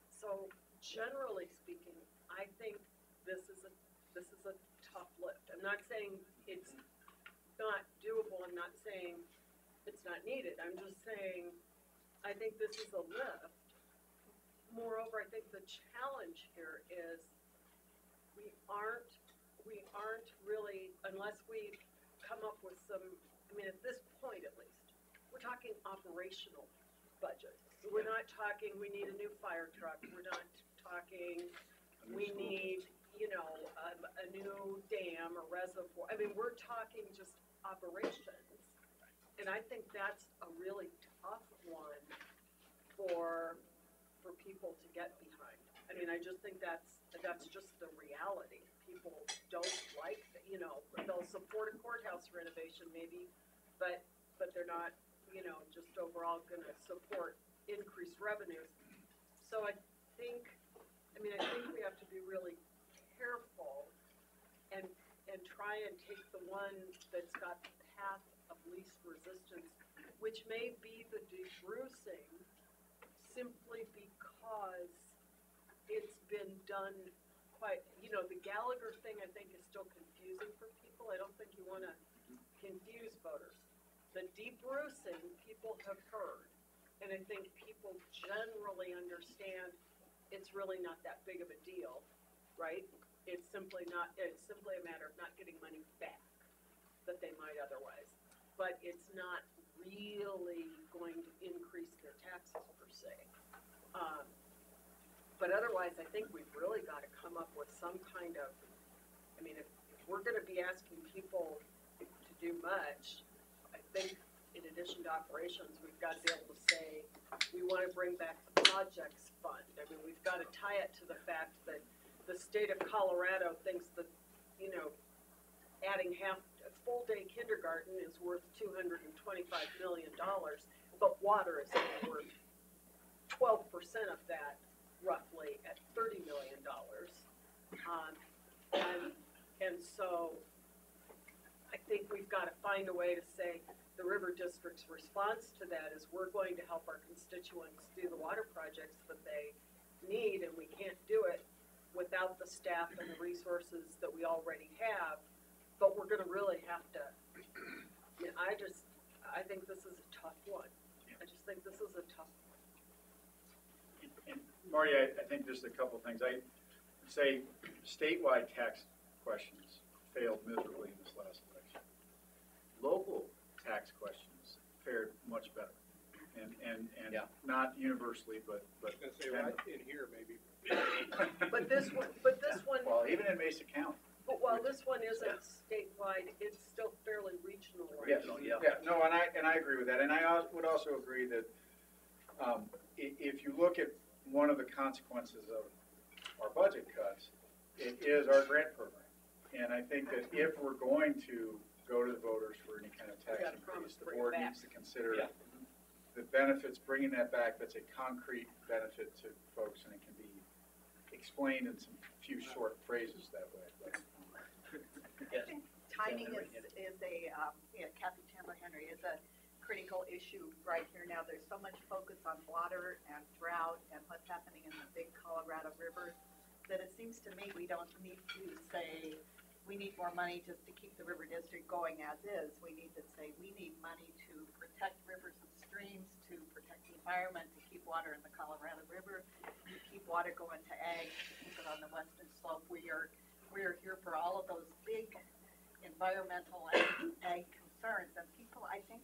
So generally speaking, I think this is a tough lift. I'm not saying it's not doable. I'm not saying it's not needed. I'm just saying I think this is a lift. Moreover, I think the challenge here is we aren't really, unless we come up with some, at this point at least, we're talking operational budget. We're not talking, we need a new fire truck. We're not talking, we need, a new dam or reservoir. We're talking just operations. And I think that's a really tough one for people to get behind. I just think that's just the reality. People don't like, they'll support a courthouse renovation maybe, but they're not, just overall gonna support increased revenues. So I think we have to be really careful and try and take the one that's got the path of least resistance, which may be the debrucing, simply because it's been done quite, the Gallagher thing I think is still confusing for people. I don't think you wanna confuse voters. The debrucing, people have heard, and I think people generally understand it's really not that big of a deal, right? It's simply a matter of not getting money back that they might otherwise. But it's not really going to increase their taxes per se. But otherwise, I think we've really got to come up with some kind of, if we're going to be asking people to do much, I think in addition to operations, we've got to be able to say, we want to bring back the projects fund. We've got to tie it to the fact that the state of Colorado thinks that, adding a full-day kindergarten is worth $225 million, but water is only worth 12% of that, roughly, at $30 million. And so I think we've got to find a way to say the river district's response to that is we're going to help our constituents do the water projects that they need, and we can't do it without the staff and the resources that we already have, but we're gonna really have to, I think this is a tough one. I just think this is a tough one. And Marty, I think just a couple things. I would say statewide tax questions failed miserably in this last election. Local tax questions fared much better. And Yeah. not universally, but. I was gonna say, right in here, maybe. But this one, Well, even in Mesa County. but while this one isn't statewide, it's still fairly regional. Regional, yeah. Yeah, no, and I agree with that, and I would also agree that, if you look at one of the consequences of our budget cuts, it is our grant program. And I think that if we're going to go to the voters for any kind of tax gotta increase, promise to the bring it board back. needs to consider Yeah. the benefits, bringing that back, that's a concrete benefit to folks, and it can be explained in some few short phrases that way. But, Yes. Timing is a, Kathy Chandler Henry, is a critical issue right here now. There's so much focus on water and drought and what's happening in the big Colorado rivers that it seems to me we don't need to say, we need more money just to keep the river district going as is. We need to say, we need money to protect rivers and streams, to protect the environment, to keep water in the Colorado River, to keep water going to ag, to keep it on the western slope. We are here for all of those big environmental and ag concerns. And people, I think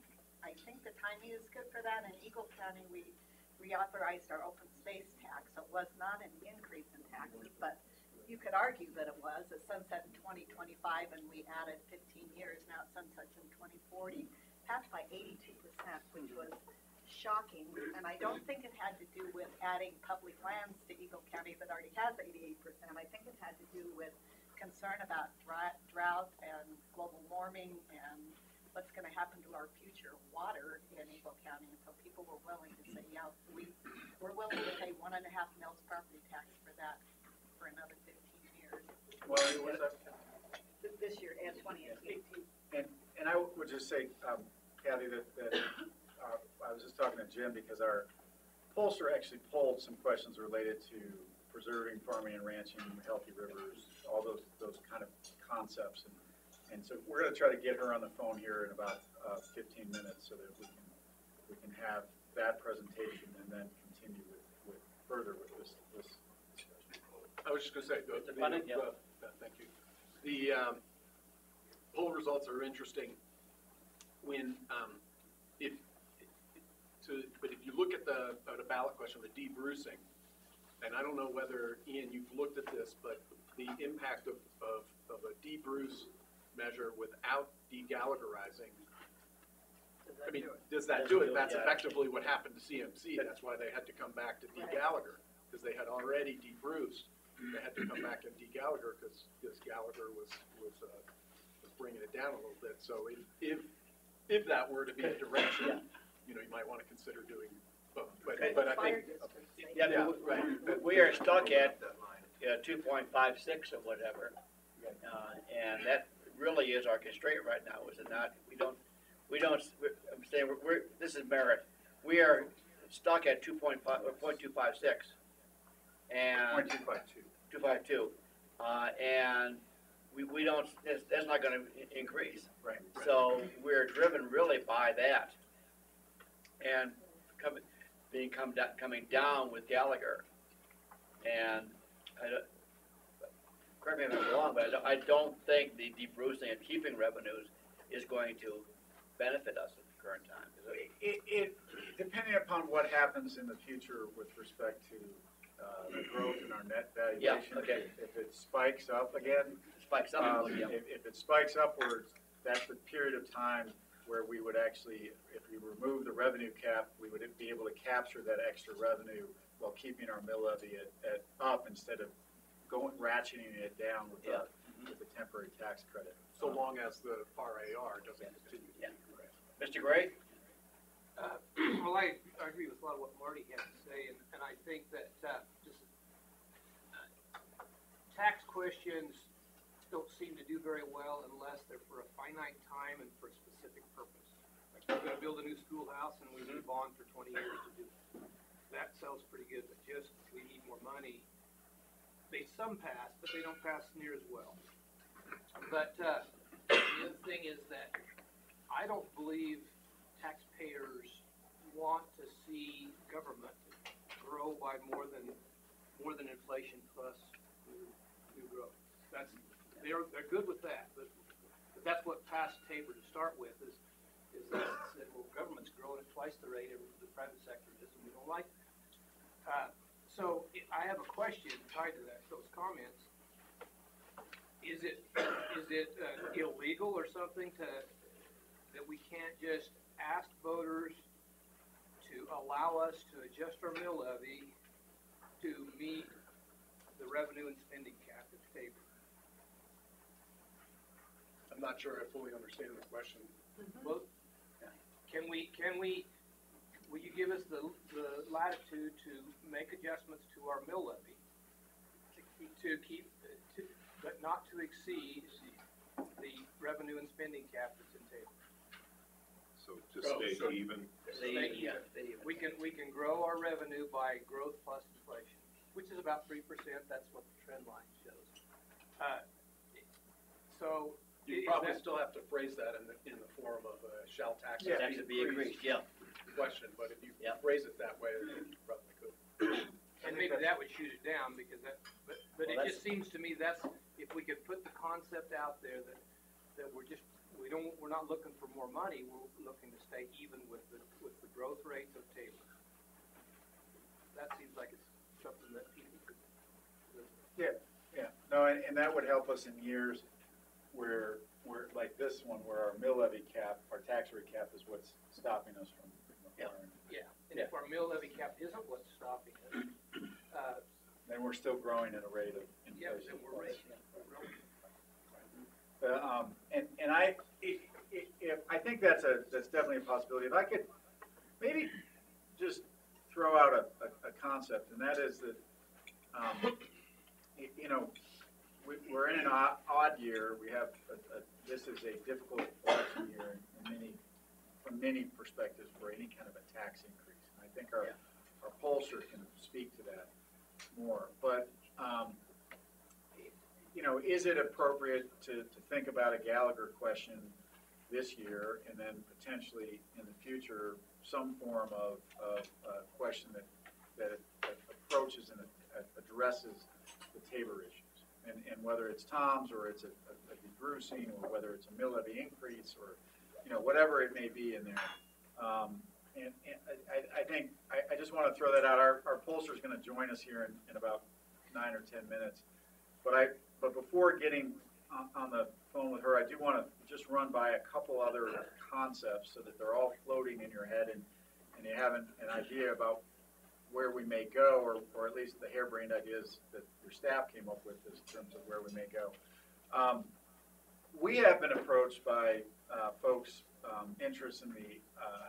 the timing is good for that. In Eagle County, we reauthorized our open space tax. So it was not an increase in taxes, but you could argue that it was. It sunset in 2025, and we added 15 years. Now it sunsets in 2040. Passed by 82%, which was shocking. And I don't think it had to do with adding public lands to Eagle County that already has 88%. I think it had to do with concern about drought and global warming and what's going to happen to our future water in Eagle County. And so people were willing to say, yeah, we're willing to pay 1.5 mils property tax for that for another 15 years. well, it was This year and 2018. and I would just say, Kathy, that I was just talking to Jim because our pollster actually polled some questions related to preserving farming and ranching, healthy rivers, all those kind of concepts. And so we're going to try to get her on the phone here in about 15 minutes so that we can have that presentation and then continue with further with this discussion. I was just gonna say, funding, yeah. Thank you. The poll results are interesting when, but if you look at the ballot question, the debrucing, and I don't know whether, Ian, you've looked at this, but the impact of a debruce measure without de-Gallagherizing, I mean, does that do it? That's Yeah. effectively what happened to CMC. That's why they had to come back to de-Gallagher, because they had already debruced. They had to come back and de-Gallagher because Gallagher was bringing it down a little bit. So if that were to be a direction, you might want to consider doing both. But I think, Yeah, we are stuck at 2.56 or whatever. And that really is our constraint right now, is it not? I'm saying, this is merit. We are stuck at 2.256. And 252. And we don't, that's not gonna increase. Right. So we're driven really by that. And coming down with Gallagher. And correct me if I'm wrong, but I don't think the debrucing and keeping revenues is going to benefit us at the current time. It depending upon what happens in the future with respect to the growth in our net valuation. Yeah, okay. If it spikes up again, Spikes up. if it spikes upwards, that's the period of time where we would actually, if we remove the revenue cap, we would be able to capture that extra revenue while keeping our mill levy at up instead of ratcheting it down with the temporary tax credit. so long as the RAR doesn't continue to increase. Mr. Gray? Well, I agree with a lot of what Marty had to say, and I think that just tax questions don't seem to do very well unless they're for a finite time and for a specific purpose. Like we're gonna build a new schoolhouse and we need a bond for 20 years to do it. That sells pretty good, but just, we need more money. Some pass, but they don't pass near as well. But, the other thing is that I don't believe taxpayers want to see government grow by more than inflation plus new growth. They're good with that, but that's what passed Tabor to start with is that said, well, government's growing at twice the rate of the private sector is, and we don't like that. So I have a question tied to those comments. Is it illegal or something that we can't just ask voters to allow us to adjust our mill levy to meet the revenue and spending cap at Tabor? I'm not sure I fully understand the question. Well, will you give us the latitude to make adjustments to our mill levy but not to exceed the revenue and spending cap that's in Tabor? So to stay even, We can grow our revenue by growth plus inflation, which is about 3%. That's what the trend line shows. So You probably still have to phrase that in the form of shall taxes be increased, yeah. question, but if you Yeah. phrase it that way, then you probably could. And maybe that would shoot it down because but Well, it just seems to me if we could put the concept out there that we're not looking for more money, we're looking to stay even with the growth rates of Tabor. That seems like it's something that people could live with. Yeah, no, and that would help us in years where like this one, where our mill levy cap, our tax rate cap is what's stopping us from acquiring. Yeah, and if our mill levy cap isn't what's stopping us, Then we're still growing at a rate of yeah, inflation. then we're right. And I think that's definitely a possibility. If I could maybe just throw out a concept, and that is that, we're in an odd year. We have this is a difficult election year from many perspectives for any kind of a tax increase. And I think our pollster can speak to that more. But is it appropriate to think about a Gallagher question this year and then potentially in the future some form of question that approaches and addresses the Tabor issues, and whether it's Tom's or it's a degrucing or whether it's a mill levy increase or whatever it may be in there. And I think I just want to throw that out. Our pollster is going to join us here in about 9 or 10 minutes. But before getting on the phone with her, I do want to just run by a couple other concepts so that they're all floating in your head and you have an idea about where we may go, or at least the harebrained ideas that your staff came up with in terms of where we may go. We have been approached by folks interested in the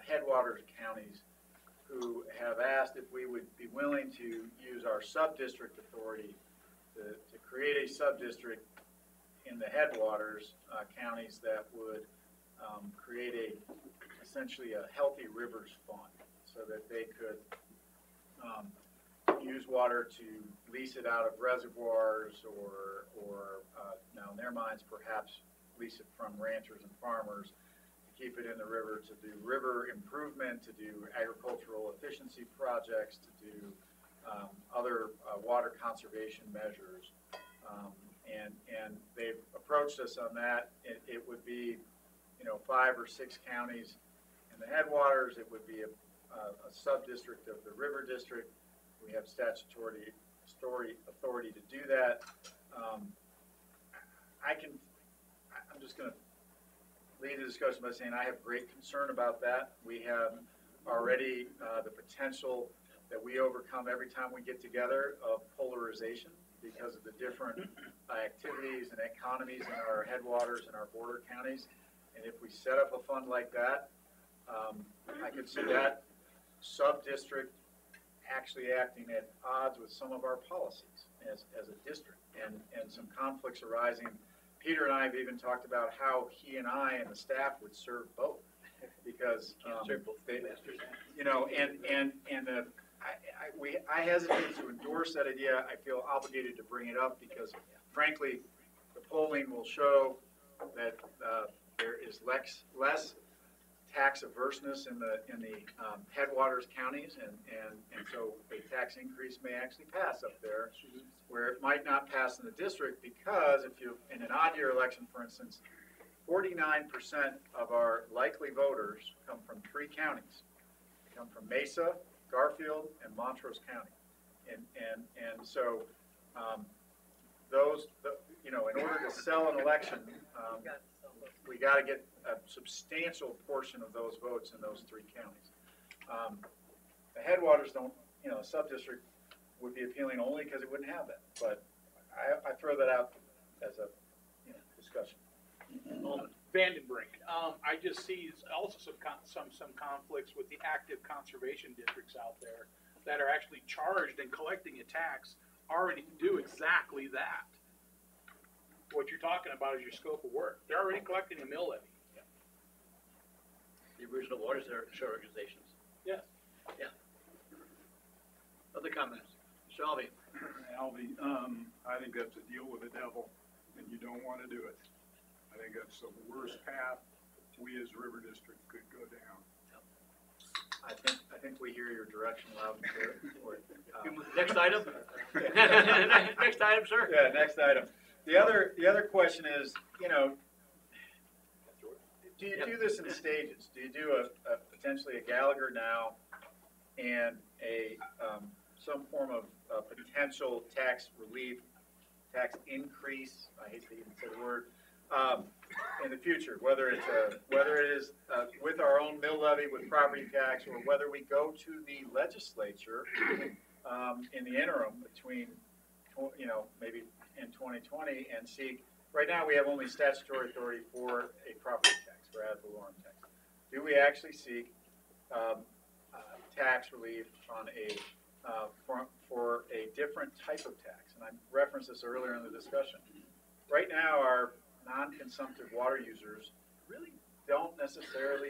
headwaters counties who have asked if we would be willing to use our sub-district authority to create a sub-district in the headwaters counties that would create essentially a healthy rivers fund so that they could use water to lease it out of reservoirs or now in their minds perhaps lease it from ranchers and farmers to keep it in the river, to do river improvement, to do agricultural efficiency projects, to do other water conservation measures. And they've approached us on that. It would be 5 or 6 counties in the headwaters. It would be a sub-district of the river district. We have statutory authority to do that. I'm just going to lead the discussion by saying I have great concern about that. We have already the potential that we overcome every time we get together of polarization because of the different activities and economies in our headwaters and our border counties. And if we set up a fund like that, I could see that sub-district actually acting at odds with some of our policies as a district, and some conflicts arising Peter and I have even talked about how he and I and the staff would serve both, because, they, you know, I hesitate to endorse that idea. I feel obligated to bring it up because frankly, the polling will show that, there is less tax averseness in the headwaters counties, and so a tax increase may actually pass up there, where it might not pass in the district, because if you, in an odd year election, for instance, 49% of our likely voters come from 3 counties. They come from Mesa, Garfield, and Montrose County. And so, you know, in order to sell an election, we got to get a substantial portion of those votes in those 3 counties. The headwaters don't, you know, a sub-district would be appealing only because it wouldn't have that. But I throw that out as a, you know, discussion. Vandenbrink, I just see also some conflicts with the active conservation districts out there that are actually charged and collecting a tax already to do exactly that. What you're talking about is your scope of work. They're already collecting a mill levy. The original water share organizations. Yes. Yeah. Other comments? Mr. Alvey? Alvy, I think that's a deal with the devil, and you don't want to do it. I think that's the worst path we as River District could go down. I think we hear your direction loud and clear. Next item? Next item, sir? Yeah, next item. The other question is, you know, do you do this in stages? Do you do a potentially a Gallagher now and a some form of potential tax relief, tax increase? I hate to even say the word. In the future, whether it is with our own mill levy with property tax, or whether we go to the legislature in the interim between, you know, maybe in 2020 and seek. Right now, we have only statutory authority for a property tax, for ad valorem tax. Do we actually seek tax relief on for a different type of tax? And I referenced this earlier in the discussion. Right now, our non-consumptive water users really don't necessarily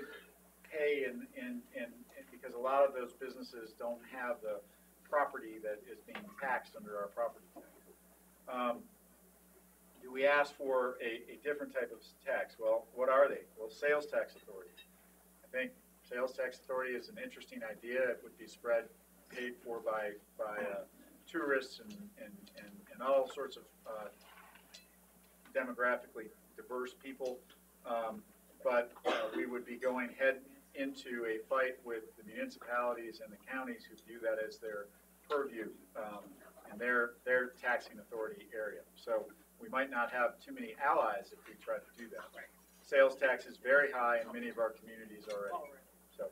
pay because a lot of those businesses don't have the property that is being taxed under our property tax. Do we ask for a different type of tax? Well, what are they? Well, sales tax authority. I think sales tax authority is an interesting idea. It would be paid for by tourists and all sorts of demographically diverse people, but we would be going head into a fight with the municipalities and the counties who view that as their purview and their taxing authority area. So we might not have too many allies if we try to do that. Sales tax is very high in many of our communities already. So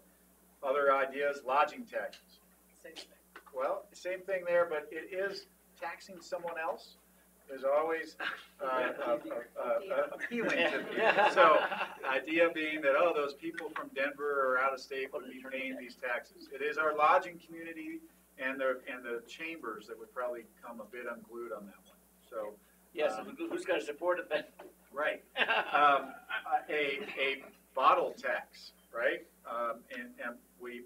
other ideas, lodging taxes. Same thing. Well, same thing there, but it is taxing someone else. There's always appealing to me. So, idea being that, oh, those people from Denver or out of state would be paying these taxes. It is our lodging community and the chambers that would probably come a bit unglued on that one. So, yes, who's going to support it then? Right. A bottle tax, right? And we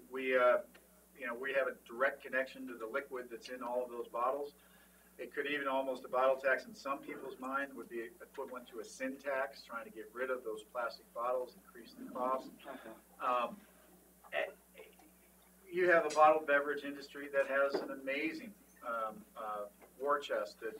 you know, we have a direct connection to the liquid that's in all of those bottles. It could even a bottle tax in some people's mind would be equivalent to a sin tax, trying to get rid of those plastic bottles, increase the cost. You have a bottled beverage industry that has an amazing war chest that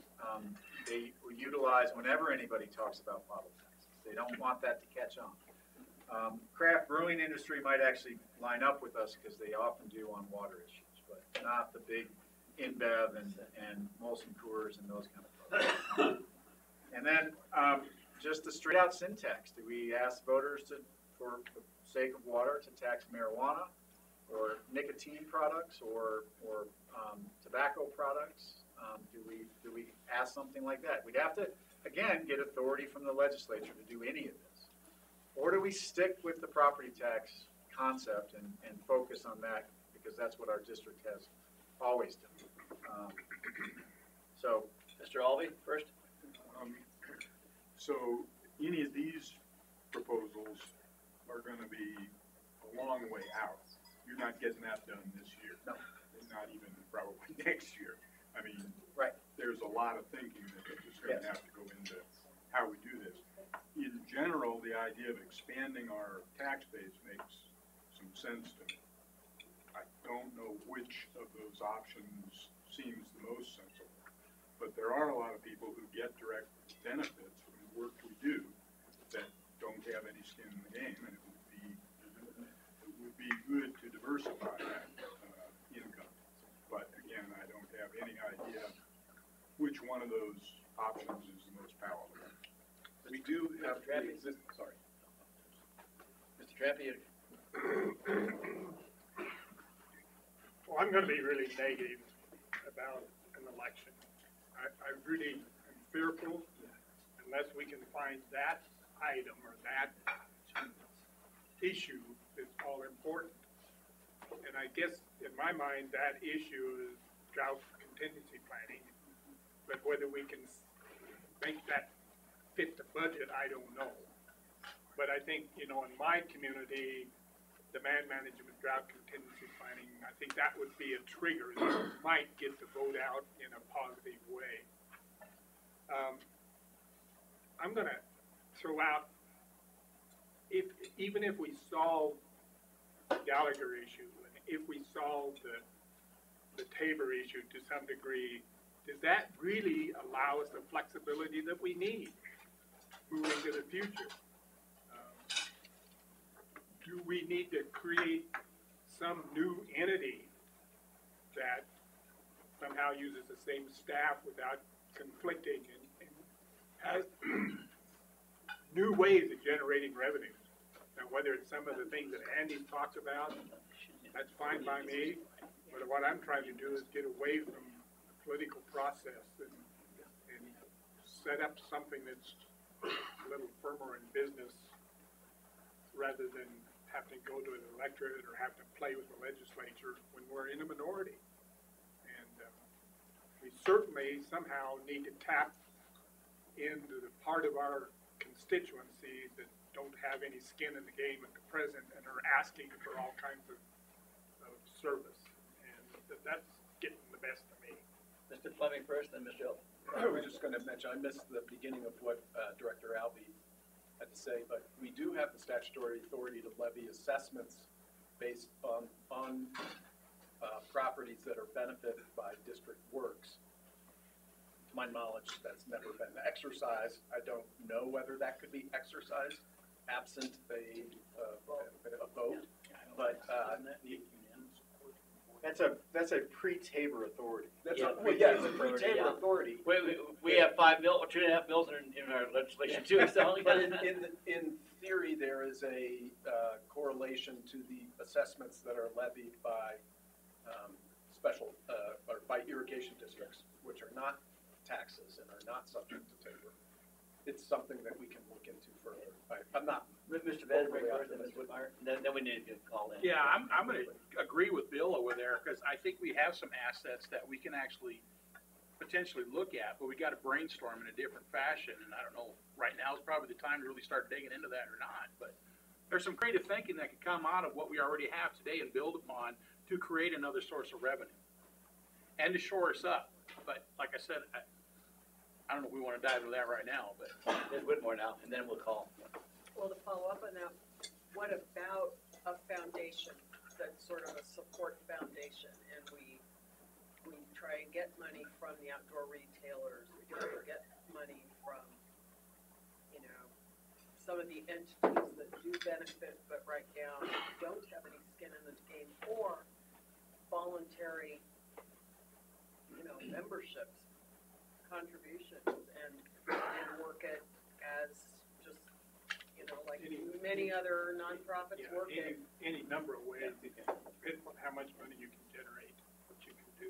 they utilize whenever anybody talks about bottle taxes. They don't want that to catch on. Craft brewing industry might actually line up with us because they often do on water issues, but not the big InBev and Molson Coors and those kind of products. And then just the straight out sin tax. Do we ask voters for the sake of water, to tax marijuana or nicotine products or tobacco products? Do we ask something like that? We'd have to, again, get authority from the legislature to do any of this. Or do we stick with the property tax concept and focus on that, because that's what our district has always done. So, Mr. Alvey, first. So any of these proposals are gonna be a long way out. You're not getting that done this year. No. And not even probably next year. I mean, Right. there's a lot of thinking that is gonna Yes. have to go into how we do this. In general, the idea of expanding our tax base makes some sense to me. I don't know which of those options seems the most sensible, but there are a lot of people who get direct benefits from the work we do that don't have any skin in the game, and it would be good to diversify that income. But again, I don't have any idea which one of those options is the most palatable. We do have Mr. Trappy? sorry. Mr. Trappy, Well, I'm gonna be really negative about an election. I really am fearful unless we can find that item or that issue is all important. And I guess in my mind, that issue is drought contingency planning. But whether we can make that fit the budget, I don't know. But I think, in my community, demand management, drought contingency planning, I think that would be a trigger that might get the vote out in a positive way. I'm gonna throw out, even if we solve the Gallagher issue, and if we solve the Tabor issue to some degree, does that really allow us the flexibility that we need moving to the future? Do we need to create some new entity that somehow uses the same staff without conflicting and has new ways of generating revenues? Now, whether it's some of the things that Andy talks about, that's fine by me, but what I'm trying to do is get away from the political process and set up something that's a little firmer in business rather than have to go to an electorate or have to play with the legislature when we're in a minority. And we certainly somehow need to tap into the part of our constituency that don't have any skin in the game at the present and are asking for all kinds of service. And that's getting the best of me. Mr. Fleming first, then Mr. Elton. I was just gonna mention, I missed the beginning of what Director Albee had to say, but we do have the statutory authority to levy assessments based on properties that are benefited by district works. To my knowledge, that's never been exercised. I don't know whether that could be exercised absent a vote, but, That's a pre-Tabor authority. that's, Yeah, well, yeah, it's a pre-Tabor pre-Tabor authority, authority. we have 2.5 bills in our legislation too, so. But in theory, there is a correlation to the assessments that are levied by special, or by irrigation districts, which are not taxes and are not subject to Tabor. It's something that we can look into further. I'm not. Mr. Vesby first, then Ms. Whitmire, then we need to call in. Yeah, I'm gonna agree with Bill over there, because I think we have some assets that we can actually potentially look at, but we gotta brainstorm in a different fashion, and I don't know, right now is probably the time to really start digging into that or not, but there's some creative thinking that could come out of what we already have today and build upon to create another source of revenue and to shore us up. But like I said, I don't know if we wanna dive into that right now, but. Ms. Whitmore now, and then we'll call. Well, to follow up on that, what about a foundation that's sort of a support foundation, and we try and get money from the outdoor retailers, we try and get money from, some of the entities that do benefit, but right now don't have any skin in the game, or voluntary, memberships, contributions, and work it as just, like many other nonprofits Yeah, work it. any number of ways, depending on how much money you can generate, what you can do.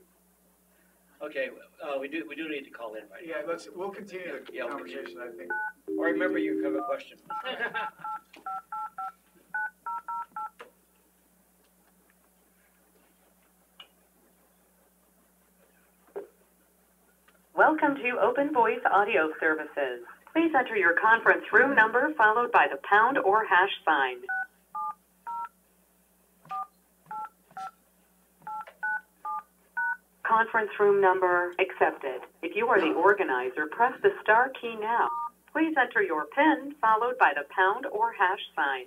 Okay, we do need to call in right now. Yeah, we'll continue the Yeah, we'll conversation, I think. Or remember, you have a question. Welcome to Open Voice Audio Services. Please enter your conference room number followed by the pound or hash sign. Conference room number accepted. If you are the organizer, press the star key now. Please enter your PIN followed by the pound or hash sign.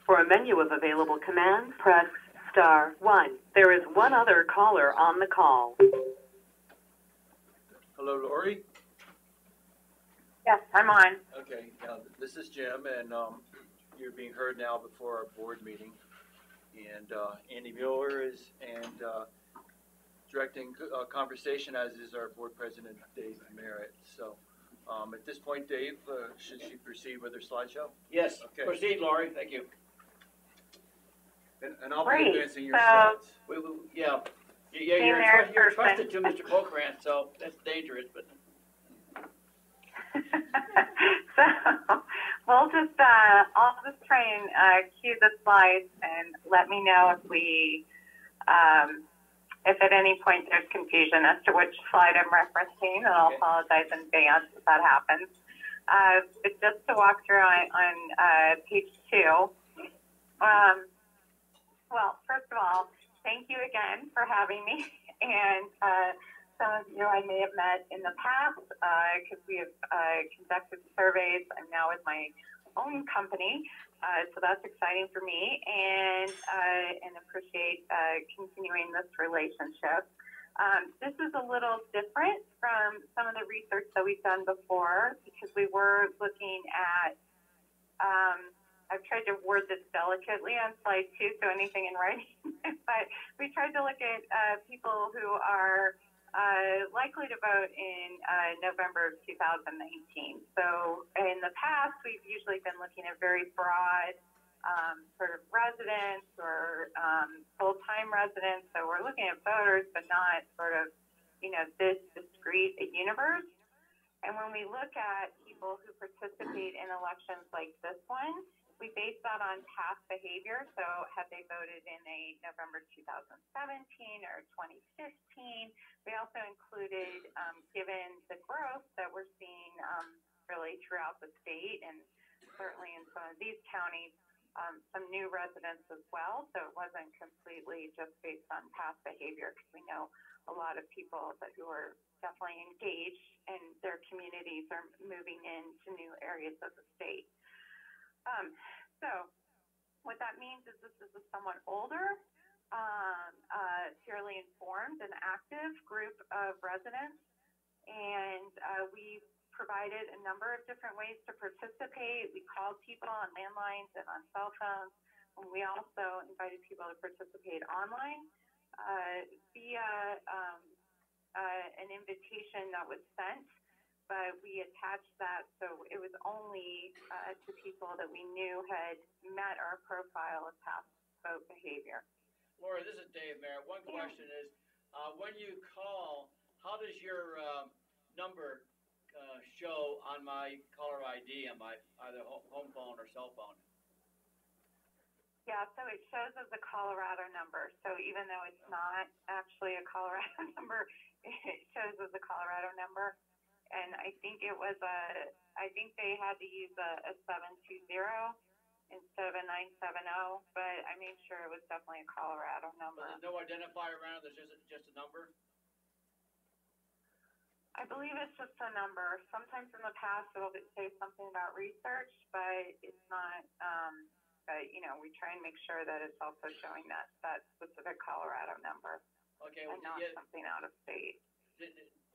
For a menu of available commands, press star 1. There is one other caller on the call. Hello, Lori? Yes, I'm on. Okay, this is Jim, and you're being heard now before our board meeting. And Andy Mueller is directing conversation, as is our board president, Dave Merritt. So at this point, Dave, should she proceed with her slideshow? Yes, Okay. proceed, Lori, thank you. And I'll Great. be advancing your So- slides. Yeah, Merritt you're first, trusted to Mr. Pokrant, so that's dangerous, but. So we'll just, I'll just try and cue the slides and let me know if at any point there's confusion as to which slide I'm referencing, and I'll apologize in advance if that happens. But just to walk through on page 2, well, first of all, thank you again for having me. And some of you I may have met in the past because we have conducted surveys. I'm now with my own company, so that's exciting for me, and appreciate continuing this relationship. This is a little different from some of the research that we've done before because we were looking at I've tried to word this delicately on slide 2, so anything in writing, but we tried to look at people who are likely to vote in November of 2019. So in the past, we've usually been looking at very broad sort of residents or full-time residents. So we're looking at voters, but not sort of, this discrete universe. And when we look at people who participate in elections like this one, we base that on past behavior. So have they voted in a November 2017 or 2015? We also included, given the growth that we're seeing really throughout the state and certainly in some of these counties, some new residents as well. So it wasn't completely just based on past behavior because we know a lot of people who are definitely engaged in their communities are moving into new areas of the state. So what that means is this is a somewhat older, fairly informed and active group of residents, and we provided a number of different ways to participate. We called people on landlines and on cell phones, and we also invited people to participate online via an invitation that was sent, but we attached that so it was only to people that we knew had met our profile of past vote behavior. Laura, this is Dave Merritt. One question is, when you call, how does your number show on my caller ID on my either home phone or cell phone? Yeah, so it shows as a Colorado number. So even though it's not actually a Colorado number, it shows as a Colorado number. And I think I think they had to use a 720 instead of a 970, but I made sure it was definitely a Colorado number. So there's no identifier around it, there's just a number? I believe it's just a number. Sometimes in the past it'll say something about research, but it's not, but we try and make sure that it's also showing that specific Colorado number. Okay, and not something out of state.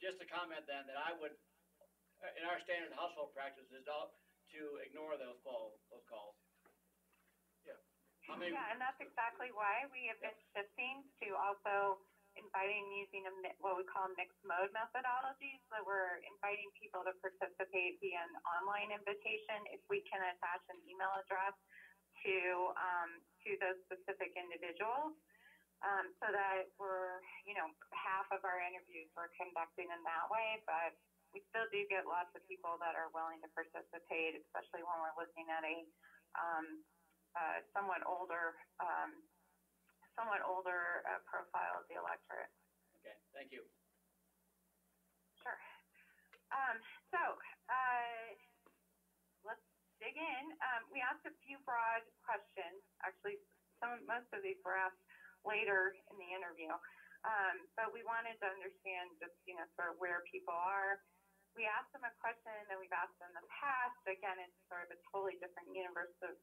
Just a comment then, that I would, in our standard household practice, is to ignore those calls. Yeah. Yeah, and that's exactly why we have been shifting to also inviting using what we call mixed mode methodology. So we're inviting people to participate via an online invitation if we can attach an email address to those specific individuals. So that we're, half of our interviews we're conducting in that way, but we still do get lots of people that are willing to participate, especially when we're looking at a somewhat older profile of the electorate. Okay, thank you. Let's dig in. We asked a few broad questions. Actually, most of these were asked later in the interview. But we wanted to understand just, sort of where people are. We asked them a question that we've asked in the past. Again, it's sort of a totally different universe of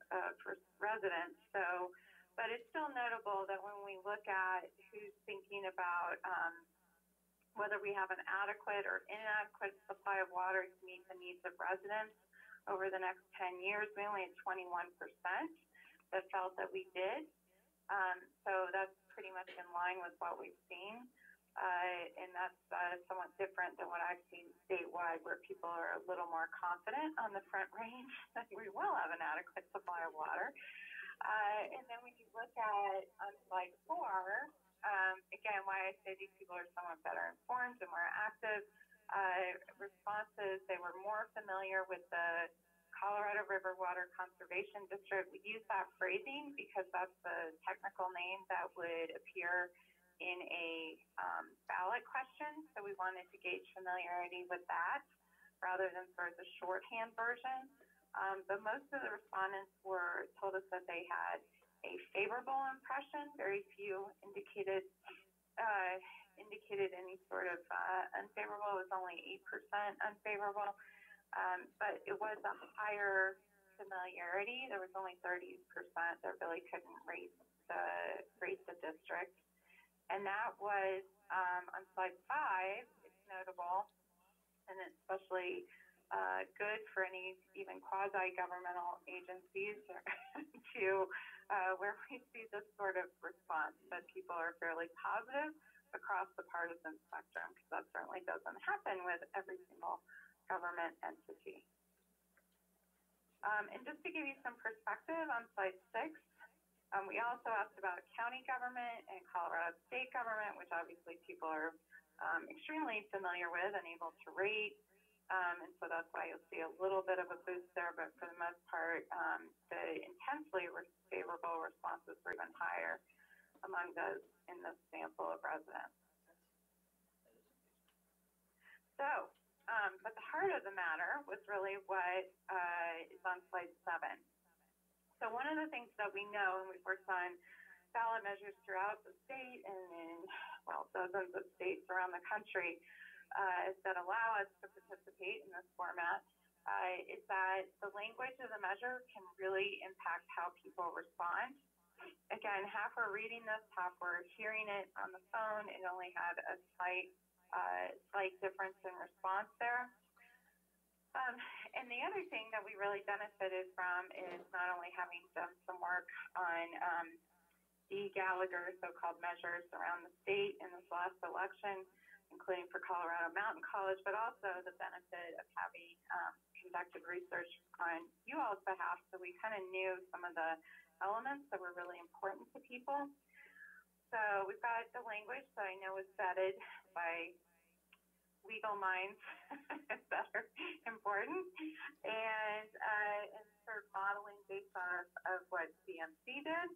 residents. So, but it's still notable that when we look at who's thinking about whether we have an adequate or inadequate supply of water to meet the needs of residents over the next 10 years, we only had 21% that felt that we did. So that's pretty much in line with what we've seen. And that's somewhat different than what I've seen statewide, where people are a little more confident on the Front Range that we will have an adequate supply of water. And then when you look at on slide 4, again, why I say these people are somewhat better informed and more active responses, they were more familiar with the Colorado River Water Conservation District. We use that phrasing because that's the technical name that would appear in a ballot question. So we wanted to gauge familiarity with that rather than sort of the shorthand version. But most of the respondents told us that they had a favorable impression. Very few indicated any sort of unfavorable. It was only 8% unfavorable. But it was a higher familiarity. There was only 30% that really couldn't rate the district. And that was on slide 5, it's notable, and especially good for any even quasi-governmental agencies to where we see this sort of response, that people are fairly positive across the partisan spectrum, because that certainly doesn't happen with every single government entity. And just to give you some perspective on slide 6, we also asked about county government and Colorado state government, which obviously people are extremely familiar with and able to rate. And so that's why you'll see a little bit of a boost there, but for the most part, the intensely favorable responses were even higher among those in this sample of residents. So, but the heart of the matter was really what is on slide 7. So one of the things that we know, and we've worked on ballot measures throughout the state and in, dozens of states around the country that allow us to participate in this format, is that the language of the measure can really impact how people respond. Again, half were reading this, half were hearing it on the phone. It only had a slight difference in response there. And the other thing that we really benefited from is not only having done some work on the Gallagher so-called measures around the state in this last election, including for Colorado Mountain College, but also the benefit of having conducted research on you all's behalf. So we kind of knew some of the elements that were really important to people. So we've got the language that I know was vetted by legal minds that are important, and sort of modeling based on of what CMC did.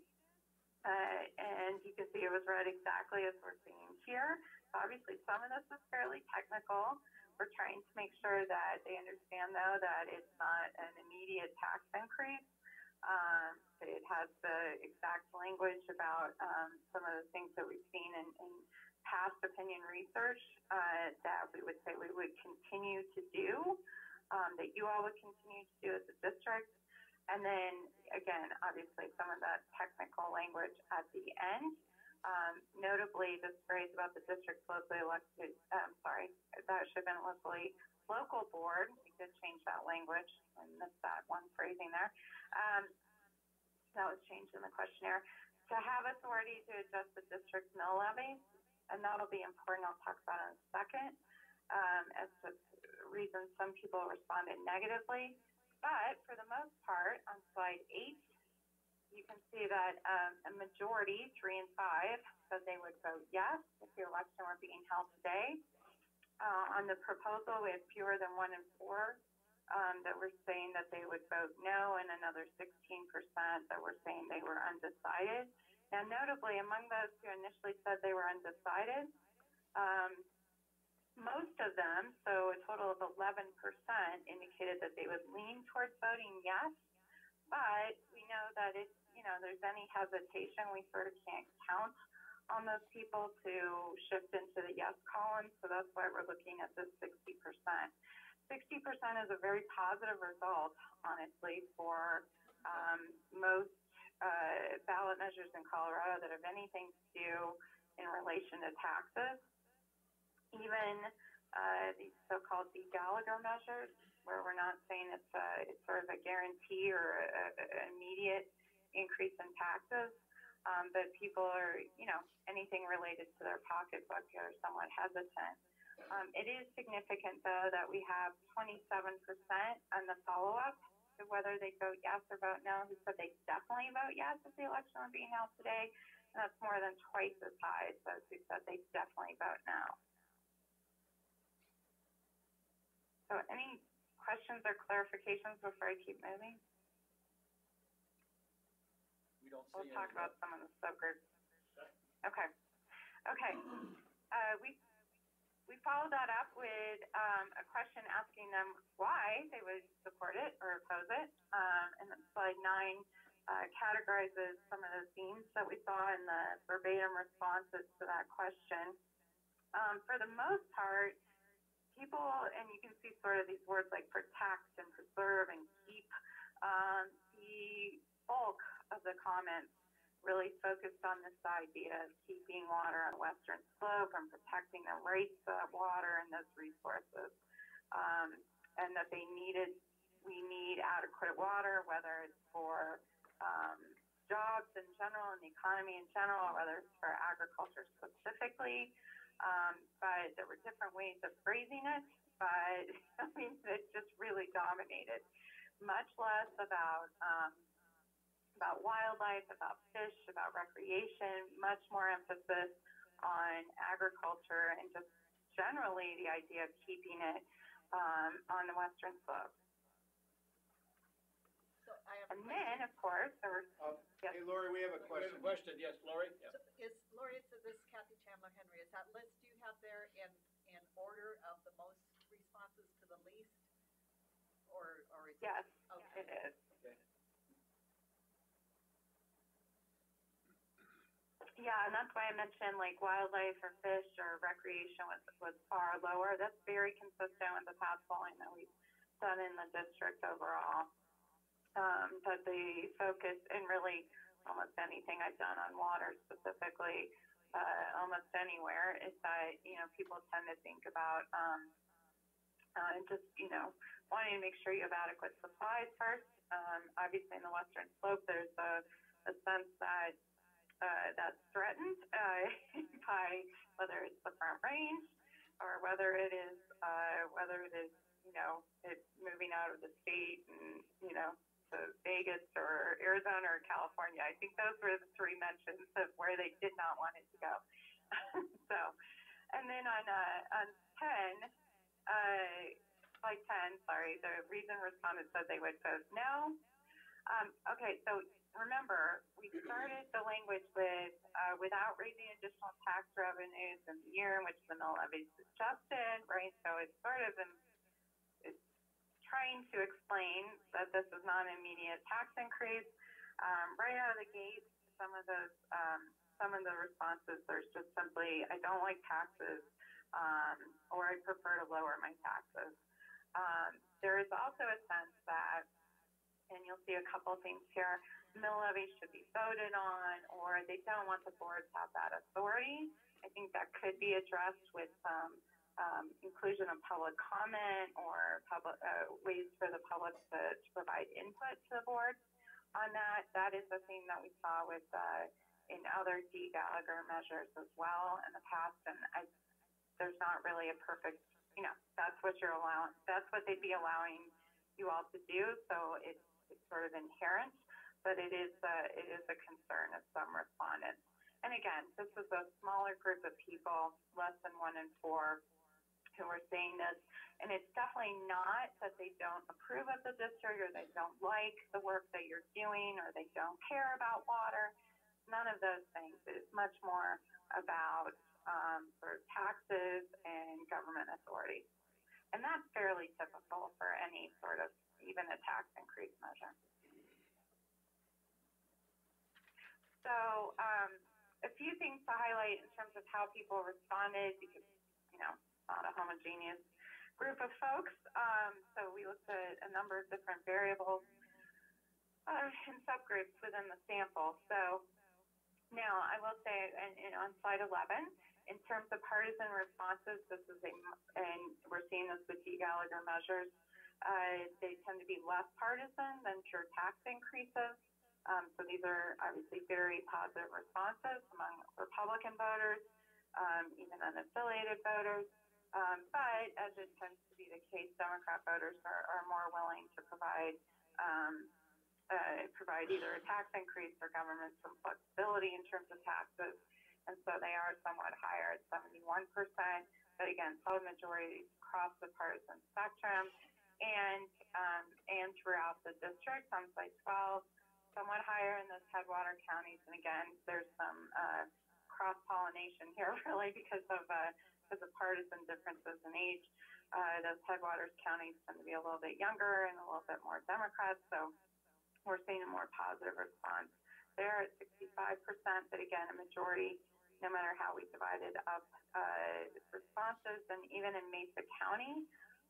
And you can see it was read exactly as we're seeing here. Obviously, some of this is fairly technical. We're trying to make sure that they understand, though, that it's not an immediate tax increase. It has the exact language about some of the things that we've seen in past opinion research that we would say we would continue to do, that you all would continue to do as a district. And then, again, obviously, some of that technical language at the end. Notably, this phrase about the district's locally elected, that should have been local board. We did change that language and missed that one phrasing there. That was changed in the questionnaire. To have authority to adjust the district's mill levy, and that'll be important, I'll talk about in a second, as to reasons some people responded negatively. But for the most part, on slide 8, you can see that a majority, 3 and 5, said they would vote yes if the election were being held today. On the proposal, we had fewer than 1 in 4 that were saying that they would vote no, and another 16% that were saying they were undecided. Now, notably, among those who initially said they were undecided, most of them, so a total of 11%, indicated that they would lean towards voting yes. But we know that if, there's any hesitation, we sort of can't count on those people to shift into the yes column. So that's why we're looking at this 60%. 60% is a very positive result, honestly, for most ballot measures in Colorado that have anything to do in relation to taxes. Even these so-called de-Gallagher measures, where we're not saying it's sort of a guarantee or an immediate increase in taxes, but people are, anything related to their pocketbook are somewhat hesitant. It is significant, though, that we have 27% on the follow-up to whether they vote yes or vote no, who said they definitely vote yes if the election were being held today. And that's more than twice as high as those who said they definitely vote no. So any questions or clarifications before I keep moving? We don't see We'll any. talk about some of the subgroups. Okay. We followed that up with a question asking them why they would support it or oppose it. And then slide 9 categorizes some of the themes that we saw in the verbatim responses to that question. For the most part, people, and you can see sort of these words like protect and preserve and keep, the bulk of the comments really focused on this idea of keeping water on the western slope and protecting the rights of water and those resources. And that we need adequate water, whether it's for jobs in general and the economy in general, or whether it's for agriculture specifically. But there were different ways of phrasing it, but I mean, it just really dominated. Much less about wildlife, about fish, about recreation, much more emphasis on agriculture and just generally the idea of keeping it on the western slope. So I have a And question. then, of course, there were, yes. Hey, Lori, we have a We have question. a question, yes, Lori? Yeah. So Lori, this is Kathy Chandler Henry. Is that list you have there in order of the most responses to the least? Or is it? Yes, Okay. it is. Okay. Yeah, and that's why I mentioned like wildlife or fish or recreation was far lower. That's very consistent with the past polling that we've done in the district overall. But the focus, and really almost anything I've done on water specifically, almost anywhere, is that, people tend to think about just, wanting to make sure you have adequate supplies first. Obviously in the western slope, there's a sense that that's threatened by whether it's the Front Range or whether it is it's moving out of the state and to Vegas or Arizona or California. I think those were the three mentions of where they did not want it to go. So, and then on 10, slide 10, sorry, the reason respondents said they would vote no. Okay, so remember, we started the language with without raising additional tax revenues in the year in which the mill levy is adjusted, right? So it's sort of it's trying to explain that this is not an immediate tax increase. Right out of the gate, some of the responses, there's just simply, I don't like taxes, or I prefer to lower my taxes. There is also a sense that, and you'll see a couple things here, mill levy should be voted on, or they don't want the board to have that authority. I think that could be addressed with some inclusion of public comment or ways for the public to provide input to the board on that. That is the thing that we saw with in other de-Gallagher measures as well in the past, and there's not really a perfect, that's what you're allowing, that's what they'd be allowing you all to do, so it's sort of inherent, but it is a concern of some respondents. And again, this is a smaller group of people, less than 1 in 4, who are saying this, and it's definitely not that they don't approve of the district or they don't like the work that you're doing or they don't care about water. None none of those things. It's much more about sort of taxes and government authority. And that's fairly typical for any sort of, even a tax increase measure. So a few things to highlight in terms of how people responded, because, you know, not a homogeneous group of folks. So we looked at a number of different variables and subgroups within the sample. So now I will say, and on slide 11, in terms of partisan responses, this is and we're seeing this with T. Gallagher measures, they tend to be less partisan than pure tax increases. So these are obviously very positive responses among Republican voters, even unaffiliated voters. But as it tends to be the case, Democrat voters are more willing to provide either a tax increase or government some flexibility in terms of taxes. And so they are somewhat higher at 71%, but again, solid majority across the partisan spectrum and throughout the district on slide 12, somewhat higher in those headwater counties. And again, there's some cross-pollination here really because of partisan differences in age. Those headwaters counties tend to be a little bit younger and a little bit more Democrats, so we're seeing a more positive response there at 65%, but again, a majority, no matter how we divided up responses. And even in Mesa County,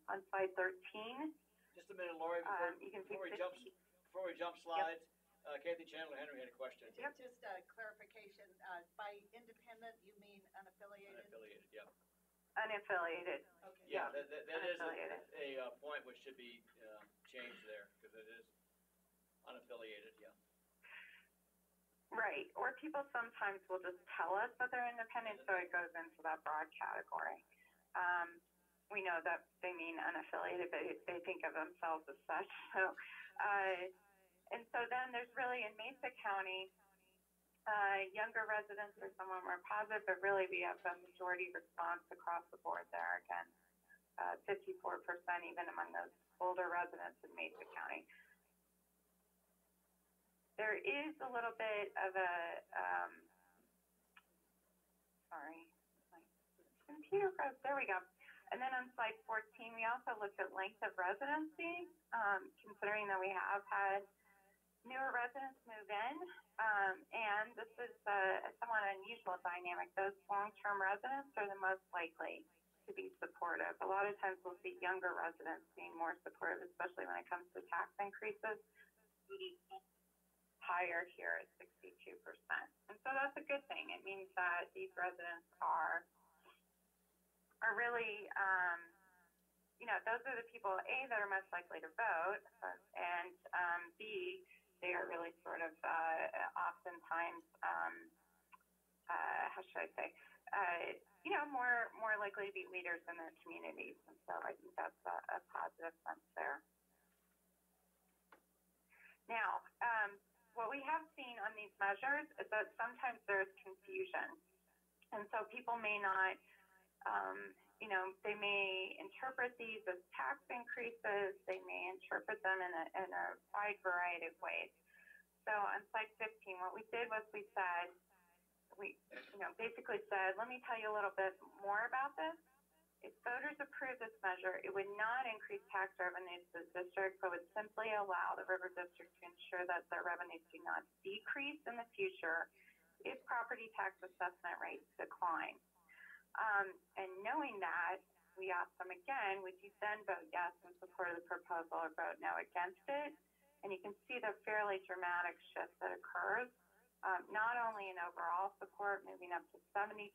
on slide 13. Just a minute, Lori, before we jump slides, Kathy Chandler Henry had a question. Just a clarification, by independent, you mean unaffiliated? Unaffiliated, yeah. Unaffiliated. Okay. Yeah, that is a point which should be changed there, because it is unaffiliated, yeah. Right, or people sometimes will just tell us that they're independent, so it goes into that broad category. We know that they mean unaffiliated, but they think of themselves as such. So, and so then there's really in Mesa County, younger residents are somewhat more positive, but really we have a majority response across the board there. Again, 54% even among those older residents in Mesa County. There is a little bit of a, sorry, my computer froze. There we go. And then on slide 14, we also looked at length of residency, considering that we have had newer residents move in. And this is a somewhat unusual dynamic. Those long-term residents are the most likely to be supportive. A lot of times we'll see younger residents being more supportive, especially when it comes to tax increases. Higher here at 62%. And so that's a good thing. It means that these residents are really, you know, those are the people, A, that are most likely to vote, and B, they are really sort of oftentimes, how should I say, you know, more likely to be leaders in their communities. And so I think that's a positive sense there. Now, what we have seen on these measures is that sometimes there's confusion. And so people may not, you know, they may interpret these as tax increases. They may interpret them in a wide variety of ways. So on slide 15, what we did was we said, basically said, let me tell you a little bit more about this. If voters approve this measure, it would not increase tax revenues to the district, but would simply allow the River District to ensure that their revenues do not decrease in the future if property tax assessment rates decline. And knowing that, we asked them again, would you then vote yes in support of the proposal or vote no against it? And you can see the fairly dramatic shift that occurs, not only in overall support, moving up to 72%,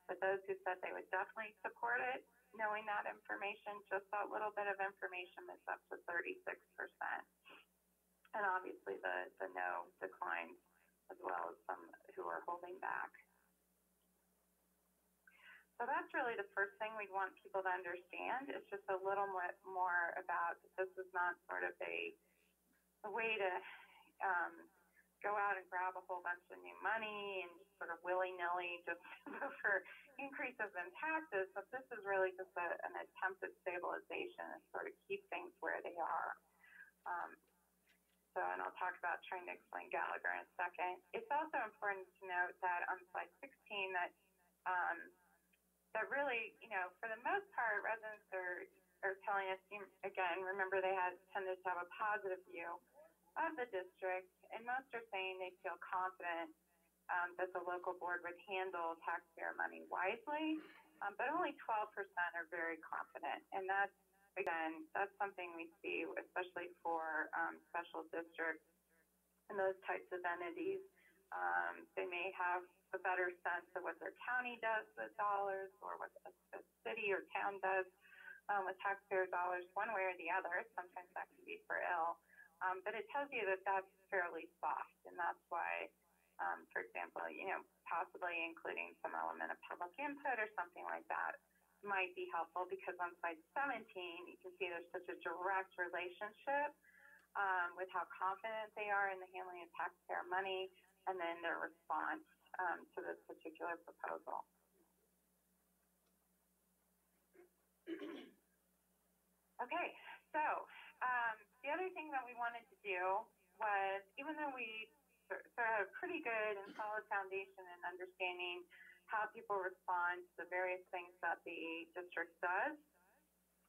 but those who said they would definitely support it, knowing that information, just that little bit of information is up to 36%. And obviously the no declines as well as some who are holding back. So that's really the first thing we'd want people to understand. It's just a little more about this is not sort of a way to go out and grab a whole bunch of new money and just sort of willy-nilly just go for increases in taxes, but this is really just an attempt at stabilization and sort of keep things where they are. and I'll talk about trying to explain Gallagher in a second. It's also important to note that on slide 16 that that really, for the most part, residents are telling us, again, remember they tended to have a positive view of the district, and most are saying they feel confident that the local board would handle taxpayer money wisely, but only 12% are very confident. And that's, again, that's something we see, especially for special districts and those types of entities. They may have a better sense of what their county does with dollars or what a city or town does with taxpayer dollars, one way or the other. Sometimes that can be for ill. But it tells you that that's fairly soft, and that's why, for example, possibly including some element of public input or something like that might be helpful, because on slide 17, you can see there's such a direct relationship with how confident they are in the handling of taxpayer money and then their response to this particular proposal. Okay, so the other thing that we wanted to do was, even though we sort of have a pretty good and solid foundation in understanding how people respond to the various things that the district does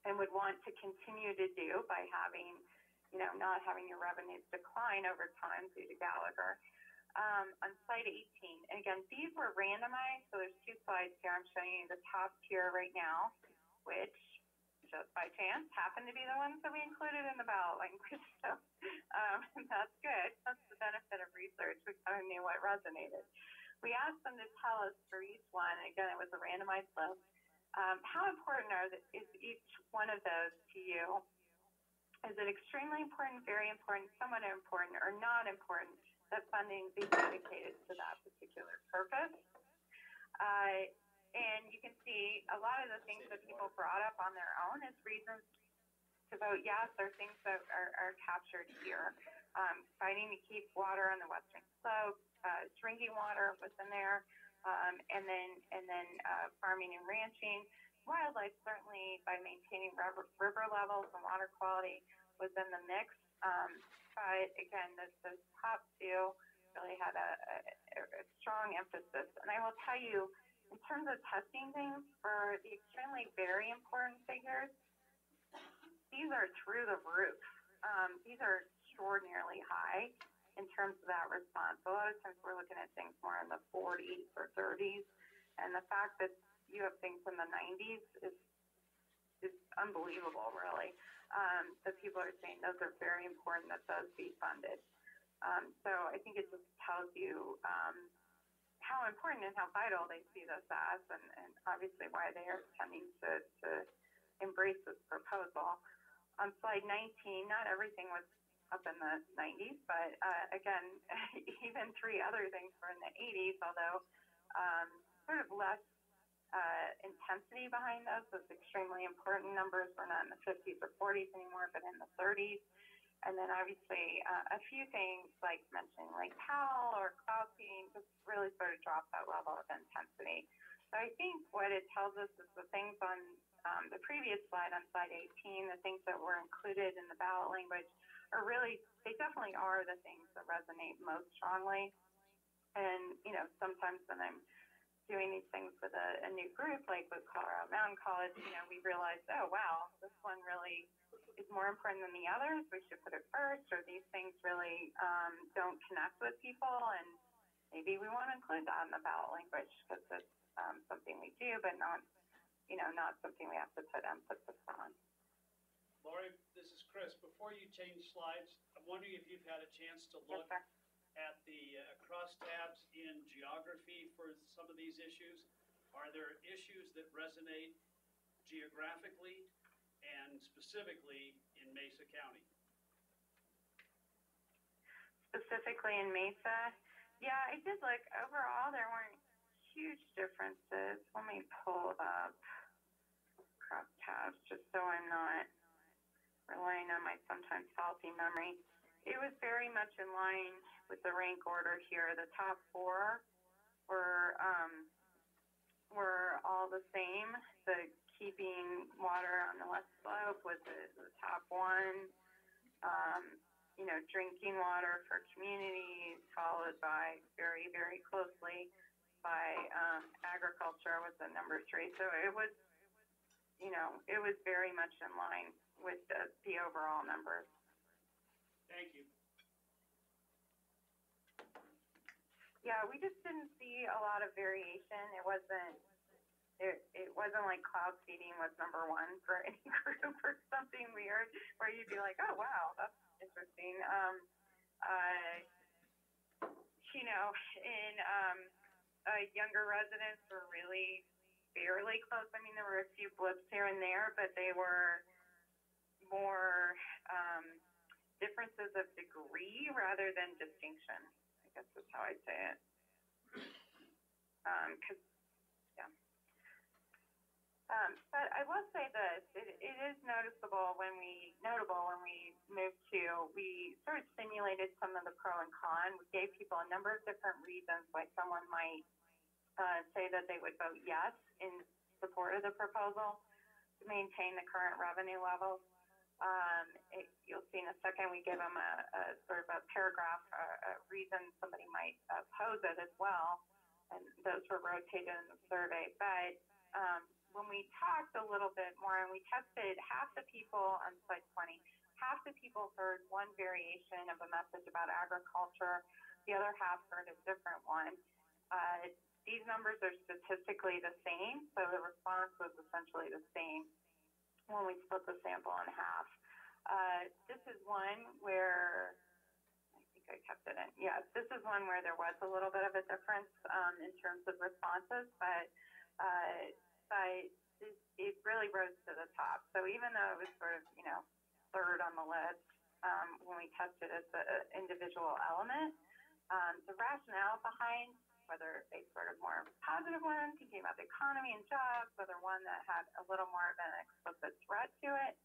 and would want to continue to do by having, not having your revenues decline over time due to Gallagher. On slide 18, and again, these were randomized, so there's two slides here. I'm showing you the top tier right now, which just by chance happen to be the ones that we included in the ballot language. So that's good. That's the benefit of research. We kind of knew what resonated. We asked them to tell us for each one, and again, it was a randomized list, how important is each one of those to you? Is it extremely important, very important, somewhat important, or not important that funding be dedicated to that particular purpose? And you can see a lot of the things that people brought up on their own as reasons to vote yes are things that are captured here. Fighting to keep water on the western slope, drinking water was in there, and then farming and ranching. Wildlife, certainly by maintaining river levels and water quality, was in the mix. But again, the top two really had a strong emphasis. And I will tell you, in terms of testing things for the extremely very important figures, these are through the roof. These are extraordinarily high in terms of that response. A lot of times we're looking at things more in the 40s or 30s, and the fact that you have things in the 90s is unbelievable, really. That people are saying those are very important, that those be funded. So I think it just tells you how important and how vital they see this as, and obviously why they are tending to embrace this proposal. On slide 19, not everything was up in the 90s, but again, even three other things were in the 80s, although sort of less intensity behind those. Those extremely important numbers were not in the 50s or 40s anymore, but in the 30s. And then obviously a few things like mentioning Lake Powell or cloud seeding just really sort of dropped that level of intensity. So I think what it tells us is the things on the previous slide, on slide 18, the things that were included in the ballot language are really, they definitely are the things that resonate most strongly. And, sometimes when I'm doing these things with a new group, like with Colorado Mountain College, we realized, oh, wow, this one really is more important than the others, we should put it first, or these things really don't connect with people, and maybe we want to include that in the ballot language because it's something we do, but not something we have to put emphasis on. Lori, this is Chris. Before you change slides, I'm wondering if you've had a chance to look at the crosstabs in geography for some of these issues. Are there issues that resonate geographically and specifically in Mesa County? Specifically in Mesa? Yeah, I did look. Overall, there weren't huge differences. Let me pull up crosstabs just so I'm not relying on my sometimes faulty memory. It was very much in line with the rank order here. The top four were all the same. The keeping water on the west slope was the top one. drinking water for communities, followed by very, very closely by agriculture was the number 3. So it was, it was very much in line with the overall numbers. Thank you. Yeah, we just didn't see a lot of variation. It wasn't like cloud seeding was number 1 for any group or something weird where you'd be like, oh wow, that's interesting. Younger residents were really fairly close. I mean, there were a few blips here and there, but they were more differences of degree rather than distinction. I guess that's how I'd say it. But I will say this: it is notable when we moved to. We sort of simulated some of the pro and con. We gave people a number of different reasons why someone might say that they would vote yes in support of the proposal to maintain the current revenue levels. You'll see in a second we give them a sort of a paragraph, a reason somebody might oppose it as well, and those were rotated in the survey. But when we talked a little bit more, and we tested half the people on slide 20, half the people heard one variation of a message about agriculture, the other half heard a different one. These numbers are statistically the same, so the response was essentially the same when we split the sample in half. This is one where, I think I kept it in. Yeah, this is one where there was a little bit of a difference in terms of responses, but it really rose to the top. So even though it was sort of, third on the list when we tested as an individual element, the rationale behind whether they sort of more positive one, thinking about the economy and jobs, whether one that had a little more of an explicit threat to it,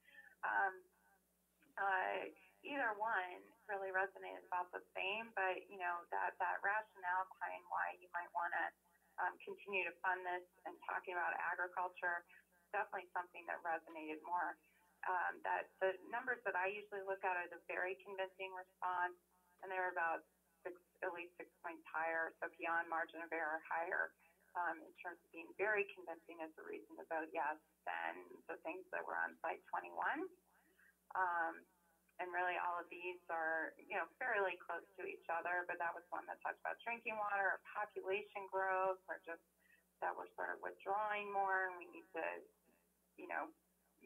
either one really resonated about the same, but, that rationale behind why you might want to continue to fund this and talking about agriculture, definitely something that resonated more. That the numbers that I usually look at are the very convincing response, and they're about at least 6 points higher, so beyond margin of error higher, in terms of being very convincing as a reason to vote yes than the things that were on slide 21. And really all of these are, fairly close to each other, but that was one that talked about drinking water or population growth or just that we're sort of withdrawing more and we need to,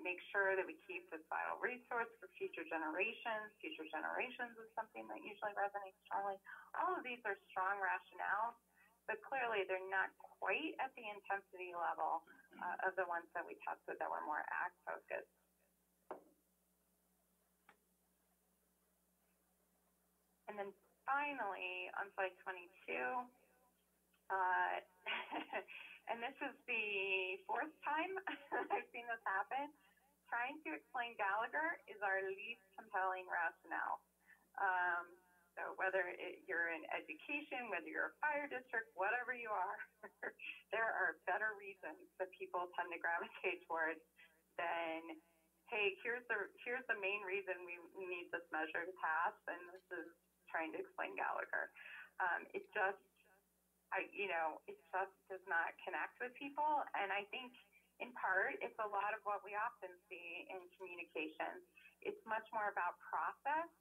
make sure that we keep this vital resource for future generations. Future generations is something that usually resonates strongly. All of these are strong rationales, but clearly they're not quite at the intensity level of the ones that we tested that were more ag focused. And then finally, on slide 22, and this is the 4th time I've seen this happen, trying to explain Gallagher is our least compelling rationale. So whether you're in education, whether you're a fire district, whatever you are, there are better reasons that people tend to gravitate towards than, hey, here's the main reason we need this measure to pass, and this is trying to explain Gallagher. It just does not connect with people, and I think in part it's a lot of what we often see in communications. It's much more about process,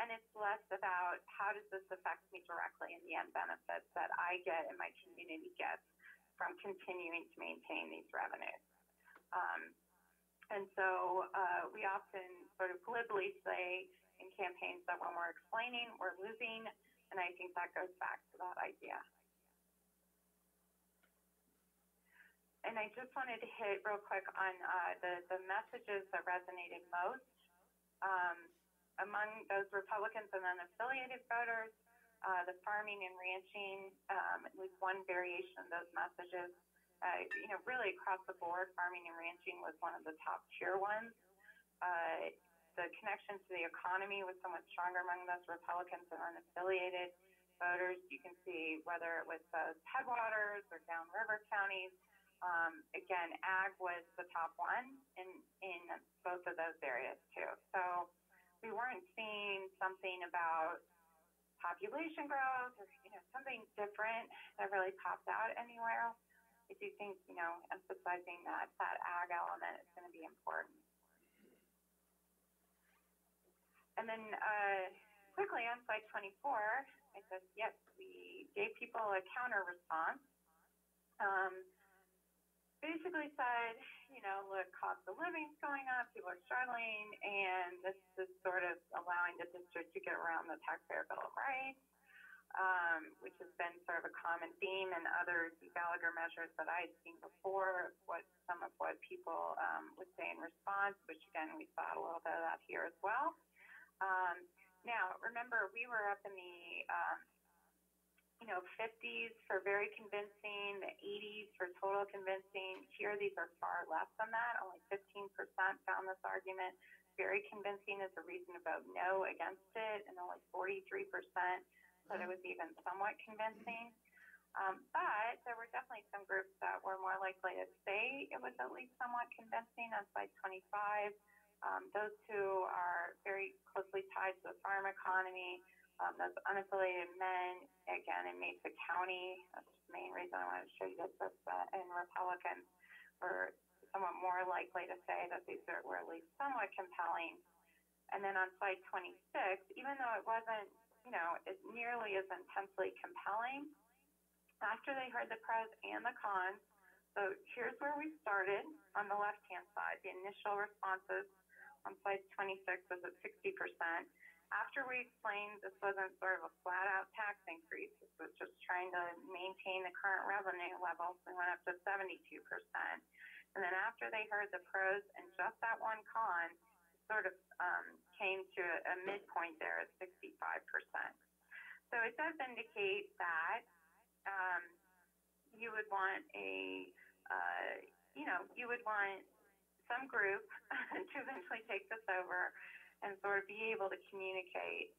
and it's less about how does this affect me directly in the end benefits that I get and my community gets from continuing to maintain these revenues. And so we often sort of glibly say in campaigns that when we're explaining, we're losing, and I think that goes back to that idea. And I just wanted to hit real quick on the messages that resonated most. Among those Republicans and unaffiliated voters, the farming and ranching, at least one variation of those messages, really across the board, farming and ranching was one of the top tier ones. The connection to the economy was somewhat stronger among those Republicans and unaffiliated voters. You can see whether it was the headwaters or downriver counties. Again, ag was the top one in both of those areas too. So we weren't seeing something about population growth or, something different that really popped out anywhere else, I do think, emphasizing that ag element is going to be important. And then quickly on slide 24, I said, yes, we gave people a counter response. Basically said, look, cost of living's going up, people are struggling, and this is sort of allowing the district to get around the taxpayer bill of rights, which has been sort of a common theme in other Gallagher measures that I had seen before, some of what people would say in response, which again, we saw a little bit of that here as well. Now, remember, we were up in the 50s for very convincing, the 80s for total convincing. Here, these are far less than that. Only 15% found this argument very convincing as a reason to vote no against it, and only 43% said it was even somewhat convincing. But there were definitely some groups that were more likely to say it was at least somewhat convincing on slide 25. Those who are very closely tied to the farm economy, those unaffiliated men, again, in Mesa County. That's the main reason I wanted to show you this, and Republicans were somewhat more likely to say that these were at least somewhat compelling. And then on slide 26, even though it wasn't, nearly as intensely compelling, after they heard the pros and the cons, so here's where we started on the left-hand side. The initial responses on slide 26 was at 60%. After we explained this wasn't sort of a flat-out tax increase, this was just trying to maintain the current revenue levels, we went up to 72%. And then after they heard the pros and just that one con, sort of came to a midpoint there at 65%. So it does indicate that you would want you would want some group to eventually take this over and sort of be able to communicate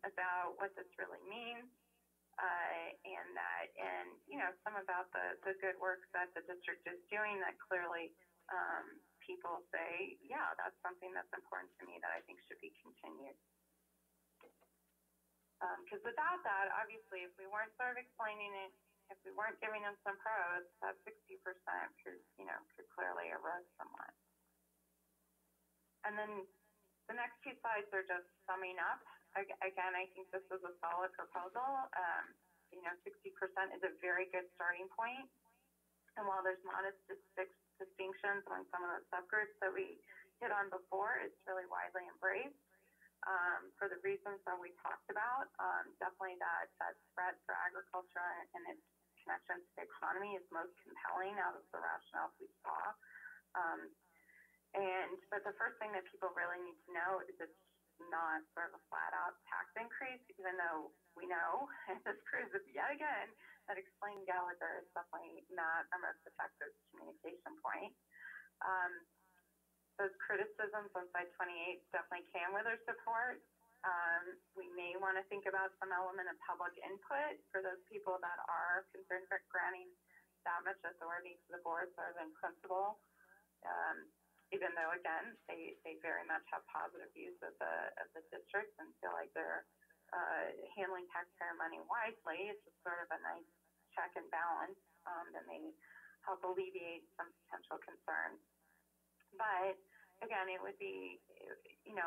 about what this really means, and some about the good work that the district is doing that clearly people say, yeah, that's something that's important to me that I think should be continued. Because without that, obviously, if we weren't sort of explaining it, if we weren't giving them some pros, that 60% could clearly erode somewhat. And then the next two slides are just summing up. Again, I think this is a solid proposal. 60% is a very good starting point. And while there's modest distinctions among some of the subgroups that we hit on before, it's really widely embraced for the reasons that we talked about. Definitely that spread for agriculture and its connection to the economy is most compelling out of the rationales we saw. But the first thing that people really need to know is it's not sort of a flat-out tax increase, even though we know, and this proves it yet again, that explaining Gallagher is definitely not our most effective communication point. Those criticisms on slide 28 definitely came with our support. We may want to think about some element of public input for those people that are concerned about granting that much authority to the board sort of in principle. Even though, again, they very much have positive views of the district and feel like they're handling taxpayer money wisely. It's just sort of a nice check and balance, and they help alleviate some potential concerns. But again, it would be,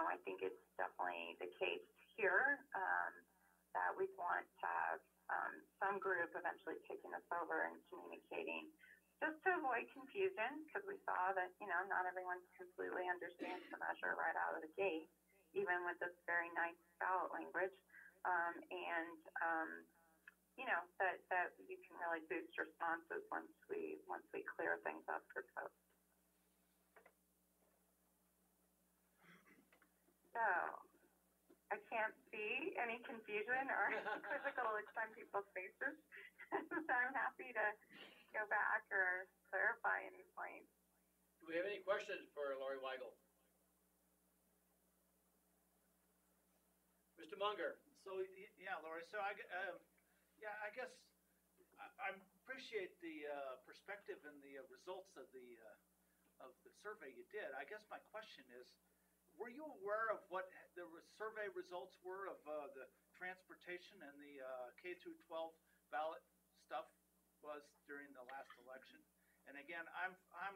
I think it's definitely the case here that we want to have some group eventually taking us over and communicating, just to avoid confusion, because we saw that, not everyone completely understands the measure right out of the gate, even with this very nice ballot language. That you can really boost responses once we clear things up for folks. So, I can't see any confusion or quizzical looks on people's faces, so I'm happy to go back or clarify any points. Do we have any questions for Lori Weigel? Mr. Munger. So, yeah, Lori, so I guess I appreciate the perspective and the results of the survey you did. I guess my question is, were you aware of what the survey results were of the transportation and the K through 12 ballot stuff was during the last election? And again, I'm a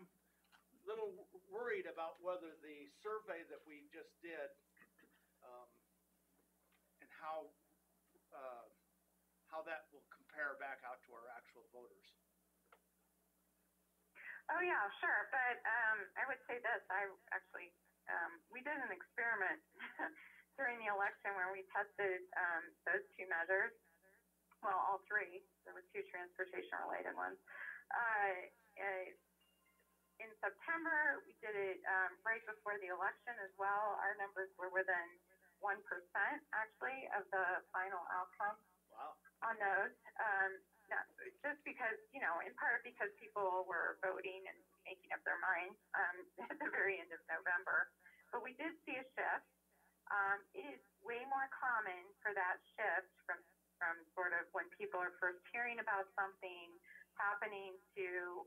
little worried about whether the survey that we just did and how that will compare back out to our actual voters. Oh, yeah, sure. But I would say this. We did an experiment during the election where we tested those two measures. Well, all three. There were two transportation-related ones. In September, we did it right before the election as well. Our numbers were within 1%, actually, of the final outcome. Wow. On those. Just because, in part because people were voting and making up their minds at the very end of November. But we did see a shift. It is way more common for that shift from sort of when people are first hearing about something happening to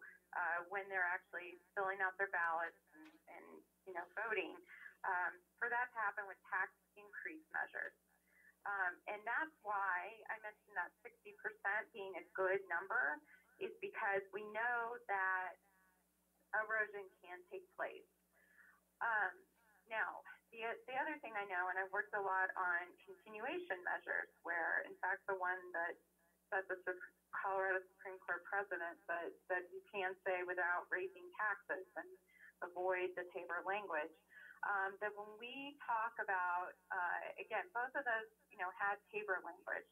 when they're actually filling out their ballots and voting, for that to happen with tax increase measures. And that's why I mentioned that 60% being a good number is because we know that erosion can take place. Now, the other thing I know, and I've worked a lot on continuation measures, where in fact the one that the Colorado Supreme Court precedent that you can say without raising taxes and avoid the Tabor language. That when we talk about, again, both of those, had Tabor language,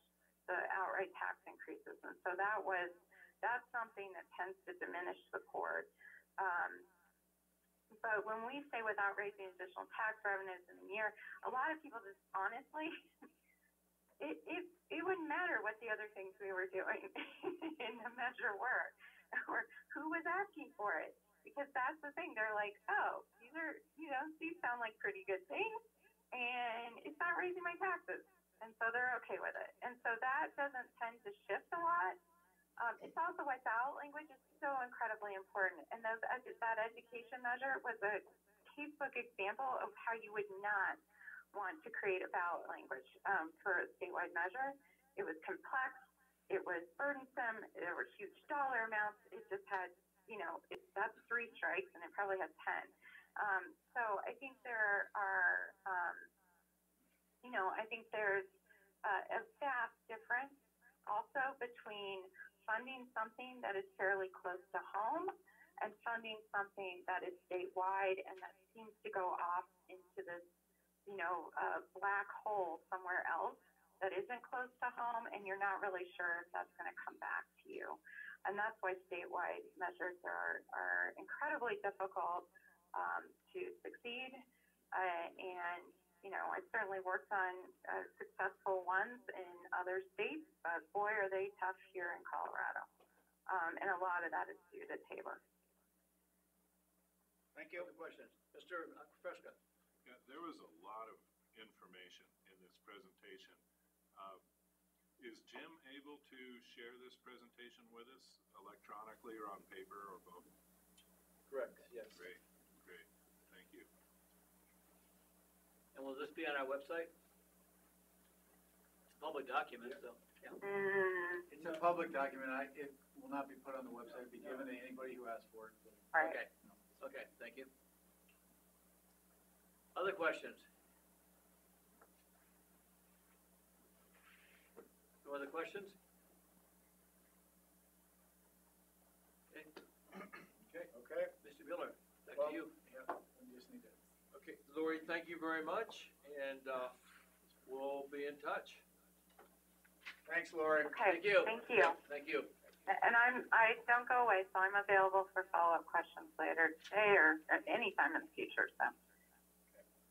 the outright tax increases. And so that's something that tends to diminish support. But when we say without raising additional tax revenues in the year, a lot of people just honestly, it wouldn't matter what the other things we were doing in the measure were, or who was asking for it. Because that's the thing. They're like, oh, these sound like pretty good things, and it's not raising my taxes. And so they're okay with it. And so that doesn't tend to shift a lot. It's also why ballot language is so incredibly important. And that education measure was a casebook example of how you would not want to create a ballot language for a statewide measure. It was complex. It was burdensome. There were huge dollar amounts. It just had that's 3 strikes, and it probably has 10. So I think there are, I think there's a vast difference also between funding something that is fairly close to home and funding something that is statewide and that seems to go off into this, black hole somewhere else that isn't close to home, and you're not really sure if that's going to come back to you. And that's why statewide measures are incredibly difficult to succeed. And, I've certainly worked on successful ones in other states, but boy, are they tough here in Colorado. And a lot of that is due to Tabor. Thank you. Other questions? Mr. Fresca. Yeah, there was a lot of information in this presentation. Is Jim able to share this presentation with us electronically or on paper or both? Correct, yes. Great, thank you. And will this be on our website? It's a public document, so. Yeah. It's a public document. It will not be put on the website. It'll be given to anybody who asks for it. Okay, okay, thank you. Other questions? No other questions? Okay. Mr. Miller, back to you. Yeah, we just need to. Okay, Lori, thank you very much, and we'll be in touch. Thanks, Lori. Okay. Thank you. Thank you. Yeah, thank you. And I don't go away, so I'm available for follow-up questions later today or at any time in the future. So,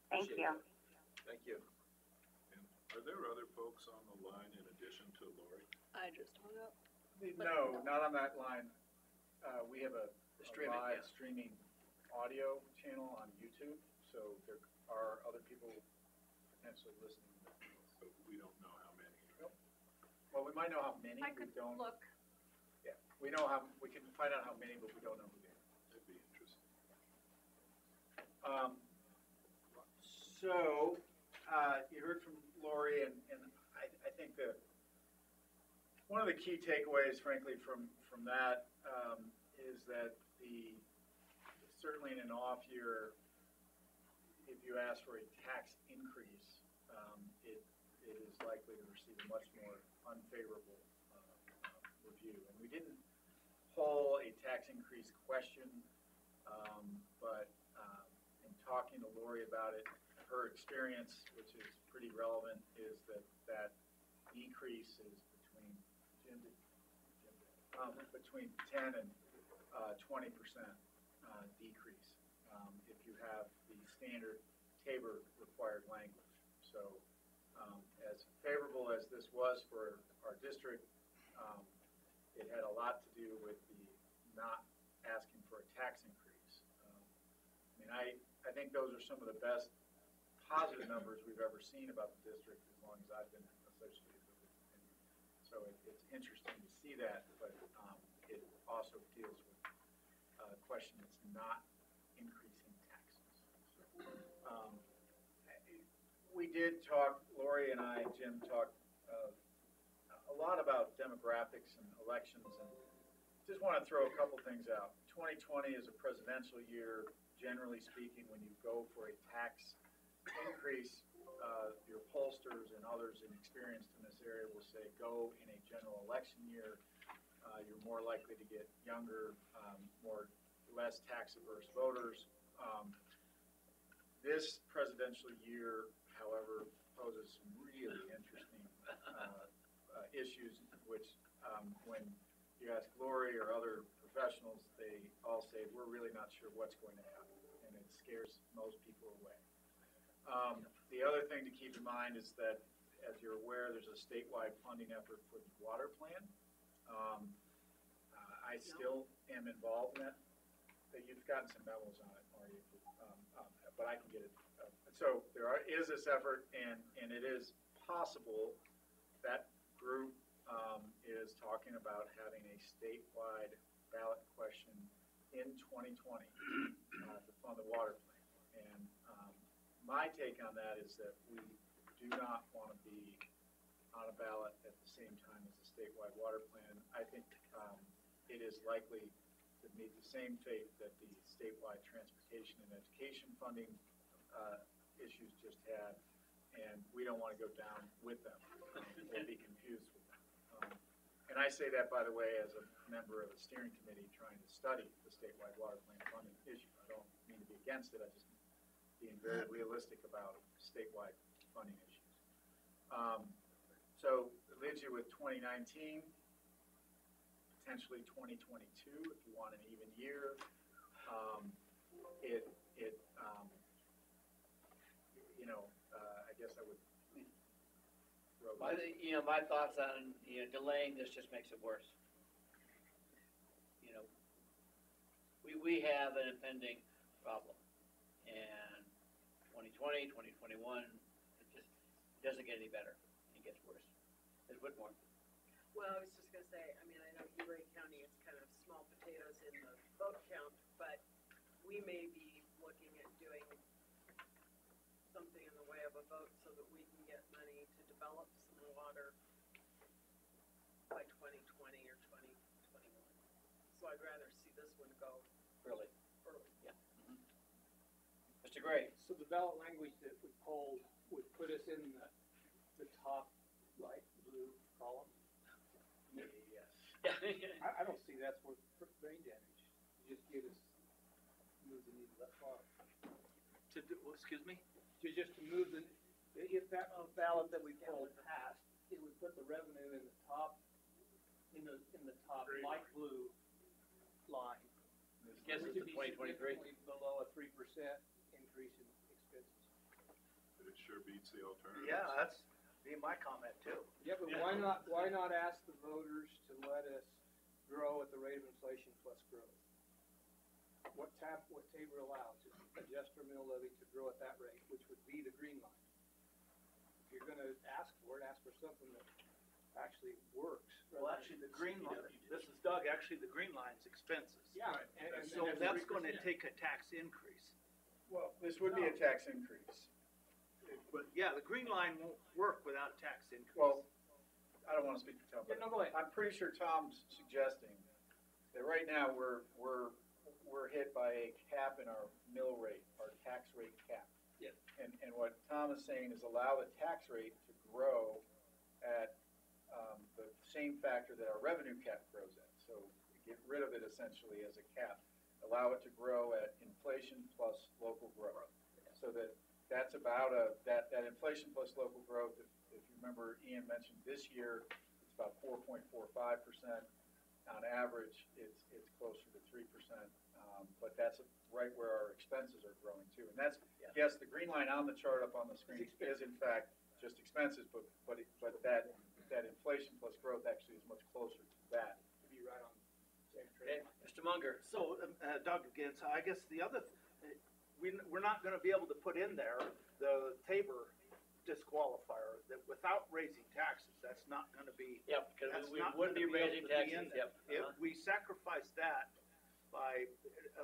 thank you. That. Thank you. And are there other folks on the line in addition to Lori? I just hung up. No, not on that line. We have a Streaming, live yeah. streaming audio channel on YouTube, so there are other people potentially listening. So we don't know how many. Nope. Well, we might know how many. I could look. Yeah, we can find out how many, but we don't know who they are. That'd be interesting. So, you heard from Lori, and I think that one of the key takeaways, frankly, from that is that certainly in an off year, if you ask for a tax increase, it is likely to receive a much more unfavorable review. And we didn't poll a tax increase question, but in talking to Lori about it, her experience, which is pretty relevant, is that decrease is between 10 and 20% decrease if you have the standard Tabor required language. So as favorable as this was for our district, it had a lot to do with the not asking for a tax increase. I think those are some of the best positive numbers we've ever seen about the district as long as I've been associated with it. And so it's interesting to see that, but it also deals with a question that's not increasing taxes. We did talk, Lori and I, Jim, talked a lot about demographics and elections, and just want to throw a couple things out. 2020 is a presidential year. Generally speaking, when you go for a tax increase, your pollsters and others experienced in this area will say go in a general election year. You're more likely to get younger, less tax averse voters. This presidential year, however, poses some really interesting issues, which when you ask Lori or other professionals, they all say, we're really not sure what's going to happen, and it scares most people away. The other thing to keep in mind is that, as you're aware, there's a statewide funding effort for the water plan. I still am involved in that. You've gotten some memos on it, Marty, but I can get it. So there is this effort, and it is possible that group is talking about having a statewide ballot question in 2020 to fund the water plan. And my take on that is that we do not want to be on a ballot at the same time as the statewide water plan. I think it is likely to meet the same fate that the statewide transportation and education funding issues just had, and we don't want to go down with them or be confused with them. And I say that, by the way, as a member of a steering committee trying to study the statewide water plan funding issue. I don't mean to be against it, I just being very realistic about statewide funding issues. So it leaves you with 2019, potentially 2022 if you want an even year. I guess I would. My thoughts on delaying this just makes it worse. We have an impending problem, and 2020, 2021, it doesn't get any better. It gets worse. Ms. Whitmore. Well, I was just gonna say, I know Erie County is kind of small potatoes in the vote count, but we may be looking at doing something in the way of a vote so that we can get money to develop some water by 2020 or 2021. So I'd rather see this one go early. Yeah. Mm-hmm. Mr. Gray. So the ballot language that we polled would put us in the top light blue column? Yes. I don't see that's worth brain damage. You just get us, move the needle that far. Excuse me? Just to move if that ballot that we polled passed, it would put the revenue in the top, in the top light blue line. Guess it's Which would the be 2023. significantly below a 3% increase in expenses. But it sure beats the alternative. Yeah, that's be my comment too. Yeah, but why not ask the voters to let us grow at the rate of inflation plus growth? What Tabor allows is adjust our mill levy to grow at that rate, which would be the green line. If you're gonna ask for it, ask for something that actually works. Well, actually, the green line, this is Doug, actually the green line's expenses. Yeah. So that's gonna take a tax increase. Well, this would be a tax increase. but, Yeah, the green line won't work without a tax increase. Well, I don't wanna speak for Tom, yeah, but no, go ahead. I'm pretty sure Tom's suggesting that right now we're hit by a cap in our mill rate, our tax rate cap. Yeah. And what Tom is saying is allow the tax rate to grow at, the same factor that our revenue cap grows at. So get rid of it essentially as a cap. Allow it to grow at inflation plus local growth. So that's about that inflation plus local growth, if you remember Ian mentioned this year, it's about 4.45%. On average, it's closer to 3%, but that's right where our expenses are growing too. And that's, yes, the green line on the chart up on the screen is in fact just expenses, but that inflation plus growth actually is much closer to that. To be right on the same Okay, track. Mr. Munger. So, Doug, again, so I guess the other, we're not gonna be able to put in there the Tabor disqualifier, that without raising taxes, that's not gonna be. Yep, That's because we not wouldn't be gonna able raising to be in taxes, there. yep. If we sacrifice that by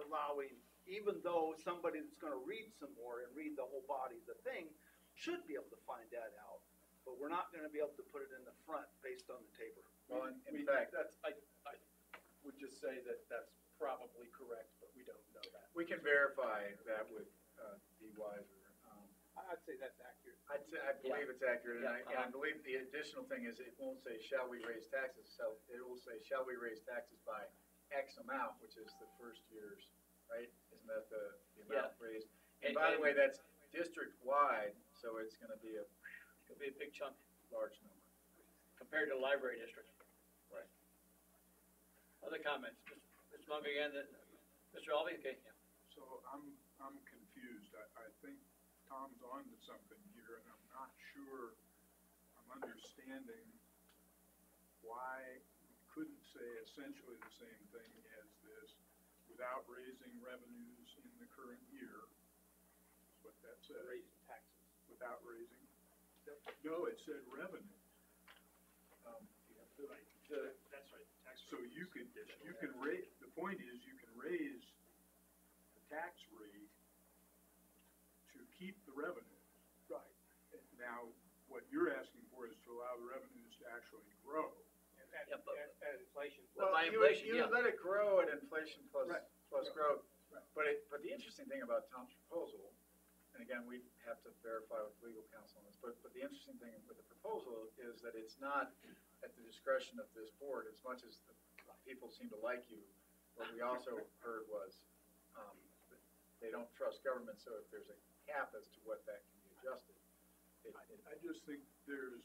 allowing, even though somebody that's gonna read some more and read the whole body of the thing should be able to find that out, but we're not gonna be able to put it in the front based on the Tabor. Well, in fact, I would just say that that's probably correct, but we don't know that. we can verify that with D. Weiser. I'd say that's accurate. I believe it's accurate, and Yeah, I believe the additional thing is it won't say, shall we raise taxes? So it will say, shall we raise taxes by X amount, which is the first year's, right? Isn't that the amount raised? And by the way, that's district-wide, so it's gonna be a It'll be a big chunk large number. compared to the library district. Right. Other comments? Mr. Munger again, Mr. Albee, okay, yeah. So I'm confused. I think Tom's on to something here, and I'm not sure I'm understanding why we couldn't say essentially the same thing as this without raising revenues in the current year. That's what that said. Raising taxes. Without raising. No, it said revenue. That's right, tax So rate you is can additional. raise, the point is you can raise the tax rate to keep the revenues. Right. Now, what you're asking for is to allow the revenues to actually grow. At inflation. Well, by you inflation, would yeah. let it grow at inflation plus Right. growth. Right. But the interesting thing about Tom's proposal, and again, we have to verify with legal counsel on this, but the interesting thing with the proposal is that it's not at the discretion of this board, as much as the people seem to like you. What we also heard was, that they don't trust government, so if there's a cap as to what that can be adjusted. I just think it would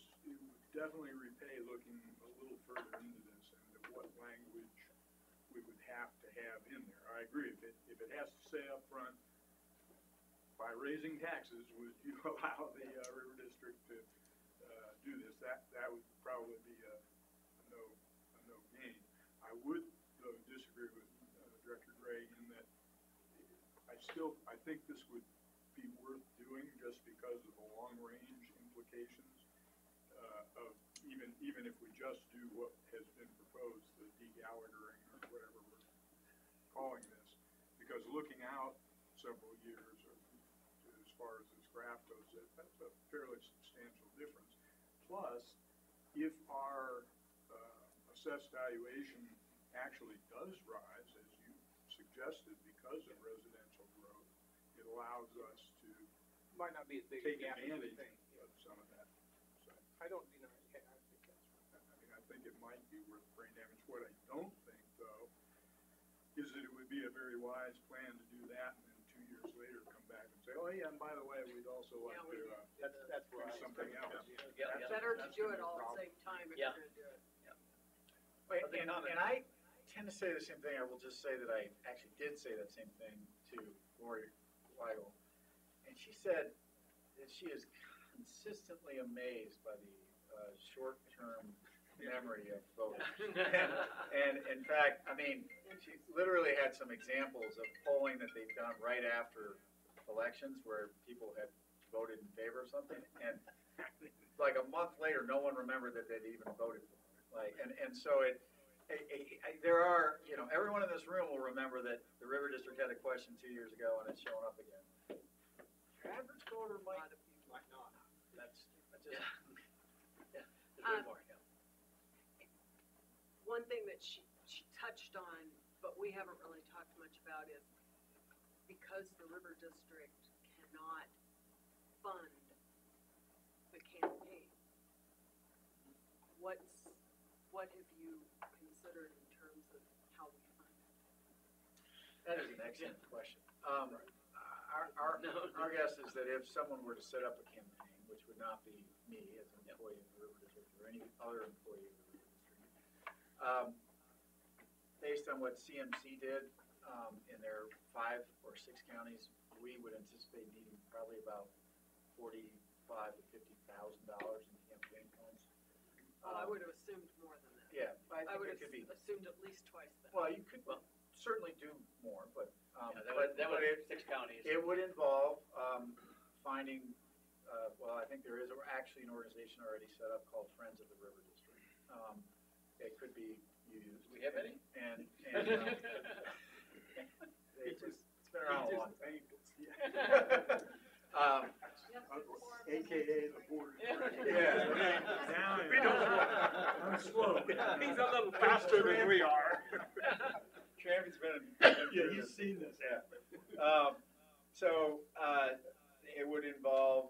definitely repay looking a little further into this and what language we would have to have in there. I agree, if it has to say up front, by raising taxes, would you allow the River District to do this? That would probably be a no gain. I would, though, disagree with Director Gray in that I think this would be worth doing just because of the long-range implications of even if we just do what has been proposed, the de-Gallaghering or whatever we're calling this. Because looking out several years, or as far as this graph goes, that's a fairly substantial difference. Plus, if our assessed valuation actually does rise, as you suggested, because of residential growth, it allows us to Might not be as big a take gap as you advantage think. of some of that. So, I don't deny, yeah, I think that's right. I mean, I think it might be worth brain damage. What I don't think, though, is that it would be a very wise plan to do that and then 2 years later come back and say, oh, yeah, and by the way, we'd also like to That's do where I. something else. Yeah, It's yeah. better to that's do gonna it be a all at the problem. same time if Yeah. you're gonna do it. And I tend to say the same thing. I will just say that I actually did say that same thing to Lori Weigel. And she said that she is consistently amazed by the short-term memory of voters. And in fact, I mean, she literally had some examples of polling that they've done right after elections where people had voted in favor of something. And like a month later, no one remembered that they'd even voted for it. Like, and so there are, everyone in this room will remember that the River District had a question 2 years ago and it's showing up again. Your average voter might might not. That's just, Um, there's way more, yeah. One thing that she touched on, but we haven't really talked much about is because the River District cannot fund the campaign, what have you considered in terms of how we fund it? That is an excellent question. Our guess is that if someone were to set up a campaign, which would not be me as an employee of the River District or any other employee of the River District, based on what CMC did in their 5 or 6 counties, we would anticipate needing probably about $45,000 to $50,000 in campaign funds. Oh, I would have assumed more than that. Yeah, I I would think have it could be. assumed at least twice that. Well, you could certainly do more, but That was 6 counties. it would involve finding. Well, I think there is actually an organization already set up called Friends of the River District. It could be used. Do we have any? And it's been around a long time. AKA the board. Yeah. Now, We don't- I'm slow. He's a little faster than we are. Travis been. Yeah, you've seen this. Yeah. So it would involve,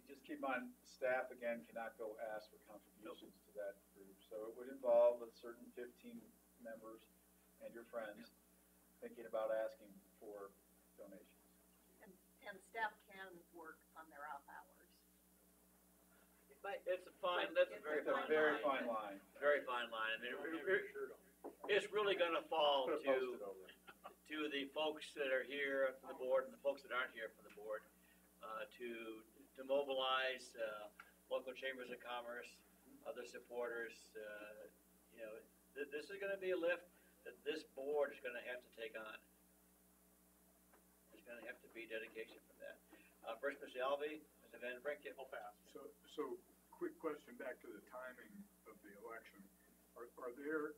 just keep in mind, staff again cannot go ask for contributions to that group. So it would involve a certain 15 members and your friends thinking about asking for donations. And staff can work on their off hours. But It's a fine, that's a very It's a fine line. very fine line. Very fine line. I mean, it's really gonna fall Put a to, Post-it over it. to the folks that are here from the board and the folks that aren't here from the board, to mobilize, local chambers of commerce, other supporters, you know, this is gonna be a lift that this board is gonna have to take on. There's gonna have to be dedication for that. First, Mr. Alvey, Mr. Van Brink, I'll pass. So quick question back to the timing of the election. Are there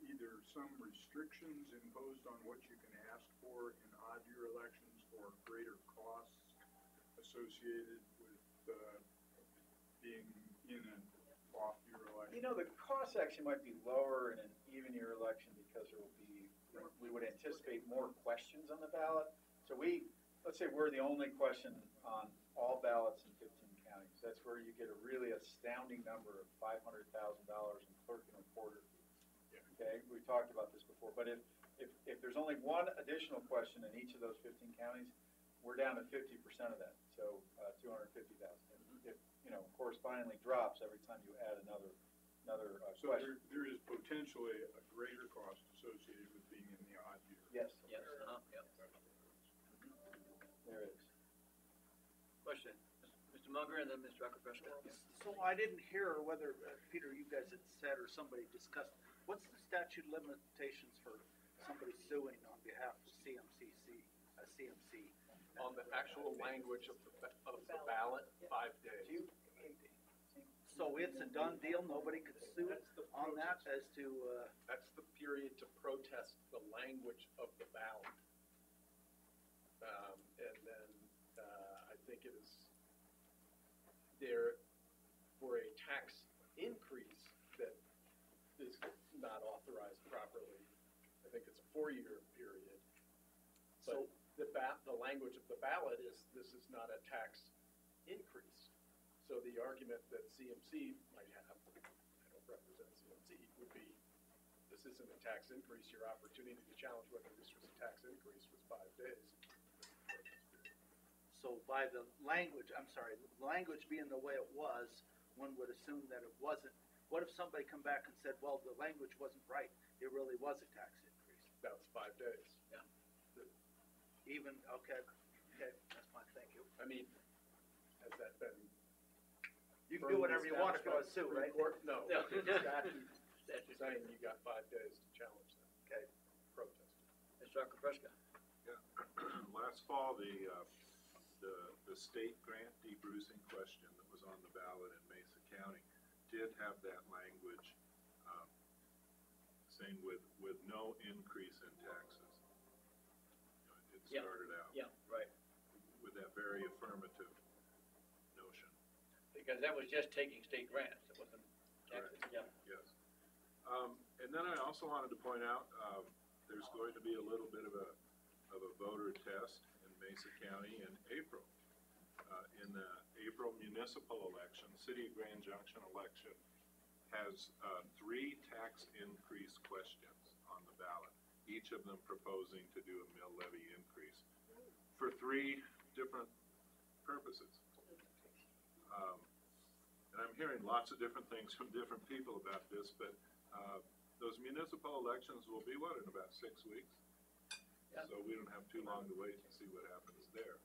either some restrictions imposed on what you can ask for in odd year elections or greater costs associated with being in an off year election? You know, the cost actually might be lower in an even year election because there will be, we would anticipate more questions on the ballot. So let's say we're the only question on all ballots in 15 counties. That's where you get a really astounding number of $500,000 in clerk and reporter fees. Okay, we talked about this before, but if there's only one additional question in each of those 15 counties, we're down to 50% of that, so 250,000. If, correspondingly drops every time you add another So question. there is potentially a greater cost associated with being in the odd year. Yes. yes, yep. There is. Question, Mr. Munger and then Mr. Akapreska. So I didn't hear whether, Peter, you guys had said or somebody discussed, what's the statute limitations for somebody suing on behalf of CMC? On the actual language of the ballot, 5 days. So it's a done deal, nobody could sue on that as to, That's the period to protest the language of the ballot. And then, I think it is there for a tax increase that is not authorized properly. I think it's a 4-year period. So the language of the ballot is, this is not a tax increase. So the argument that CMC might have, I don't represent CMC, would be, this isn't a tax increase, your opportunity to challenge whether this was a tax increase was 5 days. so by the language, the language being the way it was, one would assume that it wasn't. What if somebody come back and said, well, the language wasn't right, it really was a tax increase? That was 5 days. Yeah. Even, okay, that's fine, thank you. I mean, has that been? You can do whatever you want if you want to sue, right? No. No. Statute saying you got 5 days to challenge that. Okay. Protest. Mr. Akapreska. Yeah. Last fall, the state grant debrucing question that was on the ballot in Mesa County did have that language saying with no increase in taxes. It started out Yeah, right. with that very affirmative Because that was just taking state grants, it wasn't taxes, yeah. Yes. And then I also wanted to point out, there's going to be a little bit of a voter test in Mesa County in April. In the April municipal election, City of Grand Junction election has 3 tax increase questions on the ballot, each of them proposing to do a mill levy increase for 3 different purposes. And I'm hearing lots of different things from different people about this, but those municipal elections will be, what, in about 6 weeks? Yeah. So we don't have too long to wait to see what happens there.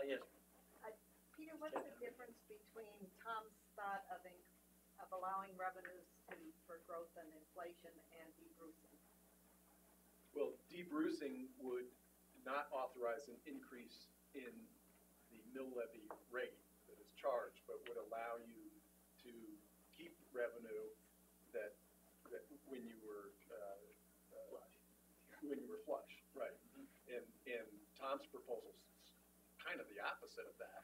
Yes, Peter, what's the difference between Tom's thought of allowing revenues for growth and inflation and debrucing? Well, debrucing would not authorize an increase in the mill levy rate that is charged, but would allow you to keep revenue that when you were flush, right? And Tom's proposal is kind of the opposite of that.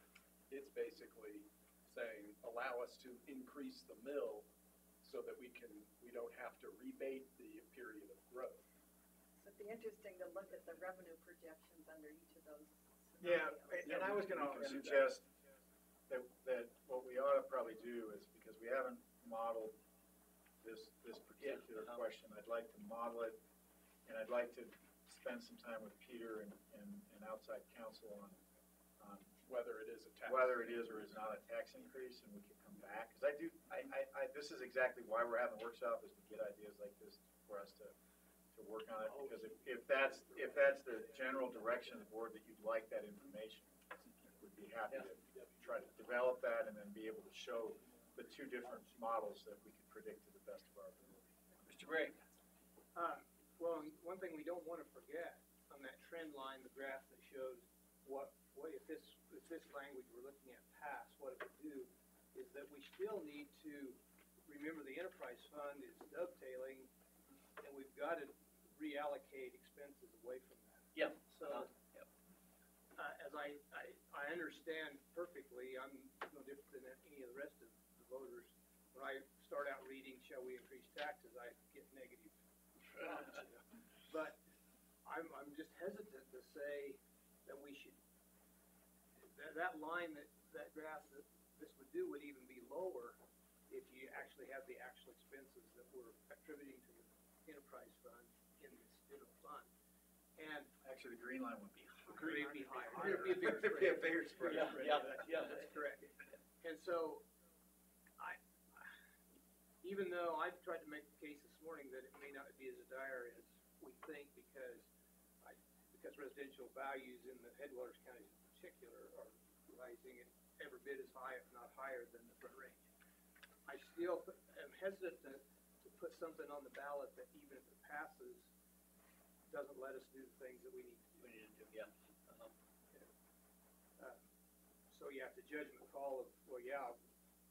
It's basically saying, allow us to increase the mill so that we don't have to rebate the period of growth. So it'd be interesting to look at the revenue projections under each of those Yeah, scenarios. and I was gonna suggest that what we ought to probably do is, because we haven't modeled this particular question, I'd like to model it, and I'd like to spend some time with Peter and outside counsel on Whether it is a tax. whether it is or is not a tax increase, and we could come back, because this is exactly why we're having a workshop, is to get ideas like this for us to work on it, because if that's the general direction of the board, that you'd like that information, we'd be happy to try to develop that and then be able to show the 2 different models that we could predict to the best of our ability. Mr. Gray? Well, and one thing we don't want to forget on that trend line, the graph that shows what if this language we're looking at passed, what it would do is that we still need to remember the enterprise fund is dovetailing, and we've got to reallocate expenses away from that. Yeah. So, as I understand perfectly, I'm no different than any of the rest of the voters. When I start out reading, shall we increase taxes, I get negative thoughts. But I'm just hesitant to say that we should, that line, that graph that this would do would even be lower if you actually have the actual expenses that we're attributing to the enterprise fund in this general fund. And Actually, the green line would be higher. green would be higher. It'd be a bigger It'd be a bigger spread. Yeah, That's correct. And so, even though I've tried to make the case this morning that it may not be as dire as we think, because residential values in the headwaters counties in particular are rising at every bit as high, if not higher, than the front range. I still am hesitant to put something on the ballot that, even if it passes, doesn't let us do the things that we need to do. we need to, yeah. So yeah, it's a judgment call of, well, yeah,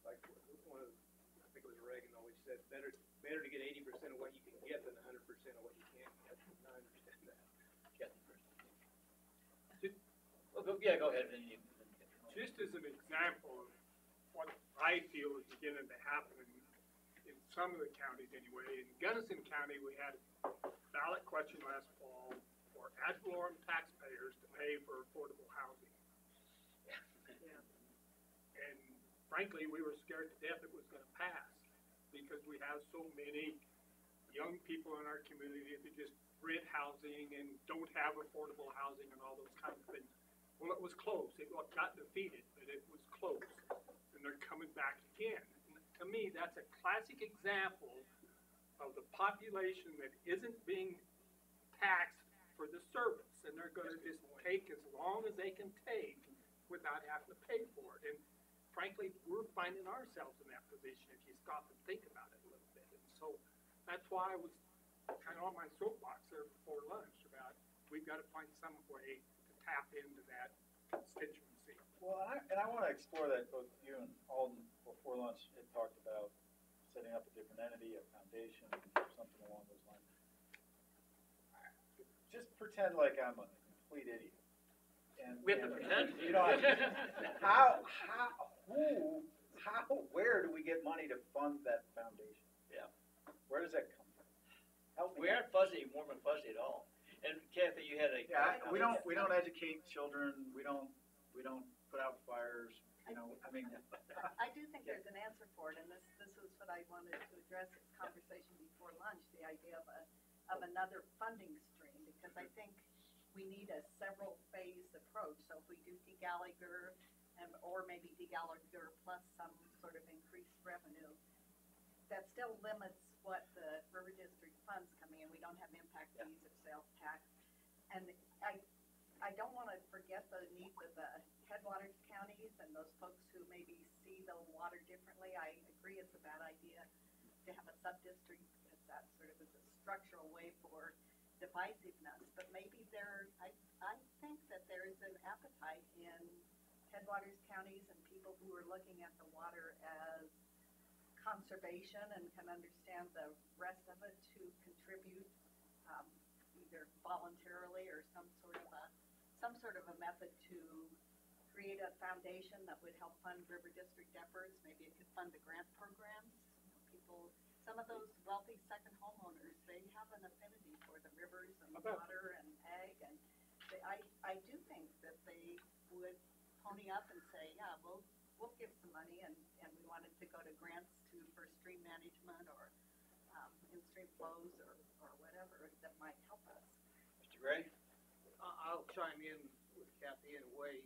like one of, I think it was Reagan always said, better to get 80% of what you can get than 100% of what you can't get. And I understand that. Kathy first. Yeah, go ahead. And Just as an example of what I feel is beginning to happen in some of the counties anyway, in Gunnison County, we had a ballot question last fall for ad valorem taxpayers to pay for affordable housing. And frankly, we were scared to death it was going to pass, because we have so many young people in our community that just rent housing and don't have affordable housing and all those kinds of things. Well, it was close. It got defeated, but it was close. And they're coming back again. And to me, that's a classic example of the population that isn't being taxed for the service. And they're going to just take as long as they can take without having to pay for it. And frankly, we're finding ourselves in that position if you stop and think about it a little bit. And so that's why I was kind of on my soapbox there before lunch about we've got to find some way to tap into that constituency. Well, and I want to explore that. Both you and Alden before lunch had talked about setting up a different entity, a foundation, or something along those lines. Just pretend like I'm a complete idiot, and. We have to pretend. You know, where do we get money to fund that foundation? Yeah. Where does that come from? Help me We out. aren't fuzzy, warm and fuzzy at all. And Kathy, you had a. Yeah, we don't educate children, we don't put out fires, you know, I mean. I do think there's an answer for it, and this is what I wanted to address this conversation before lunch, the idea of another funding stream, because I think we need a several phase approach. So if we do de-Gallagher, or maybe de-Gallagher plus some sort of increased revenue, that still limits what the river district funds coming in. We don't have impact fees or sales tax. And I don't want to forget the needs of the headwaters counties and those folks who maybe see the water differently. I agree it's a bad idea to have a sub-district, because that sort of is a structural way for divisiveness. But maybe I think that there is an appetite in headwaters counties and people who are looking at the water as conservation and can understand the rest of it to contribute either voluntarily or some sort of a method to create a foundation that would help fund river district efforts. Maybe it could fund the grant programs. Some of those wealthy second homeowners, they have an affinity for the rivers and water and ag, and I do think that they would pony up and say, yeah, we'll give some money, and we wanted to go to grants for stream management or in-stream flows or whatever that might help us. Mr. Gray? I'll chime in with Kathy in a way.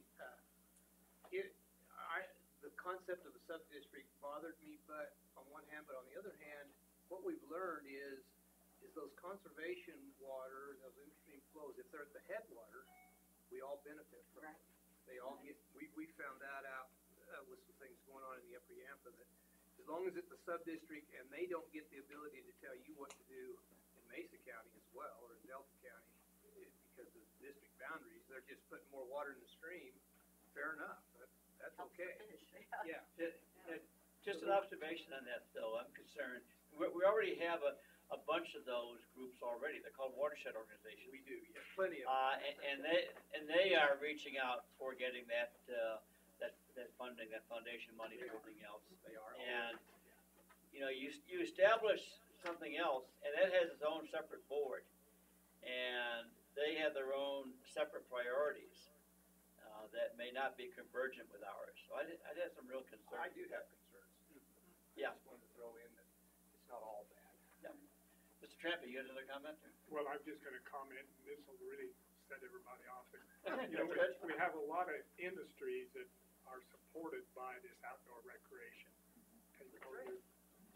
The concept of a sub-district bothered me, but on one hand, but on the other hand, what we've learned is those conservation water, those in-stream flows, if they're at the headwater, we all benefit from it. They all get, we found that out with some things going on in the Upper Yampa, that as long as it's a sub-district and they don't get the ability to tell you what to do in Mesa County as well, or in Delta County, because of district boundaries, they're just putting more water in the stream, fair enough. That's okay. Yeah. Just an observation on that, though. I'm concerned. We already have a bunch of those groups already. They're called watershed organizations. We do, yeah, plenty of them. And they are reaching out for getting that funding, that foundation money, and everything else. They are. And you establish something else, and that has its own separate board, and they have their own separate priorities that may not be convergent with ours. So I'd have some real concerns. I do have concerns. Yeah. I just wanted to throw in that it's not all bad. Yeah. Mr. Trampe, you had another comment? Well, I'm just going to comment, and this will really set everybody off. We have a lot of industries that are supported by this outdoor recreation.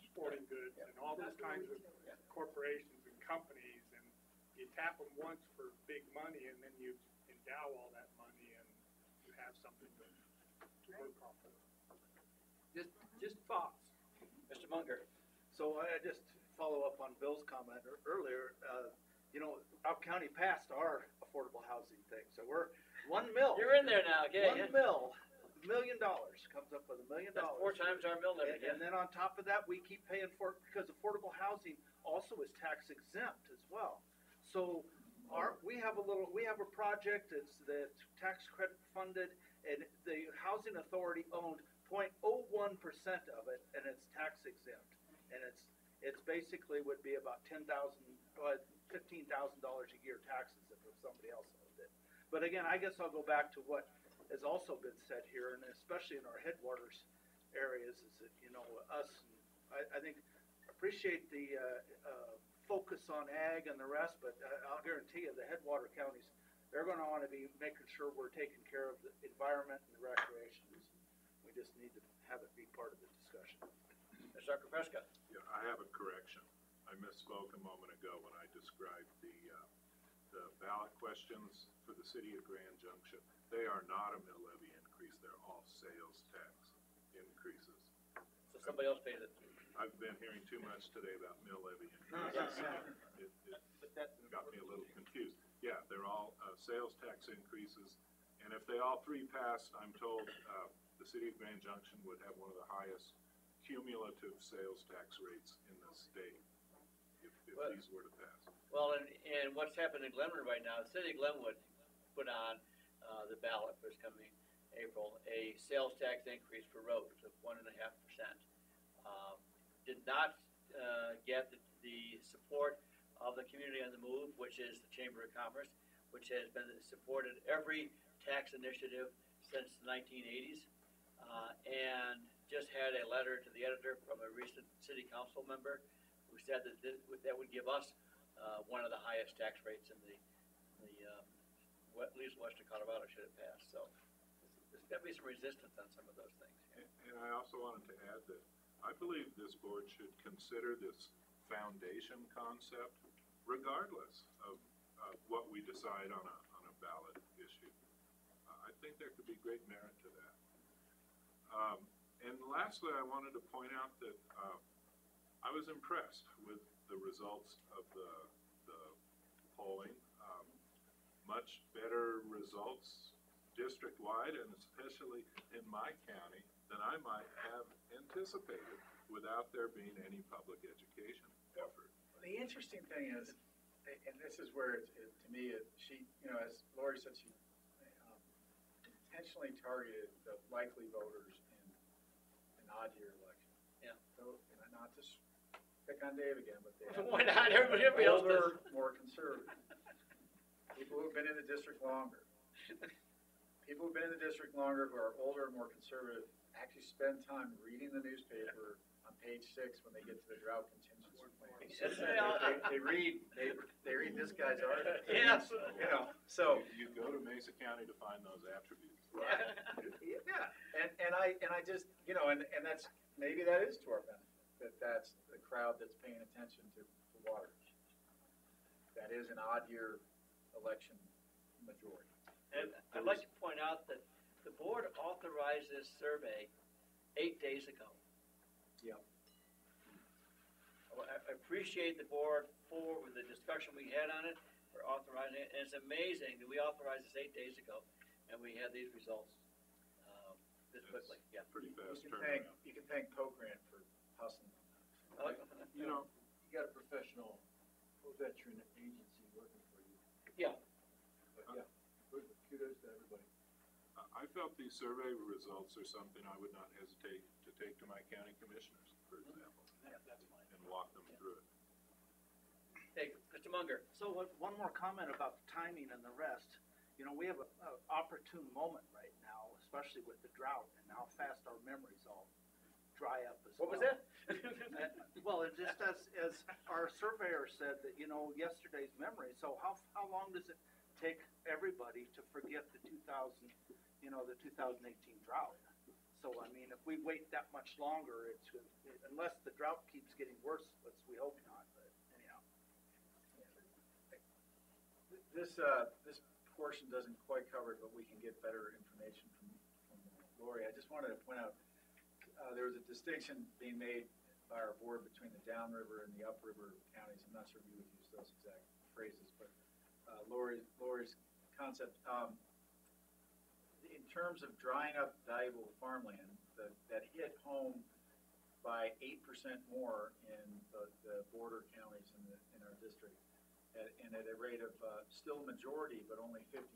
Sporting goods and all those kinds of corporations and companies, and you tap them once for big money, and then you endow all that money, and you have something to work off of. Just thoughts. Mr. Munger. So I just follow up on Bill's comment earlier. Out County passed our affordable housing thing, so we're $1 million. You're in there now, okay? $1 million comes up with $1 million. That's 4 times our mill levy. And then on top of that, we keep paying for it because affordable housing also is tax exempt as well. So we have a project that's tax credit funded, and the housing authority owned 0.01% of it, and it's tax exempt. And it's basically would be about $15,000 a year taxes if somebody else owned it. But again, I guess I'll go back to what has also been said here, and especially in our headwaters areas, is that, I think appreciate the focus on ag and the rest, but I'll guarantee you the headwater counties, they're going to want to be making sure we're taking care of the environment and the recreation. We just need to have it be part of the discussion. Mr. Akropesca. Yeah, I have a correction. I misspoke a moment ago when I described the ballot questions for the city of Grand Junction. They are not a mill levy increase. They're all sales tax increases. So somebody else pays it. I've been hearing too much today about mill levy increases. It got me a little confused. Yeah, they're all sales tax increases. And if they all three passed, I'm told the city of Grand Junction would have one of the highest cumulative sales tax rates in the state if these were to pass. Well, and what's happened in Glenwood right now, the city of Glenwood put on the ballot for this coming April, a sales tax increase for roads of 1.5%. Did not get the support of the Community on the Move, which is the Chamber of Commerce, which has been supported every tax initiative since the 1980s, and just had a letter to the editor from a recent city council member who said that that would give us one of the highest tax rates in at least western Colorado should it pass. So there's got to be some resistance on some of those things. And I also wanted to add that I believe this board should consider this foundation concept regardless of what we decide on a ballot issue. I think there could be great merit to that. And lastly, I wanted to point out that I was impressed with the results of the polling. Much better results district-wide and especially in my county than I might have anticipated without there being any public education effort. The interesting thing is, and this is where to me, she, as Lori said, she intentionally targeted the likely voters in an odd year election. Yeah. So, and not to pick on Dave again, but they Why not? Everybody else does. older, more conservative. People who've been in the district longer. People who've been in the district longer, who are older and more conservative, actually spend time reading the newspaper on page 6 when they get to the drought contingency plan. They read this guy's article. Yes. So you go to Mesa County to find those attributes. Right. Yeah. And I just, and that's, maybe that is to our benefit, that's the crowd that's paying attention to water. That is an odd year election majority. And I'd like to point out that the board authorized this survey 8 days ago. Yeah. I appreciate the board for the discussion we had on it, for authorizing it, and it's amazing that we authorized this 8 days ago, and we had these results this quickly. Yeah. Pretty fast You turnaround. can thank Poe Grant for hustling on that. You got a professional veteran agency working for you. Yeah. But yeah, kudos to everybody. I felt these survey results are something I would not hesitate to take to my county commissioners, for example, and walk them through it. Hey, Mr. Munger. So one more comment about the timing and the rest. We have an opportune moment right now, especially with the drought and how fast our memories all dry up as well. What was that? Well, it just as our surveyor said that, yesterday's memory. So how long does it take everybody to forget the 2018 drought? So, I mean, if we wait that much longer, unless the drought keeps getting worse, we hope not, but anyhow. This portion doesn't quite cover it, but we can get better information from Lori. I just wanted to point out, there was a distinction being made by our board between the downriver and the upriver counties. I'm not sure if you would use those exact phrases, but Lori's concept. In terms of drying up valuable farmland, that hit home by 8% more in the border counties in our district, and at a rate of still majority, but only 52%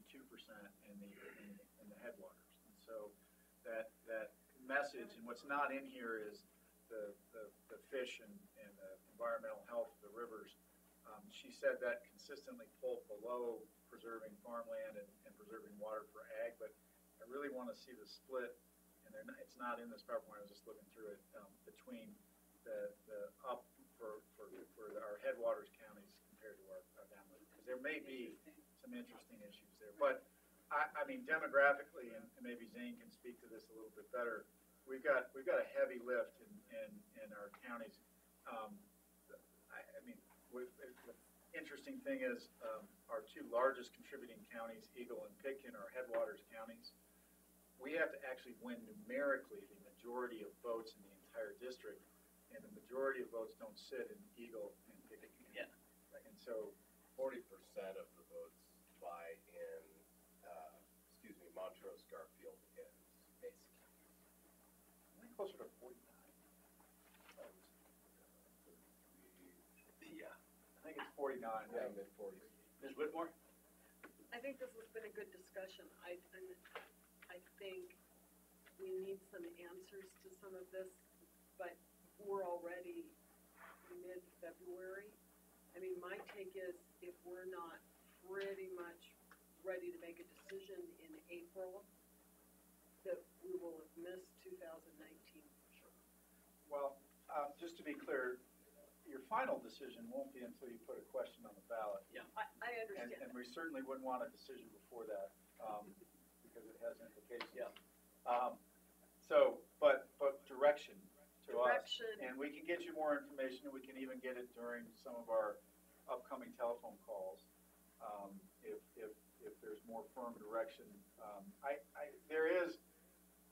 in the headwaters. And so that message, and what's not in here is the fish and the environmental health of the rivers. She said that consistently pulled below preserving farmland and preserving water for ag, but I really want to see the split, and it's not in this PowerPoint, I was just looking through it, between the up for our headwaters counties compared to our downriver, because there may be some interesting issues there. But I mean, demographically, and maybe Zane can speak to this a little bit better, we've got a heavy lift in our counties. The interesting thing is our two largest contributing counties, Eagle and Pitkin, are headwaters counties. We have to actually win numerically the majority of votes in the entire district, and the majority of votes don't sit in Eagle and Pitkin. Yeah. And so 40% of the votes lie in, Montrose, Garfield, and Mesa County. I think closer to 49. Yeah. I think it's 49. Yeah, mid-40s. Ms. Whitmore? I think this has been a good discussion. I think we need some answers to some of this, but we're already mid-February. I mean, my take is if we're not pretty much ready to make a decision in April, that we will have missed 2019 for sure. Well, just to be clear, your final decision won't be until you put a question on the ballot. Yeah. I understand. And we certainly wouldn't want a decision before that, because it has implications. Yeah. But direction to us. Direction. And we can get you more information, and we can even get it during some of our upcoming telephone calls, if there's more firm direction. There is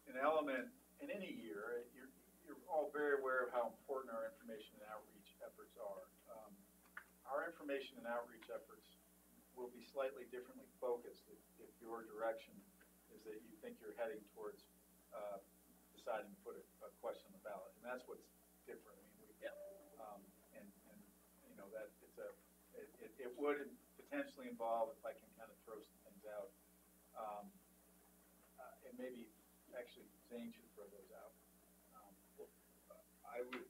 an element in any year, you're all very aware of how important our information and outreach efforts are. Our information and outreach efforts will be slightly differently focused if your direction is that you think you're heading towards deciding to put a question on the ballot, and that's what's different. I mean, and you know that it would potentially involve, if I can kind of throw some things out, and maybe actually Zane should throw those out. I would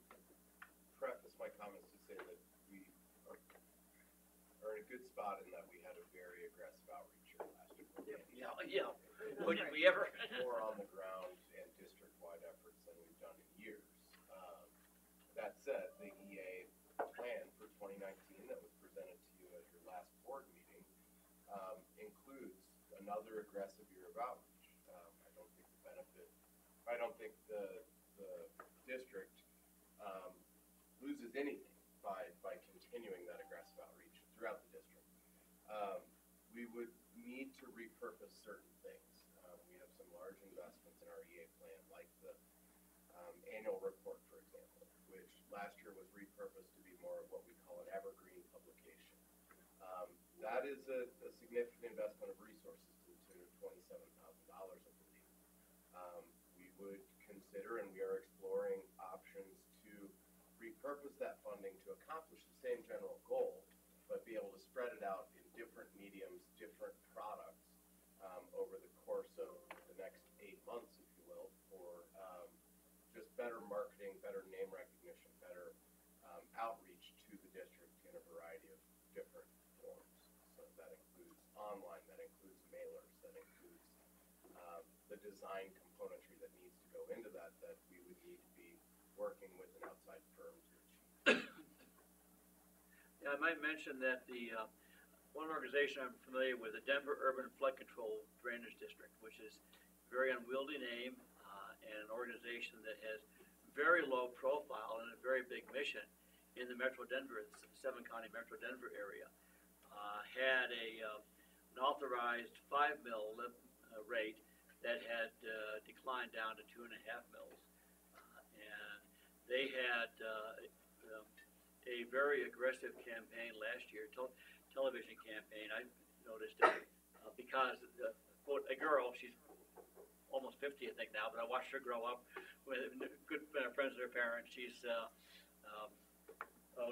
preface my comments to say that we are in a good spot in that we had a very aggressive outreach here last year. Yeah. Well, did we ever? More on the ground and district-wide efforts than we've done in years. That said, the EA plan for 2019 that was presented to you at your last board meeting includes another aggressive year of outreach. I don't think the district loses anything by continuing that aggressive outreach throughout the district. We would need to repurpose certain things. We have some large investments in our EA plan, like the annual report, for example, which last year was repurposed to be more of what we call an evergreen publication. That is a significant investment of resources to the tune of $27,000, I believe. We would consider, and we are exploring options to repurpose that funding to accomplish the same general goal, but be able to spread it out in different mediums, different products over the course of the next 8 months, if you will, for just better marketing, better name recognition, better outreach to the district in a variety of different forms. So that includes online, that includes mailers, that includes the design componentry that needs to go into that we would need to be working with an outside firm to achieve. Yeah, I might mention that the one organization I'm familiar with, the Denver Urban Flood Control Drainage District, which is a very unwieldy name and an organization that has very low profile and a very big mission in the Metro Denver, 7-county Metro Denver area, had an authorized 5 mil rate that had declined down to 2.5 mils, and they had a very aggressive campaign last year, television campaign. I noticed it because quote, a girl, she's almost 50, I think now, but I watched her grow up with good friends of her parents. She's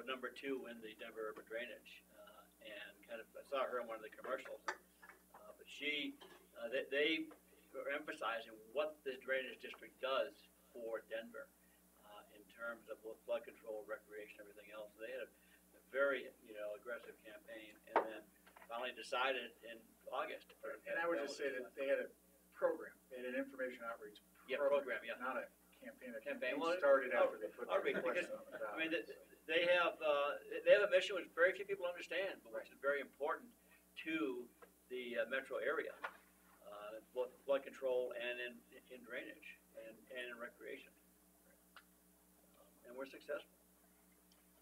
number 2 in the Denver Urban Drainage, and kind of I saw her in one of the commercials. But they are emphasizing what the drainage district does for Denver in terms of both flood control, recreation, everything else. They had a very aggressive campaign, and then finally decided in August. And I would just say that they had a program, they had an information outreach program. Yeah, program, yeah. Not a campaign. A Campaign. campaign started after they put the Outreach, question on the ballot. I mean, they have a mission which very few people understand, but which is very important to the metro area, both flood control and in drainage and in recreation. And we're successful.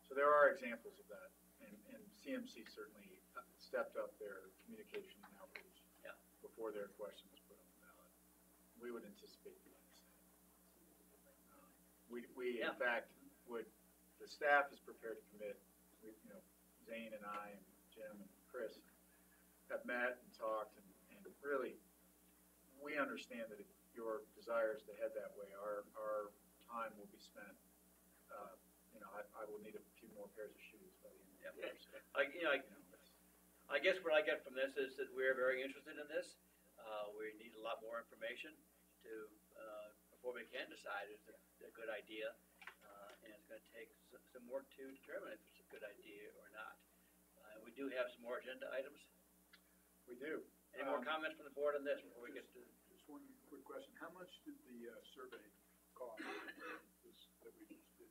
So there are examples of that, and CMC certainly stepped up their communication and outreach before their question was put on the ballot. We would anticipate doing the same. We in fact the staff is prepared to commit. Zane and I and Jim and Chris have met and talked, and really we understand that if your desire is to head that way, our time will be spent. I will need a few more pairs of shoes by the end of the year. So, I guess what I get from this is that we're very interested in this. We need a lot more information to, before we can decide if it's a good idea. And it's gonna take some work to determine if it's a good idea or not. We do have some more agenda items. We do. Any more comments from the board on this before we get to? Just one quick question. How much did the survey cost that we just did?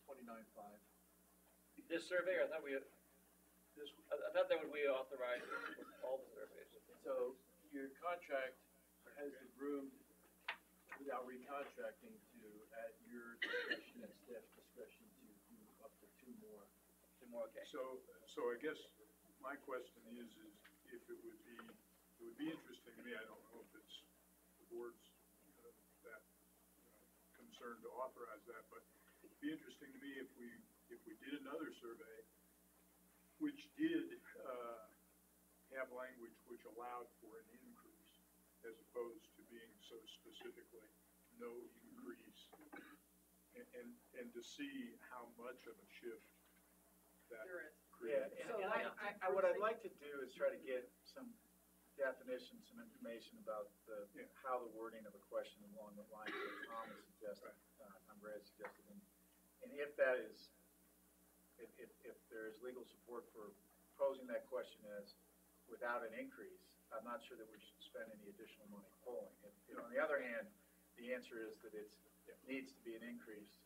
29.5. This survey, I thought we, This I thought that would we authorize all the surveys. So your contract has the room, without recontracting, to, at your discretion and staff discretion, to do up to two more. Two more, okay. So I guess my question is if it would be interesting to me, I don't know if it's the board's that concerned to authorize that, but it'd be interesting to me if we did another survey which did have language which allowed for an increase as opposed to being so specifically no increase, and to see how much of a shift that There is. Yeah, creates. and what I'd like to do is try to get some definition, some information about how the wording of a question along the lines that Tom has suggested, Andrea suggested, and if that is, if there is legal support for posing that question as without an increase, I'm not sure that we should spend any additional money polling. If on the other hand, the answer is that it needs to be an increase,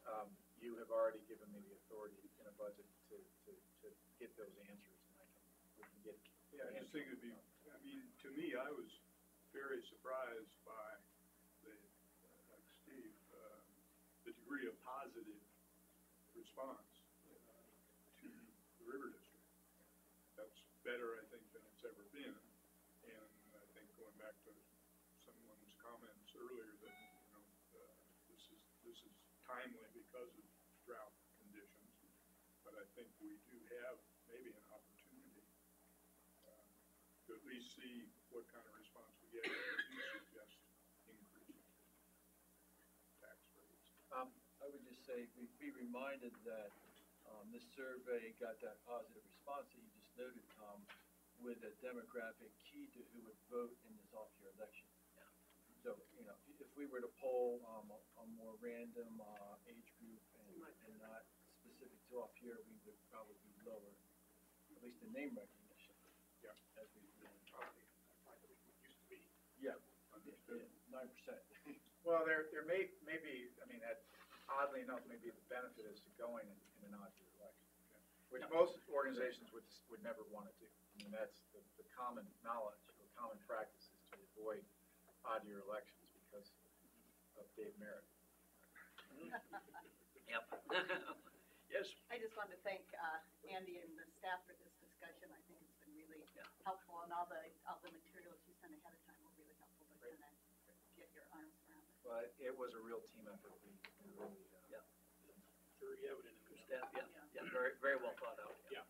you have already given me the authority in a budget to get those answers, and we can get. Yeah, I just think it'd be, I mean, to me, I was very surprised by like Steve, the degree of positive response to the River District. That's better, I think, than it's ever been. And I think going back to someone's comments earlier that, this is timely because of drought conditions. But I think we do have maybe an opportunity to at least see what kind of response we get if we do suggest increasing tax rates. I would just say, be reminded that this survey got that positive response that you just noted, Tom, with a demographic key to who would vote in this off-year election. Yeah. So, if we were to poll a more random age group and not specific to off-year, we would probably be lower, at least in name recognition. Yeah. As we Probably like it used to be. Yeah. Understood. 9%. Well, there may be, I mean, that oddly enough, maybe the benefit is to going in an odd year election, which most organizations would never want to do. I mean, that's the common knowledge or common practice is to avoid odd year elections because of Dave Merritt. Yep. Yes. I just wanted to thank Andy and the staff for this discussion. I think it's been really helpful, and all the materials you sent ahead of time were really helpful to kind of get your arms around it. Well, it was a real team effort. We really, Very evident in the Staff, yeah, very, very well thought out. Yeah.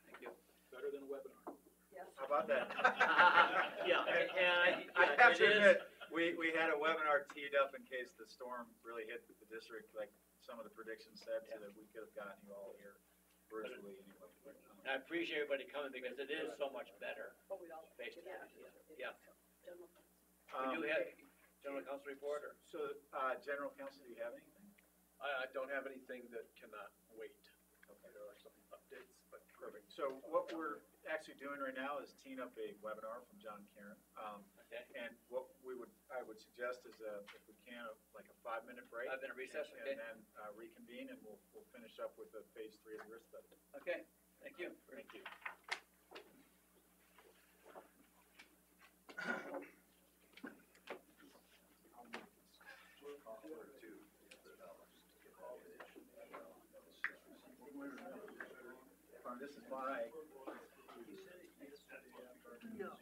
Thank you. Better than a webinar. Yes. How about that? Yeah, and I have it to is- admit, we had a webinar teed up in case the storm really hit the district, like some of the predictions said, so that we could have gotten you all here virtually anyway. I appreciate everybody coming because it is so much better But we all. face to face. Yeah. General. We do have general counsel report or? So, General Counsel, do you have anything? I don't have anything that cannot wait. Okay. There are some updates, but. Perfect. So what we're actually doing right now is teeing up a webinar from John Karen. Okay. And what I would suggest is, if we can, like a 5-minute break. 5-minute recess, okay. And then reconvene, and we'll finish up with the phase 3 of the risk study. Okay, thank you. Thank you. This is my. No.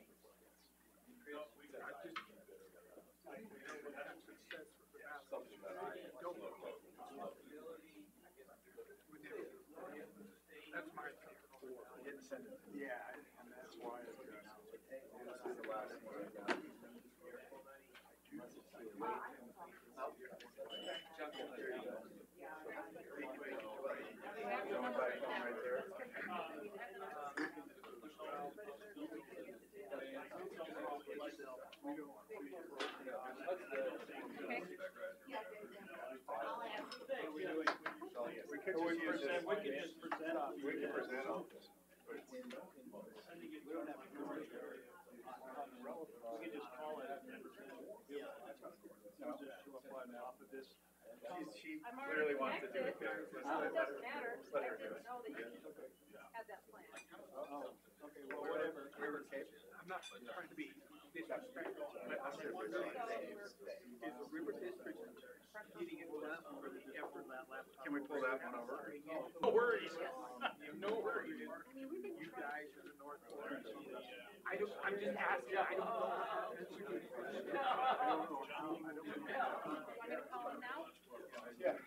Something that I don't know. That's my favorite. I didn't send it. Yeah, and that's why it's This is the last one I got. Right there. We could just present all this. I think we don't have to go there. We could just call it. Just show up on top of this. She clearly wants to do it there. It doesn't matter, I didn't know that you had that plan. Okay, well, whatever. I'm not trying to be disrespectful, but I'm wondering, is the River District getting it done for the effort that laptop? Can we pull that one over? No worries. No worries. You guys are the North Florida. I'm just asking, I don't know. I don't know. Want me to call him now? Yeah.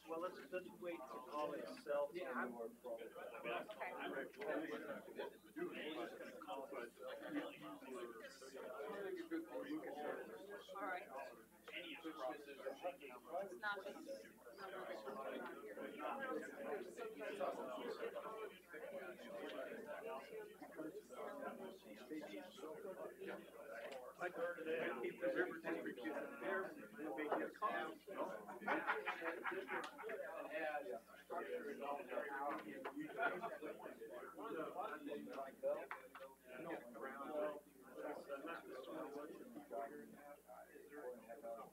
Well, let's wait to call itself. All right. It's not this number that you're putting on here. But if the River District isn't there, will they get called?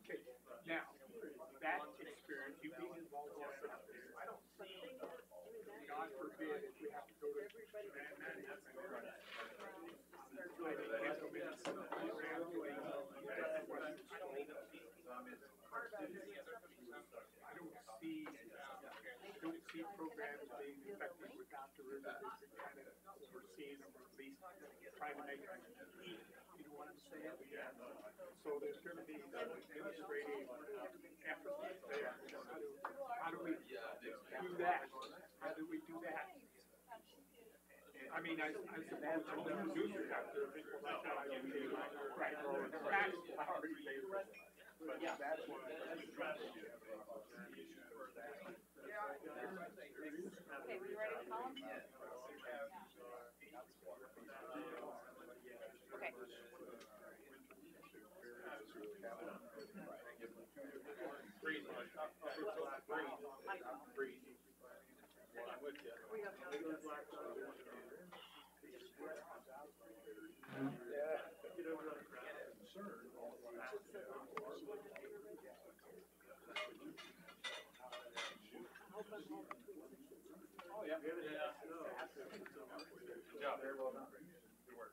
Okay, now, that experience, you being involved in this, I don't see, God forbid, if we have to go to I don't see programs being effective without the River District kind of overseeing them, or at least trying to make them eat, you know what I'm saying? So there's gonna be administrative effort there. How do we do that? How do we do that? I mean, I suppose all the producers out there think, well, that's how I do it. Right, or that's already there. But that's why Okay, we ready to call him? Okay. Breathe, breathe. I'm with you. Oh, yeah. Good job. Very well done. Good work.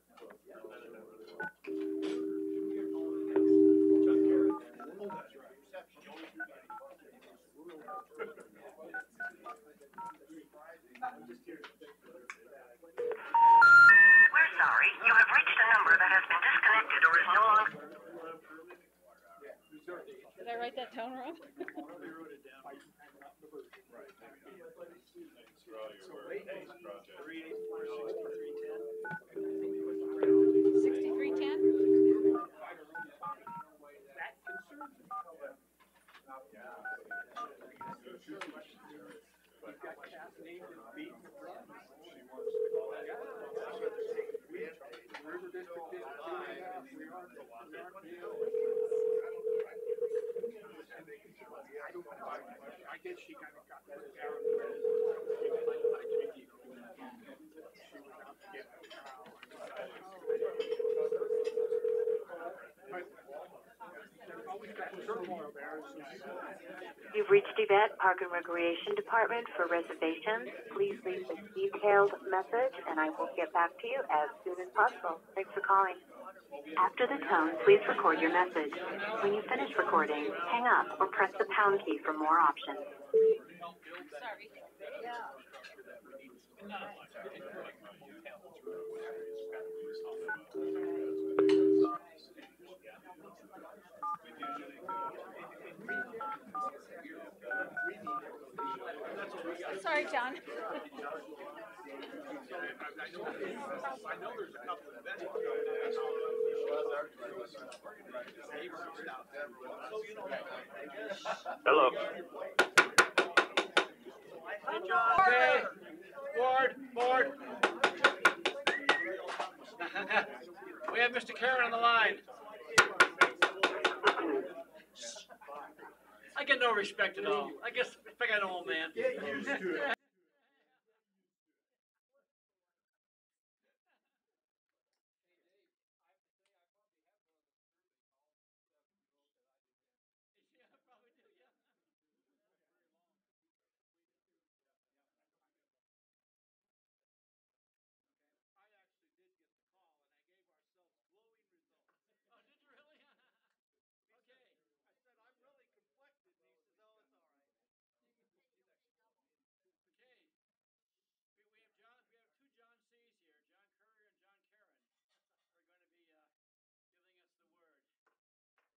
We're sorry, you have reached a number that has been disconnected or is no longer. Did I write that down wrong? I guess she kind of got that down. You've reached Yvette, Park and Recreation Department for reservations. Please leave a detailed message and I will get back to you as soon as possible. Thanks for calling. After the tone, please record your message. When you finish recording, hang up or press the pound key for more options. Sorry. Yeah. Sorry, John. I know there's a couple of investors. Hello. Okay, board. Mr. Karen on the line. I get no respect at all. I guess, respect an old man. Get used to it.